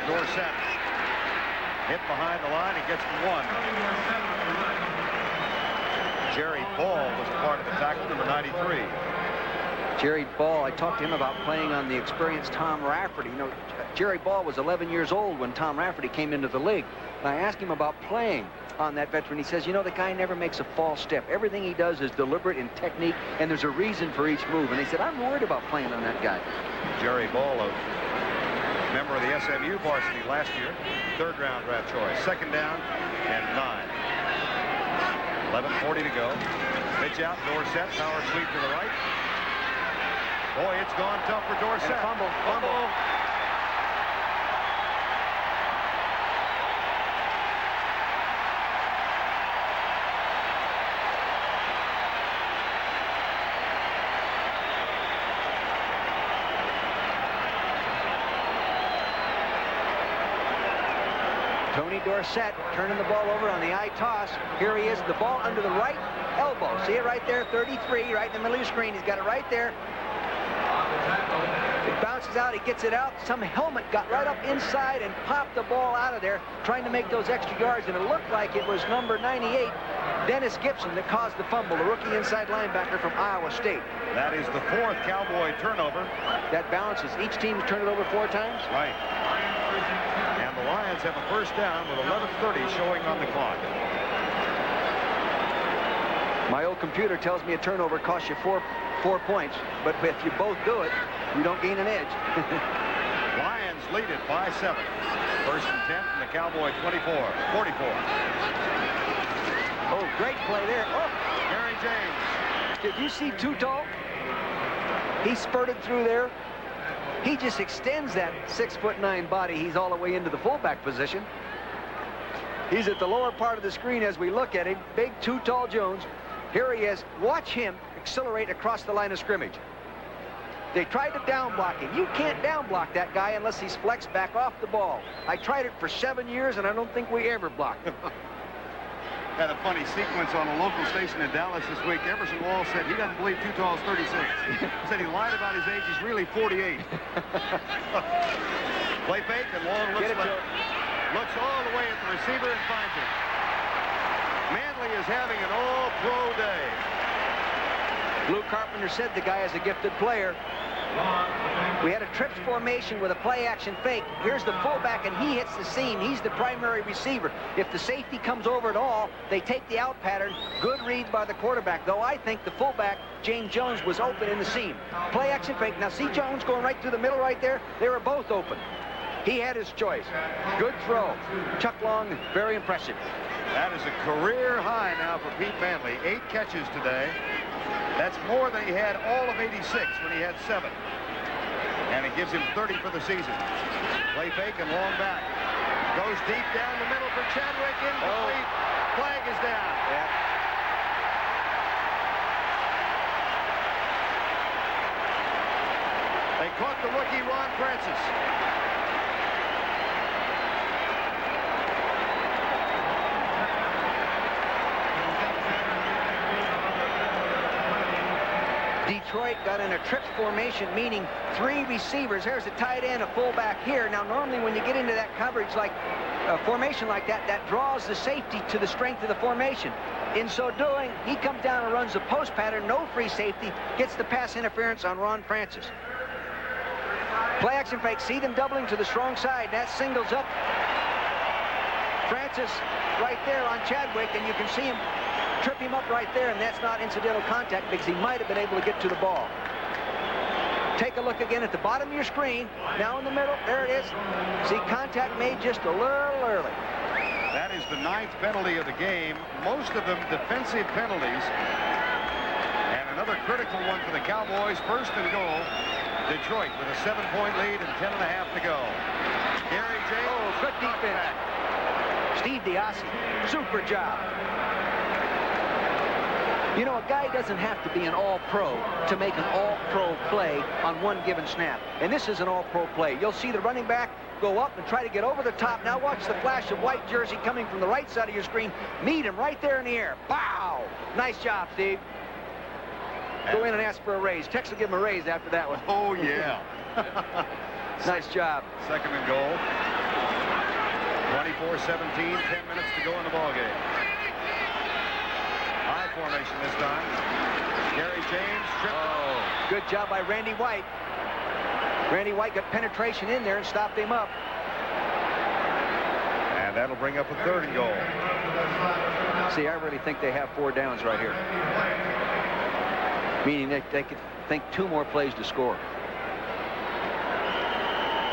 Dorsett hit behind the line. He gets the 1. Jerry Ball was a part of the tackle, number 93. Jerry Ball, I talked to him about playing on the experienced Tom Rafferty. You know, Jerry Ball was 11 years old when Tom Rafferty came into the league. And I asked him about playing on that veteran. He says, you know, the guy never makes a false step. Everything he does is deliberate in technique, and there's a reason for each move. And he said, I'm worried about playing on that guy. Jerry Ball, a member of the SMU varsity last year, 3rd round draft choice. 2nd down and 9. 11:40 to go. Pitch out, Dorsett, power sweep to the right. Boy, it's gone tough for Dorsett. And fumble. Tony Dorsett turning the ball over on the eye toss. Here he is, the ball under the right elbow. See it right there, 33, right in the middle of your screen. He's got it right there. It bounces out, he gets it out. Some helmet got right up inside and popped the ball out of there, trying to make those extra yards, and it looked like it was number 98, Dennis Gibson, that caused the fumble, the rookie inside linebacker from Iowa State. That is the 4th Cowboy turnover. That balances. Each team's turned it over 4 times. Right. And the Lions have a first down with 11:30 showing on the clock. My old computer tells me a turnover costs you four points, but if you both do it, you don't gain an edge. Lions lead it by 7. First and 10 from the Cowboy 44. Oh, great play there. Oh, Gary James. did you see Too Tall? He spurted through there. He just extends that 6'9" body. He's all the way into the fullback position. He's at the lower part of the screen as we look at him. Big Too Tall Jones. Here he is. Watch him accelerate across the line of scrimmage. They tried to down block him. You can't down block that guy unless he's flexed back off the ball. I tried it for 7 years, and I don't think we ever blocked him. Had a funny sequence on a local station in Dallas this week. Emerson Wall said he doesn't believe Too Tall's 36. Said he lied about his age. He's really 48. Play fake, and Long looks left. Looks all the way at the receiver and finds him. Manley is having an all-pro day. Lou Carpenter said the guy is a gifted player. We had a trips formation with a play-action fake. Here's the fullback, and he hits the seam. He's the primary receiver. If the safety comes over at all, they take the out pattern. Good read by the quarterback, though I think the fullback, James Jones, was open in the seam. Play-action fake. Now, see Jones going right through the middle right there? They were both open. He had his choice. Good throw. Chuck Long, very impressive. That is a career high now for Pete Manley. 8 catches today. That's more than he had all of '86 when he had 7. And it gives him 30 for the season. Play fake and Long back. Goes deep down the middle for Chadwick. Incomplete. Flag is down. Yeah. They caught the rookie Ron Francis. Detroit got in a trips formation, meaning 3 receivers. There's a tight end, a fullback here. Now, normally when you get into that coverage, like a formation like that, that draws the safety to the strength of the formation. In so doing, he comes down and runs the post pattern, no free safety, gets the pass interference on Ron Francis. Play action fake, see them doubling to the strong side. That singles up Francis right there on Chadwick, and you can see him trip him up right there, and that's not incidental contact because he might have been able to get to the ball. Take a look again at the bottom of your screen. Now in the middle, there it is. See, contact made just a little early. That is the 9th penalty of the game. Most of them defensive penalties. And another critical one for the Cowboys. First and goal. Detroit with a 7-point lead and 10.5 to go. Gary James. Oh, good defense. Steve Diassi, super job. You know, a guy doesn't have to be an all-pro to make an all-pro play on one given snap. And this is an all-pro play. You'll see the running back go up and try to get over the top. Now watch the flash of white jersey coming from the right side of your screen. Meet him right there in the air. Pow! Nice job, Steve. Go in and ask for a raise. Tex will give him a raise after that one. Oh, yeah. Nice job. Second and goal. 24-17, 10 minutes to go in the ballgame. High formation this time. Gary James tripped. Oh, good job by Randy White. Randy White got penetration in there and stopped him up. And that'll bring up a third and goal. See, I really think they have 4 downs right here. Meaning they could think 2 more plays to score.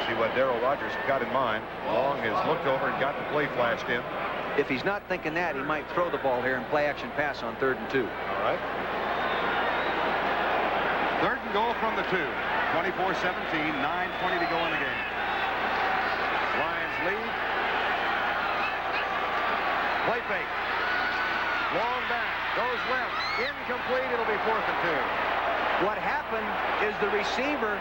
See what Darryl Rogers got in mind. Long has looked over and got the play flashed in. If he's not thinking that, he might throw the ball here and play action pass on 3rd and 2. All right. 3rd and goal from the 2. 24-17, 9:20 to go in the game. Lions lead. Play fake. Long back. Goes left. Incomplete. It'll be 4th and 2. What happened is the receiver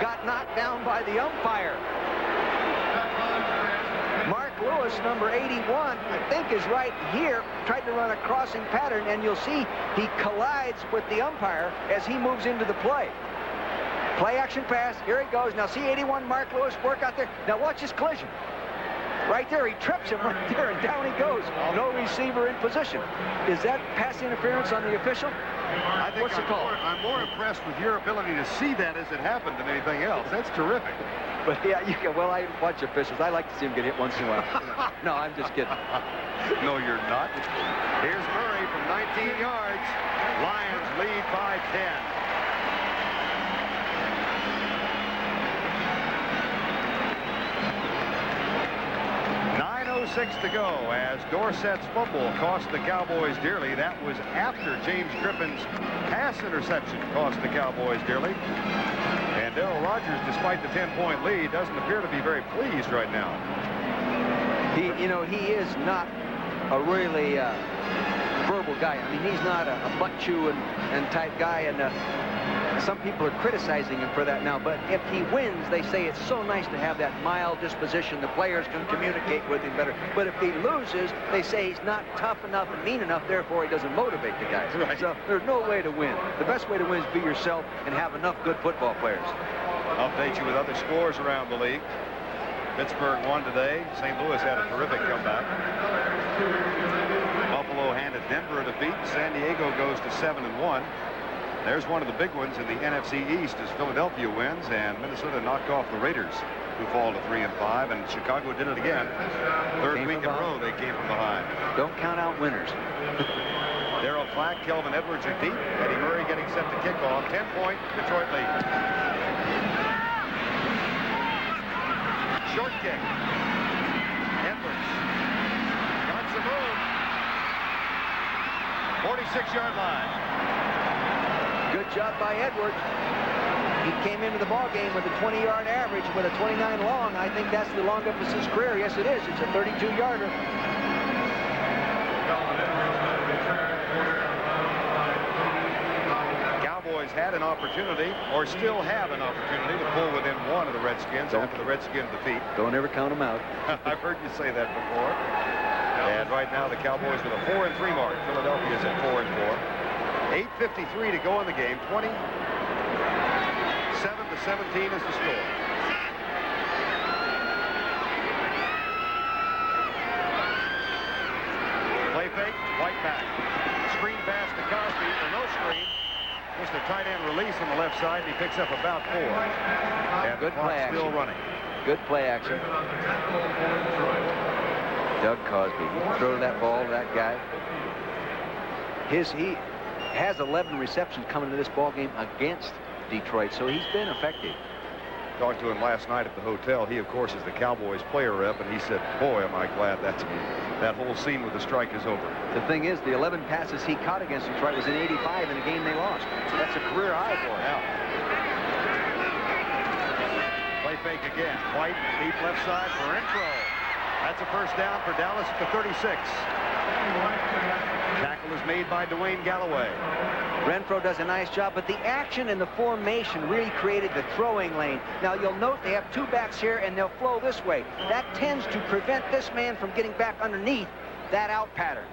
got knocked down by the umpire. Mark Lewis, number 81, I think is right here, tried to run a crossing pattern, and you'll see he collides with the umpire as he moves into the play. Play action pass, here he goes. Now see 81 Mark Lewis work out there. Now watch this collision. Right there, he trips him right there, and down he goes. No receiver in position. Is that pass interference on the official? I think What's the call? I'm more impressed with your ability to see that as it happened than anything else. That's terrific. But yeah, you can. Well, I watch officials. I like to see them get hit once in a while. No, I'm just kidding. No, you're not. Here's Murray from 19 yards. Lions lead by 10. 9:06 to go as Dorsett's fumble cost the Cowboys dearly. That was after James Griffin's pass interception cost the Cowboys dearly. And Darrell Rogers, despite the 10-point lead, doesn't appear to be very pleased right now. He is not a really verbal guy. I mean, he's not a butt-chewing and type guy, and some people are criticizing him for that now. But if he wins, they say it's so nice to have that mild disposition. The players can communicate with him better. But if he loses, they say he's not tough enough and mean enough, therefore he doesn't motivate the guys. Right. So there's no way to win. The best way to win is be yourself and have enough good football players. I'll update you with other scores around the league. Pittsburgh won today. St. Louis had a terrific comeback. Buffalo handed Denver a defeat. San Diego goes to 7-1. There's one of the big ones in the NFC East as Philadelphia wins, and Minnesota knocked off the Raiders, who fall to 3-5, and Chicago did it again. Third week in a row they came from behind. Don't count out winners. Darryl Flack, Kelvin Edwards are deep. Eddie Murray getting set to kick off. 10-point Detroit lead. Short kick. Edwards got some room. 46-yard line. Good job by Edwards. He came into the ball game with a 20-yard average with a 29 long. I think that's the longest of his career. Yes, it is. It's a 32-yarder. Cowboys had an opportunity, or still have an opportunity, to pull within one of the Redskins after the Redskins defeat. Don't ever count them out. I've heard you say that before. And right now the Cowboys with a 4-3 mark. Philadelphia's at 4-4. 8:53 to go in the game. 27-17 is the score. Play fake, White back. Screen pass to Cosby, or no screen. Just a tight end release on the left side, and he picks up about 4. And Good play action. Still running. Good play action. Doug Cosby. He can throw that ball to that guy. He has 11 receptions coming into this ball game against Detroit, so he's been effective. Talked to him last night at the hotel. He, of course, is the Cowboys player rep, and he said, boy, am I glad that whole scene with the strike is over. The thing is, the 11 passes he caught against Detroit was in '85 in a game they lost. So that's a career high for him. Yeah. Play fake again. White, deep left side for Renfro. That's a first down for Dallas at the 36. Tackle is made by Dwayne Galloway. Renfro does a nice job, but the action and the formation really created the throwing lane. Now, you'll note they have 2 backs here, and they'll flow this way. That tends to prevent this man from getting back underneath that out pattern.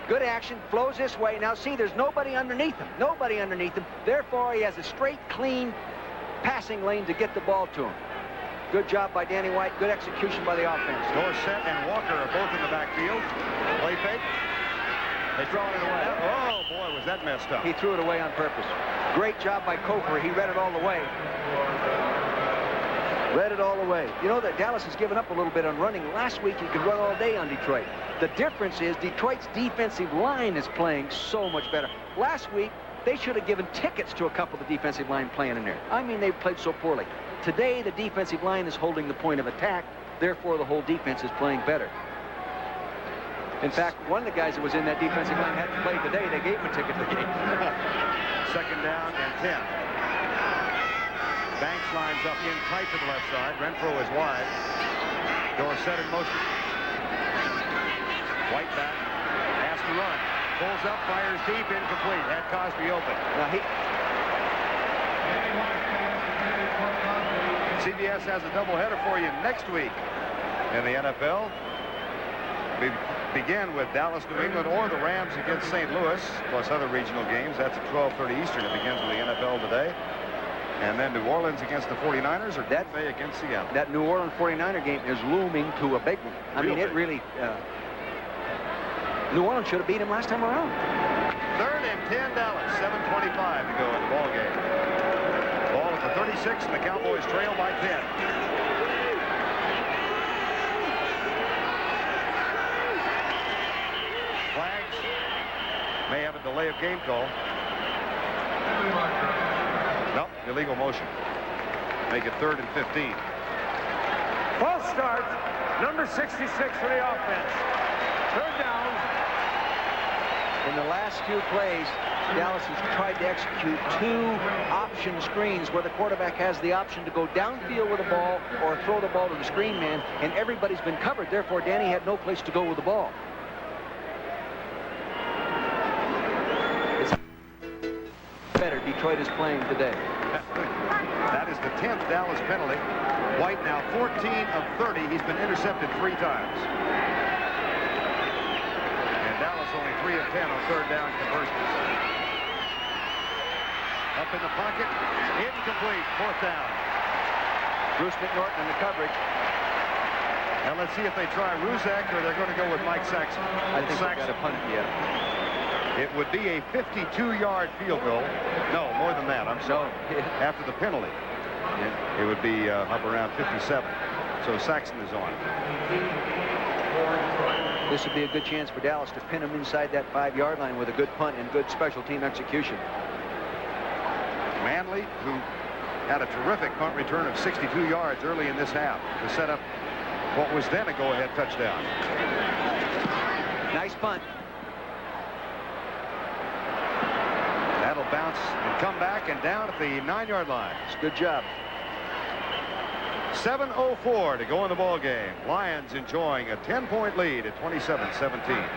Good action, flows this way. Now, see, there's nobody underneath him. Nobody underneath him. Therefore, he has a straight, clean passing lane to get the ball to him. Good job by Danny White. Good execution by the offense. Dorsett and Walker are both in the backfield. Play fake. They throw it away. Oh, boy, was that messed up. He threw it away on purpose. Great job by Cofer. He read it all the way. Read it all the way. You know that Dallas has given up a little bit on running. Last week, he could run all day on Detroit. The difference is Detroit's defensive line is playing so much better. Last week, they should have given tickets to a couple of the defensive line playing in there. I mean, they played so poorly. Today, the defensive line is holding the point of attack. Therefore, the whole defense is playing better. In fact, one of the guys that was in that defensive line hadn't played today. They gave him a ticket to the game. Second down and 10. Banks lines up in tight to the left side. Renfro is wide. Dorsett in motion. White back. Has to run. Pulls up, fires deep, incomplete. Had Cosby open. Now CBS has a doubleheader for you next week in the NFL. We begin with Dallas, New England, or the Rams against St. Louis, plus other regional games. That's at 12:30 Eastern. It begins with the NFL today. And then New Orleans against the 49ers, or Green Bay against Seattle. That New Orleans 49er game is looming to a big one. I mean, it really... New Orleans should have beat him last time around. 3rd and 10 Dallas, 7:25 to go in the ball game. Ball at the 36, and the Cowboys trail by 10. Flags may have a delay of game call. Nope, illegal motion. Make it 3rd and 15. False start, number 66 for the offense. 3rd down. In the last few plays, Dallas has tried to execute 2 option screens where the quarterback has the option to go downfield with the ball or throw the ball to the screen man, and everybody's been covered. Therefore, Danny had no place to go with the ball. It's better Detroit is playing today. That is the 10th Dallas penalty. White now 14 of 30. He's been intercepted 3 times. And Dallas only 3 of 10 on 3rd down conversions. Up in the pocket, incomplete, 4th down. Bruce McNorton in the coverage. Now let's see if they try Ruzek or they're going to go with Mike Saxon. I think they've got to punt it yet. It would be a 52-yard field goal. No, more than that. I'm sorry. After the penalty, it would be up around 57. So Saxon is on. This would be a good chance for Dallas to pin him inside that 5-yard line with a good punt and good special team execution. Manley, who had a terrific punt return of 62 yards early in this half to set up what was then a go-ahead touchdown. Nice punt. That'll bounce and come back and down at the 9-yard line. It's a good job. 7:04 to go in the ball game. Lions enjoying a 10-point lead at 27-17.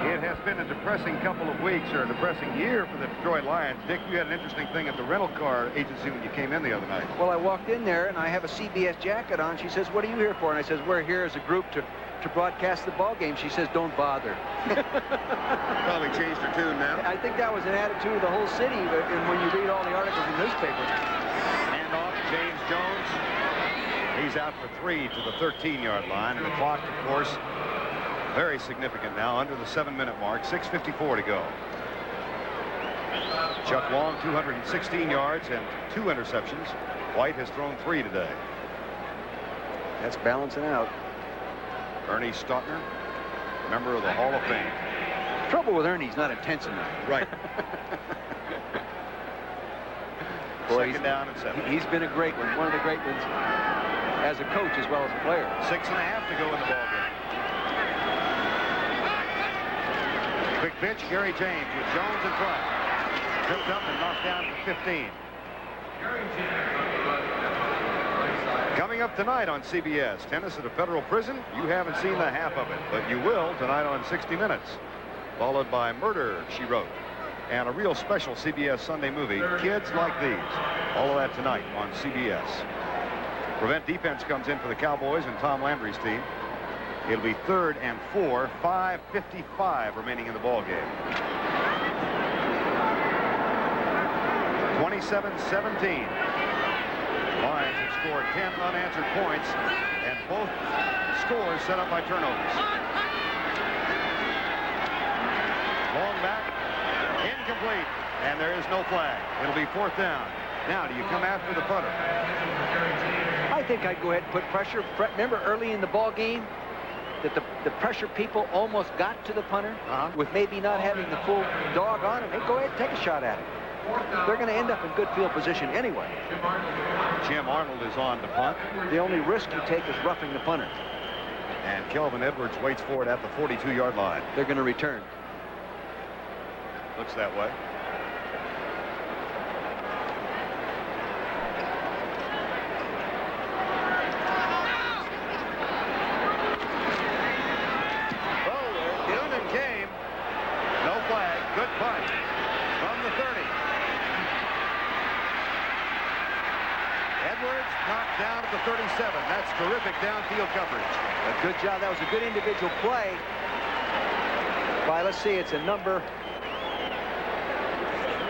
It has been a depressing couple of weeks, or a depressing year for the Detroit Lions. Dick, you had an interesting thing at the rental car agency when you came in the other night. Well, I walked in there and I have a CBS jacket on. She says, "What are you here for?" And I says, "We're here as a group to broadcast the ball game." She says, "Don't bother." Probably changed her tune now. I think that was an attitude of the whole city when you read all the articles in the newspaper. Handoff, James Jones. He's out for 3 to the 13-yard line. And the clock, of course, very significant now, under the 7-minute mark. 6:54 to go. Chuck Long, 216 yards and 2 interceptions. White has thrown 3 today. That's balancing out. Ernie Stautner, member of the Hall of Fame. Trouble with Ernie, he's not intense enough. Right. Boy, Second down and 7. He's been a great one of the great ones as a coach as well as a player. 6.5 to go in the ball game. Quick pitch, Gary James with Jones in front. Tripped up and knocked down for 15. Coming up tonight on CBS, tennis at a federal prison. You haven't seen the half of it, but you will tonight on 60 Minutes. Followed by Murder, She Wrote, and a real special CBS Sunday movie, Kids Like These. All of that tonight on CBS. Prevent defense comes in for the Cowboys and Tom Landry's team. It'll be 3rd and 4, 5:55 remaining in the ball game. 27-17. Lions have scored 10 unanswered points, and both scores set up by turnovers. Long back, incomplete, and there is no flag. It'll be 4th down. Now, do you come after the punter? I think I'd go ahead and put pressure. Remember early in the ball game that the pressure people almost got to the punter with maybe not having the full dog on him. Hey, go ahead and take a shot at it. They're going to end up in good field position anyway. Jim Arnold is on to punt. The only risk you take is roughing the punter. And Kelvin Edwards waits for it at the 42-yard line. They're going to return. Looks that way. Oh, they're in and came. No flag. Good punt from the 30. Edwards knocked down at the 37. That's terrific downfield coverage. A good job. That was a good individual play. Well, let's see. It's a number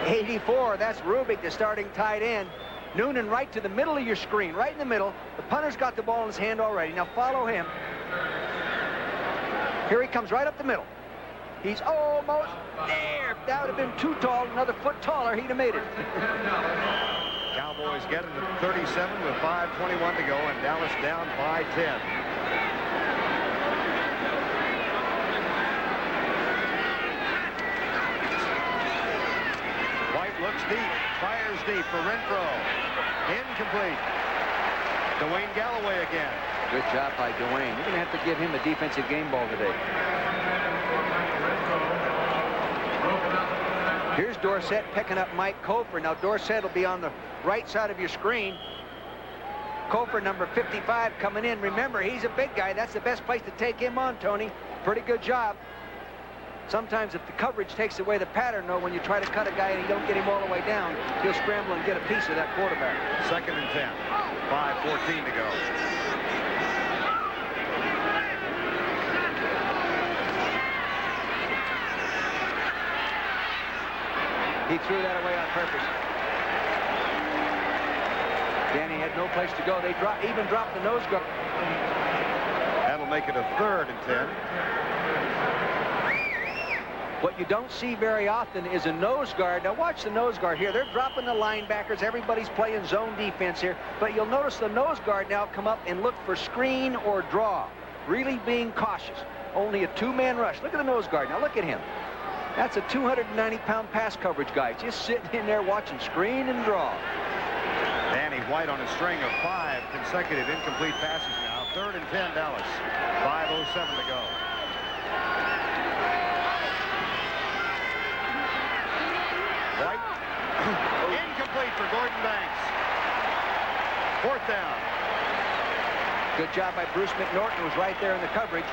84. That's Rubik, the starting tight end. Noonan right to the middle of your screen, right in the middle. The punter's got the ball in his hand already. Now follow him. Here he comes right up the middle. He's almost there. That would have been too tall. Another foot taller, he'd have made it. Cowboys get it at 37 with 5:21 to go, and Dallas down by 10. White looks deep, fires deep for Renfro. Incomplete. Dwayne Galloway again. Good job by Dwayne. You're going to have to give him a defensive game ball today. Here's Dorsett picking up Mike Kofor. Now Dorsett will be on the right side of your screen. Kofor, number 55, coming in. Remember, he's a big guy. That's the best place to take him on, Tony. Pretty good job. Sometimes if the coverage takes away the pattern, though, when you try to cut a guy and you don't get him all the way down, he'll scramble and get a piece of that quarterback. 2nd and 10. 5:14 to go. He threw that away on purpose. Danny had no place to go. They even dropped the nose guard. That'll make it a 3rd and 10. What you don't see very often is a nose guard. Now watch the nose guard here. They're dropping the linebackers. Everybody's playing zone defense here. But you'll notice the nose guard now come up and look for screen or draw. Really being cautious. Only a 2-man rush. Look at the nose guard. Now look at him. That's a 290-pound pass coverage guy. Just sitting in there watching screen and draw. Danny White on a string of 5 consecutive incomplete passes now. 3rd and 10, Dallas. 5:07 to go. White. Incomplete for Gordon Banks. 4th down. Good job by Bruce McNorton, who's right there in the coverage.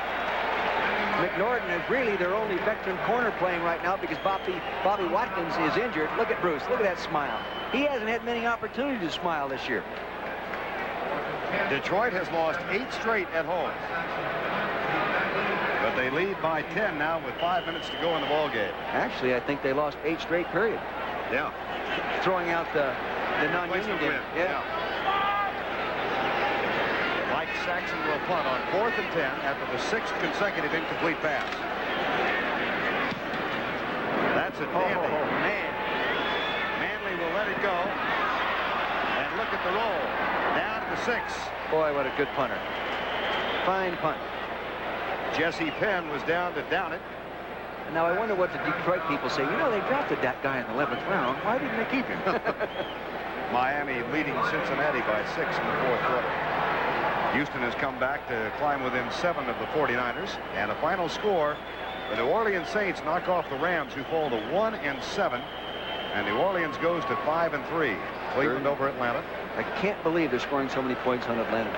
McNorton is really their only veteran corner playing right now because Bobby Watkins is injured. Look at Bruce. Look at that smile. He hasn't had many opportunities to smile this year. Detroit has lost 8 straight at home. But they lead by 10 now with 5 minutes to go in the ball game. Actually, I think they lost 8 straight, period. Yeah. Throwing out the non-union game. Yeah. Mike Saxon will punt on 4th and 10 after the 6th consecutive incomplete pass. That's a dandy. Oh, man. Manley will let it go. And look at the roll. Down to the 6. Boy, what a good punter. Fine punt. Jesse Penn was down to down it. Now, I wonder what the Detroit people say. You know, they drafted that guy in the 11th round. Why didn't they keep him? Miami leading Cincinnati by 6 in the 4th quarter. Houston has come back to climb within 7 of the 49ers. And a final score, the New Orleans Saints knock off the Rams, who fall to 1-7. And New Orleans goes to 5-3. Cleveland over Atlanta. I can't believe they're scoring so many points on Atlanta.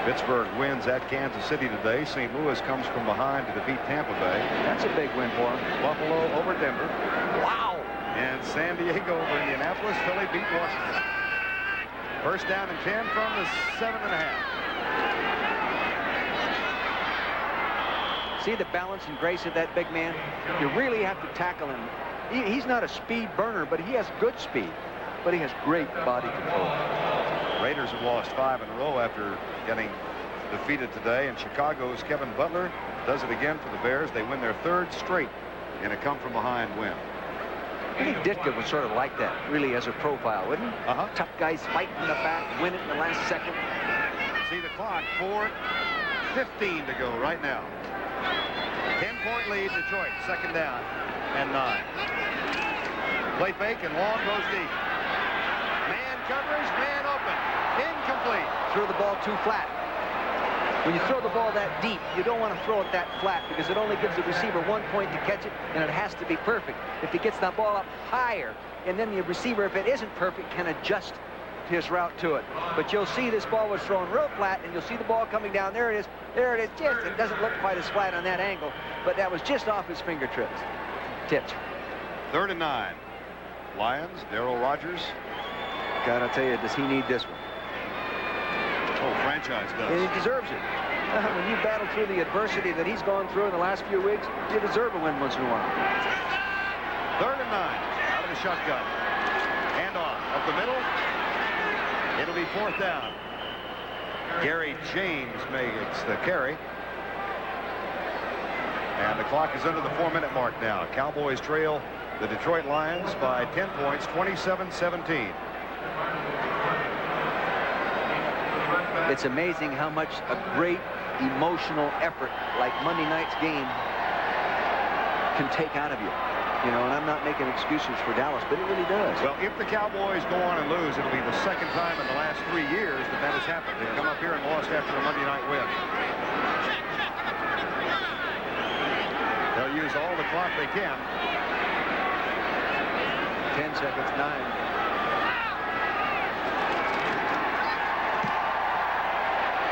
Pittsburgh wins at Kansas City today. St. Louis comes from behind to defeat Tampa Bay. That's a big win for them. Buffalo over Denver. Wow. And San Diego over Indianapolis. Philly beat Washington. 1st down and 10 from the 7.5. See the balance and grace of that big man? You really have to tackle him. He's not a speed burner, but he has good speed. But he has great body control. Raiders have lost 5 in a row after getting defeated today. And Chicago's Kevin Butler does it again for the Bears. They win their 3rd straight in a come-from-behind win. I think Ditka was sort of like that, really, as a profile, wouldn't he? Tough guys fight in the back, win it in the last second. See the clock. 4:15 to go right now. 10-point lead, Detroit. 2nd down and 9. Play fake and long goes deep. Man coverage, man open. Incomplete. Threw the ball too flat. When you throw the ball that deep, you don't want to throw it that flat because it only gives the receiver 1 point to catch it, and it has to be perfect. If he gets that ball up higher, and then the receiver, if it isn't perfect, can adjust his route to it. But you'll see this ball was thrown real flat, and you'll see the ball coming down. There it is. There it is. Just, it doesn't look quite as flat on that angle, but that was just off his fingertips. Tips. 3rd and 9. Lions, Darrell Rogers. Gotta tell you, does he need this one? whole franchise does. And he deserves it. When you battle through the adversity that he's gone through in the last few weeks, you deserve a win once in a while. 3rd and 9. Out of the shotgun. Hand off. Up the middle. It'll be 4th down. Gary James makes the carry. And the clock is under the 4-minute mark now. Cowboys trail the Detroit Lions by 10 points, 27-17. It's amazing how much a great emotional effort like Monday night's game can take out of you. You know, and I'm not making excuses for Dallas, but it really does. Well, if the Cowboys go on and lose, it'll be the 2nd time in the last 3 years that has happened. They've come up here and lost after a Monday night win. They'll use all the clock they can. 10 seconds, 9.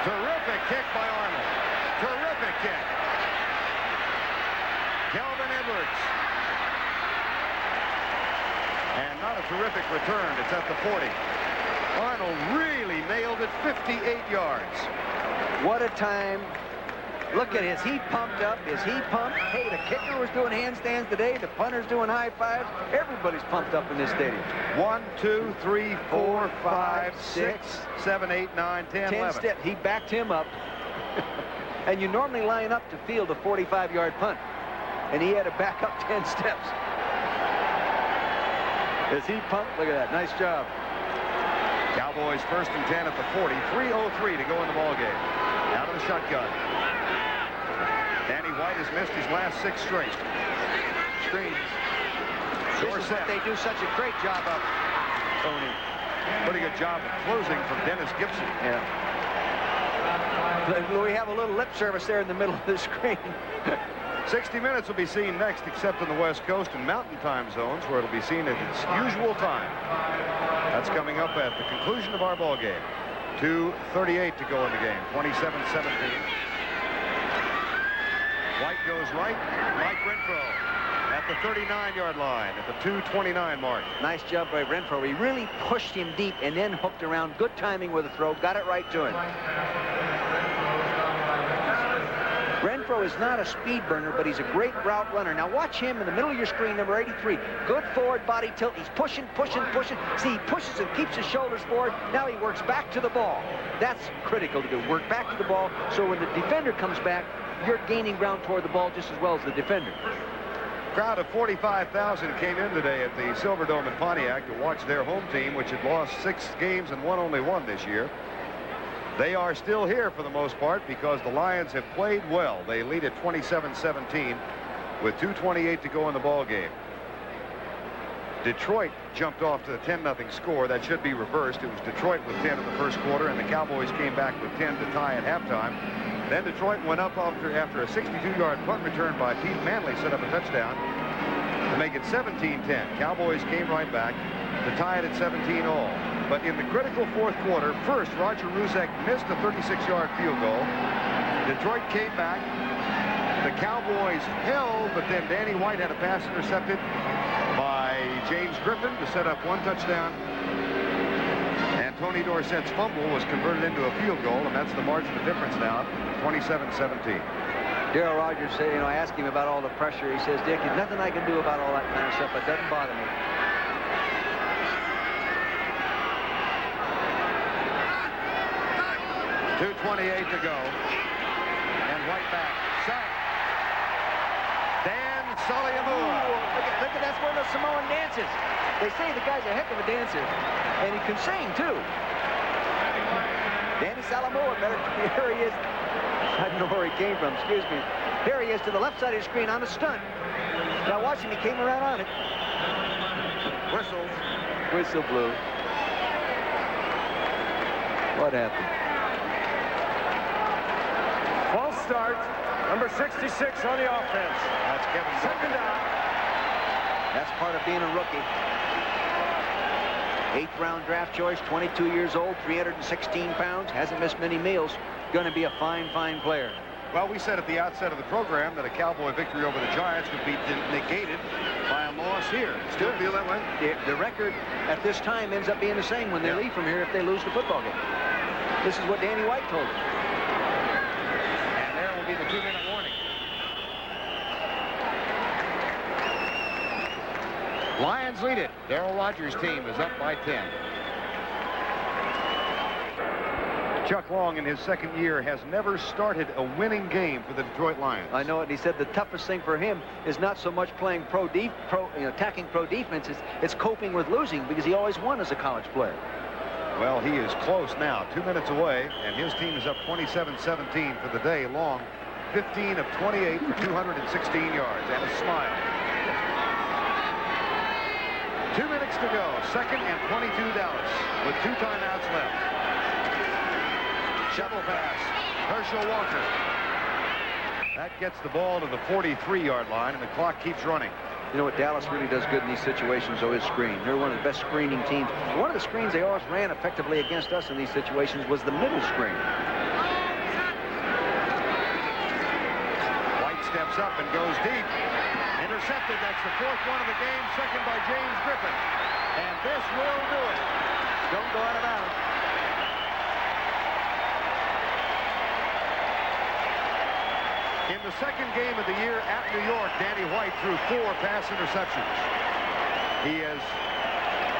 Terrific kick by Arnold. Terrific kick. Kelvin Edwards. And not a terrific return. It's at the 40. Arnold really nailed it, 58 yards. What a time. Look at, is he pumped up? Is he pumped? Hey, the kicker was doing handstands today. The punter's doing high fives. Everybody's pumped up in this stadium. 1, 2, 3, 4, 5, 6, 7, 8, 9, 10, 11. Steps. He backed him up. And you normally line up to field a 45-yard punt. And he had to back up 10 steps. Is he pumped? Look at that. Nice job. Cowboys 1st and 10 at the 40. 3:03 to go in the ballgame. Out of the shotgun. Danny White has missed his last 6 straight. Screens. This is what they do such a great job of, Tony. Pretty good job of closing from Dennis Gibson. Yeah. We have a little lip service there in the middle of the screen. 60 Minutes will be seen next, except in the West Coast and Mountain Time zones, where it'll be seen at its usual time. That's coming up at the conclusion of our ball game. 2:38 to go in the game. 27-17. White goes right. Mike Renfro at the 39-yard line at the 2:29 mark. Nice job by Renfro. He really pushed him deep and then hooked around. Good timing with the throw. Got it right to him. Renfro is not a speed burner, but he's a great route runner. Now watch him in the middle of your screen, number 83. Good forward body tilt. He's pushing, pushing, pushing. See, he pushes and keeps his shoulders forward. Now he works back to the ball. That's critical to do. Work back to the ball, so when the defender comes back, you're gaining ground toward the ball just as well as the defender. Crowd of 45,000 came in today at the Silverdome in Pontiac to watch their home team, which had lost 6 games and won only 1 this year. They are still here for the most part because the Lions have played well. They lead at 27-17 with 2:28 to go in the ball game. Detroit jumped off to the 10-0 score. That should be reversed. It was Detroit with 10 in the first quarter, and the Cowboys came back with 10 to tie at halftime. Then Detroit went up after a 62-yard punt return by Pete Manley set up a touchdown to make it 17-10. Cowboys came right back to tie it at 17 all. But in the critical 4th quarter, first Roger Ruzek missed a 36-yard field goal. Detroit came back. The Cowboys held, but then Danny White had a pass intercepted by James Griffin to set up 1 touchdown. And Tony Dorsett's fumble was converted into a field goal, and that's the margin of difference now, 27-17. Darryl Rogers said, I asked him about all the pressure. He says, Dick, there's nothing I can do about all that kind of stuff. It doesn't bother me. .228 to go. And White back. Sack. Dan Soliamua. Look at that's one of those Samoan dances. They say the guy's a heck of a dancer. And he can sing, too. Danny Salamua, here he is. I don't know where he came from, excuse me. Here he is to the left side of the screen on a stunt. Now watch him, he came around on it. Whistles. Whistle blew. What happened? False start. Number 66 on the offense. That's Kevin. 2nd down. That's part of being a rookie. 8th round draft choice, 22 years old, 316 pounds, hasn't missed many meals. Going to be a fine, fine player. Well, we said at the outset of the program that a Cowboy victory over the Giants would be negated by a loss here. Still feel that way? The record at this time ends up being the same when they leave from here if they lose the football game. This is what Danny White told him. And there will be the 2-minute warning. Lions lead it. Darrell Rogers' team is up by 10. Chuck Long, in his second year, has never started a winning game for the Detroit Lions. I know it. And he said the toughest thing for him is not so much playing attacking pro defense. It's coping with losing, because he always won as a college player. Well, he is close now, 2 minutes away, and his team is up 27-17 for the day. Long, 15 of 28 for 216 yards and a smile. 2 minutes to go. Second and 22 Dallas with 2 timeouts left. Shovel pass. Herschel Walker. That gets the ball to the 43-yard line, and the clock keeps running. You know what Dallas really does good in these situations, though, is screen. They're one of the best screening teams. One of the screens they always ran effectively against us in these situations was the middle screen. White steps up and goes deep. Intercepted. That's the 4th one of the game. Second by James Griffin. And this will do it. Don't go out of bounds. In the second game of the year at New York, Danny White threw 4 pass interceptions. He has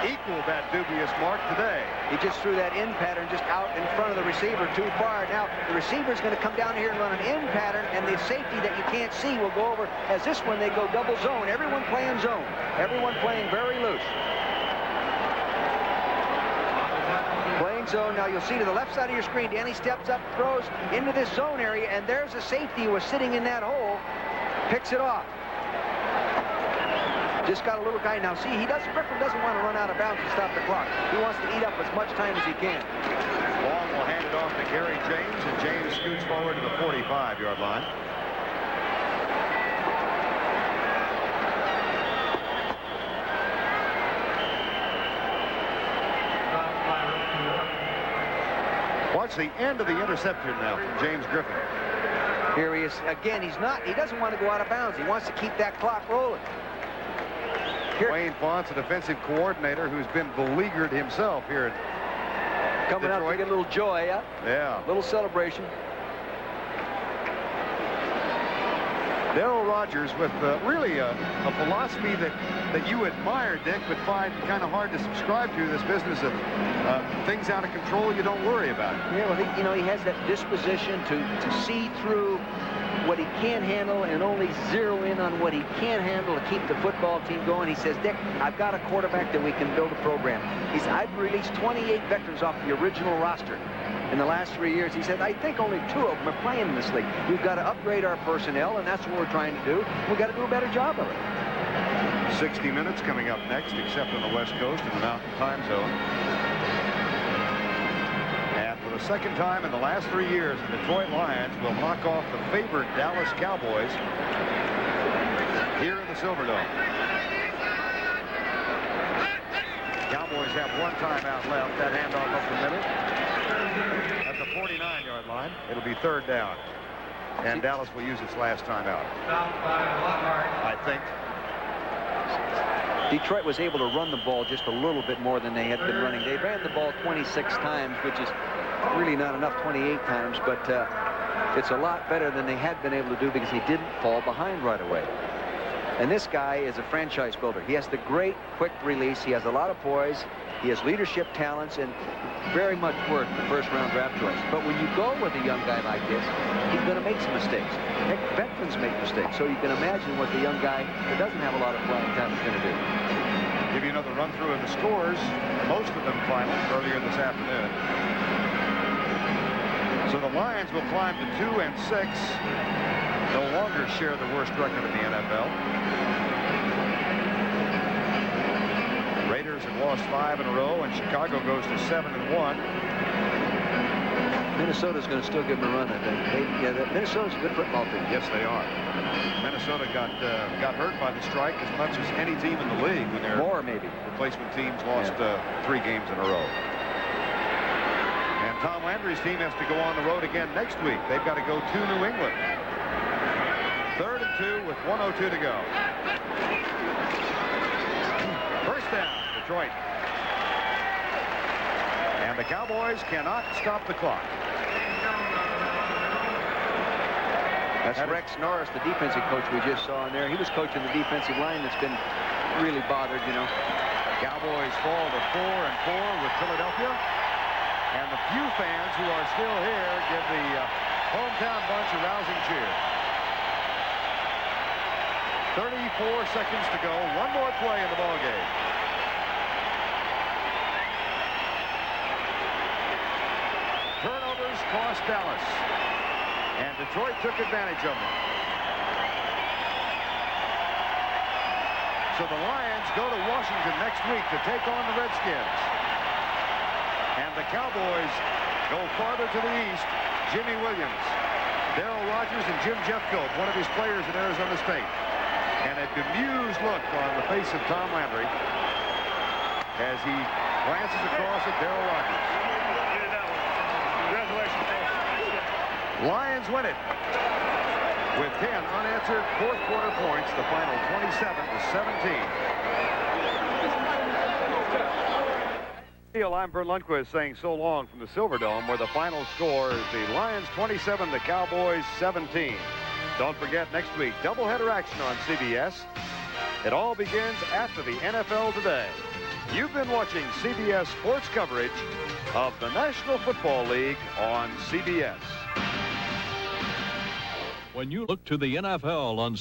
equaled that dubious mark today. He just threw that in pattern just out in front of the receiver too far. Now, the receiver's going to come down here and run an in pattern, and the safety that you can't see will go over. As this one, they go double zone. Everyone playing zone. Everyone playing very loose. Playing zone. Now, you'll see to the left side of your screen, Danny steps up, throws into this zone area, and there's a safety who was sitting in that hole. Picks it off. Just got a little guy. Now, see, Griffin doesn't want to run out of bounds to stop the clock. He wants to eat up as much time as he can. Long will hand it off to Gary James, and James scoots forward to the 45-yard line. Watch the end of the interception now from James Griffin. Here he is. Again, he doesn't want to go out of bounds. He wants to keep that clock rolling. Here. Wayne Fonts, a defensive coordinator who's been beleaguered himself here at Coming Detroit. out to get a little joy, yeah? Yeah. Little celebration. Darrell Rogers with really a philosophy that you admire, Dick, but find kind of hard to subscribe to, this business of things out of control you don't worry about. Yeah, well, he has that disposition to see through what he can't handle and only zero in on what he can't handle to keep the football team going. He says, Dick, I've got a quarterback that we can build a program. He said, I've released 28 veterans off the original roster in the last 3 years. He said, I think only 2 of them are playing in this league. We've got to upgrade our personnel, and that's what we're trying to do. We've got to do a better job of it. 60 minutes coming up next, except on the West Coast in the Mountain Time Zone. And for the second time in the last 3 years, the Detroit Lions will knock off the favored Dallas Cowboys here in the Silverdome. Cowboys have 1 timeout left. That handoff up the middle at the 49-yard line. It'll be 3rd down. And Dallas will use its last timeout, I think. Detroit was able to run the ball just a little bit more than they had been running. They ran the ball 26 times, which is really not enough, 28 times, but it's a lot better than they had been able to do because he didn't fall behind right away. And this guy is a franchise builder. He has the great quick release. He has a lot of poise. He has leadership talents and very much worth the first-round draft choice. But when you go with a young guy like this, he's going to make some mistakes. Heck, veterans make mistakes. So you can imagine what the young guy that doesn't have a lot of playing time is going to do. Give you another run-through of the scores, most of them final, earlier this afternoon. So the Lions will climb to 2-6. No longer share the worst record in the NFL. Raiders have lost 5 in a row, and Chicago goes to 7-1. Minnesota's going to still give them a run, I think. Minnesota's a good football team. Yes, they are. Minnesota got hurt by the strike as much as any team in the league when their more maybe replacement teams lost 3 games in a row. And Tom Landry's team has to go on the road again next week. They've got to go to New England. 3rd and 2 with 1:02 to go. First down, Detroit. And the Cowboys cannot stop the clock. That's Rex Norris, the defensive coach we just saw in there. He was coaching the defensive line that's been really bothered, you know. Cowboys fall to 4-4 with Philadelphia. And the few fans who are still here give the hometown bunch a rousing cheer. 34 seconds to go. One more play in the ball game. Turnovers cost Dallas. And Detroit took advantage of them. So the Lions go to Washington next week to take on the Redskins. And the Cowboys go farther to the east. Jimmy Williams, Darrell Rogers, and Jim Jeffcoat, one of his players in Arizona State. And a bemused look on the face of Tom Landry as he glances across at Darrell Rogers. Congratulations. Lions win it with 10 unanswered fourth quarter points. The final 27-17. I'm Verne Lundquist saying so long from the Silverdome, where the final score is the Lions 27, the Cowboys 17. Don't forget, next week, doubleheader action on CBS. It all begins after the NFL Today. You've been watching CBS sports coverage of the National Football League on CBS. When you look to the NFL on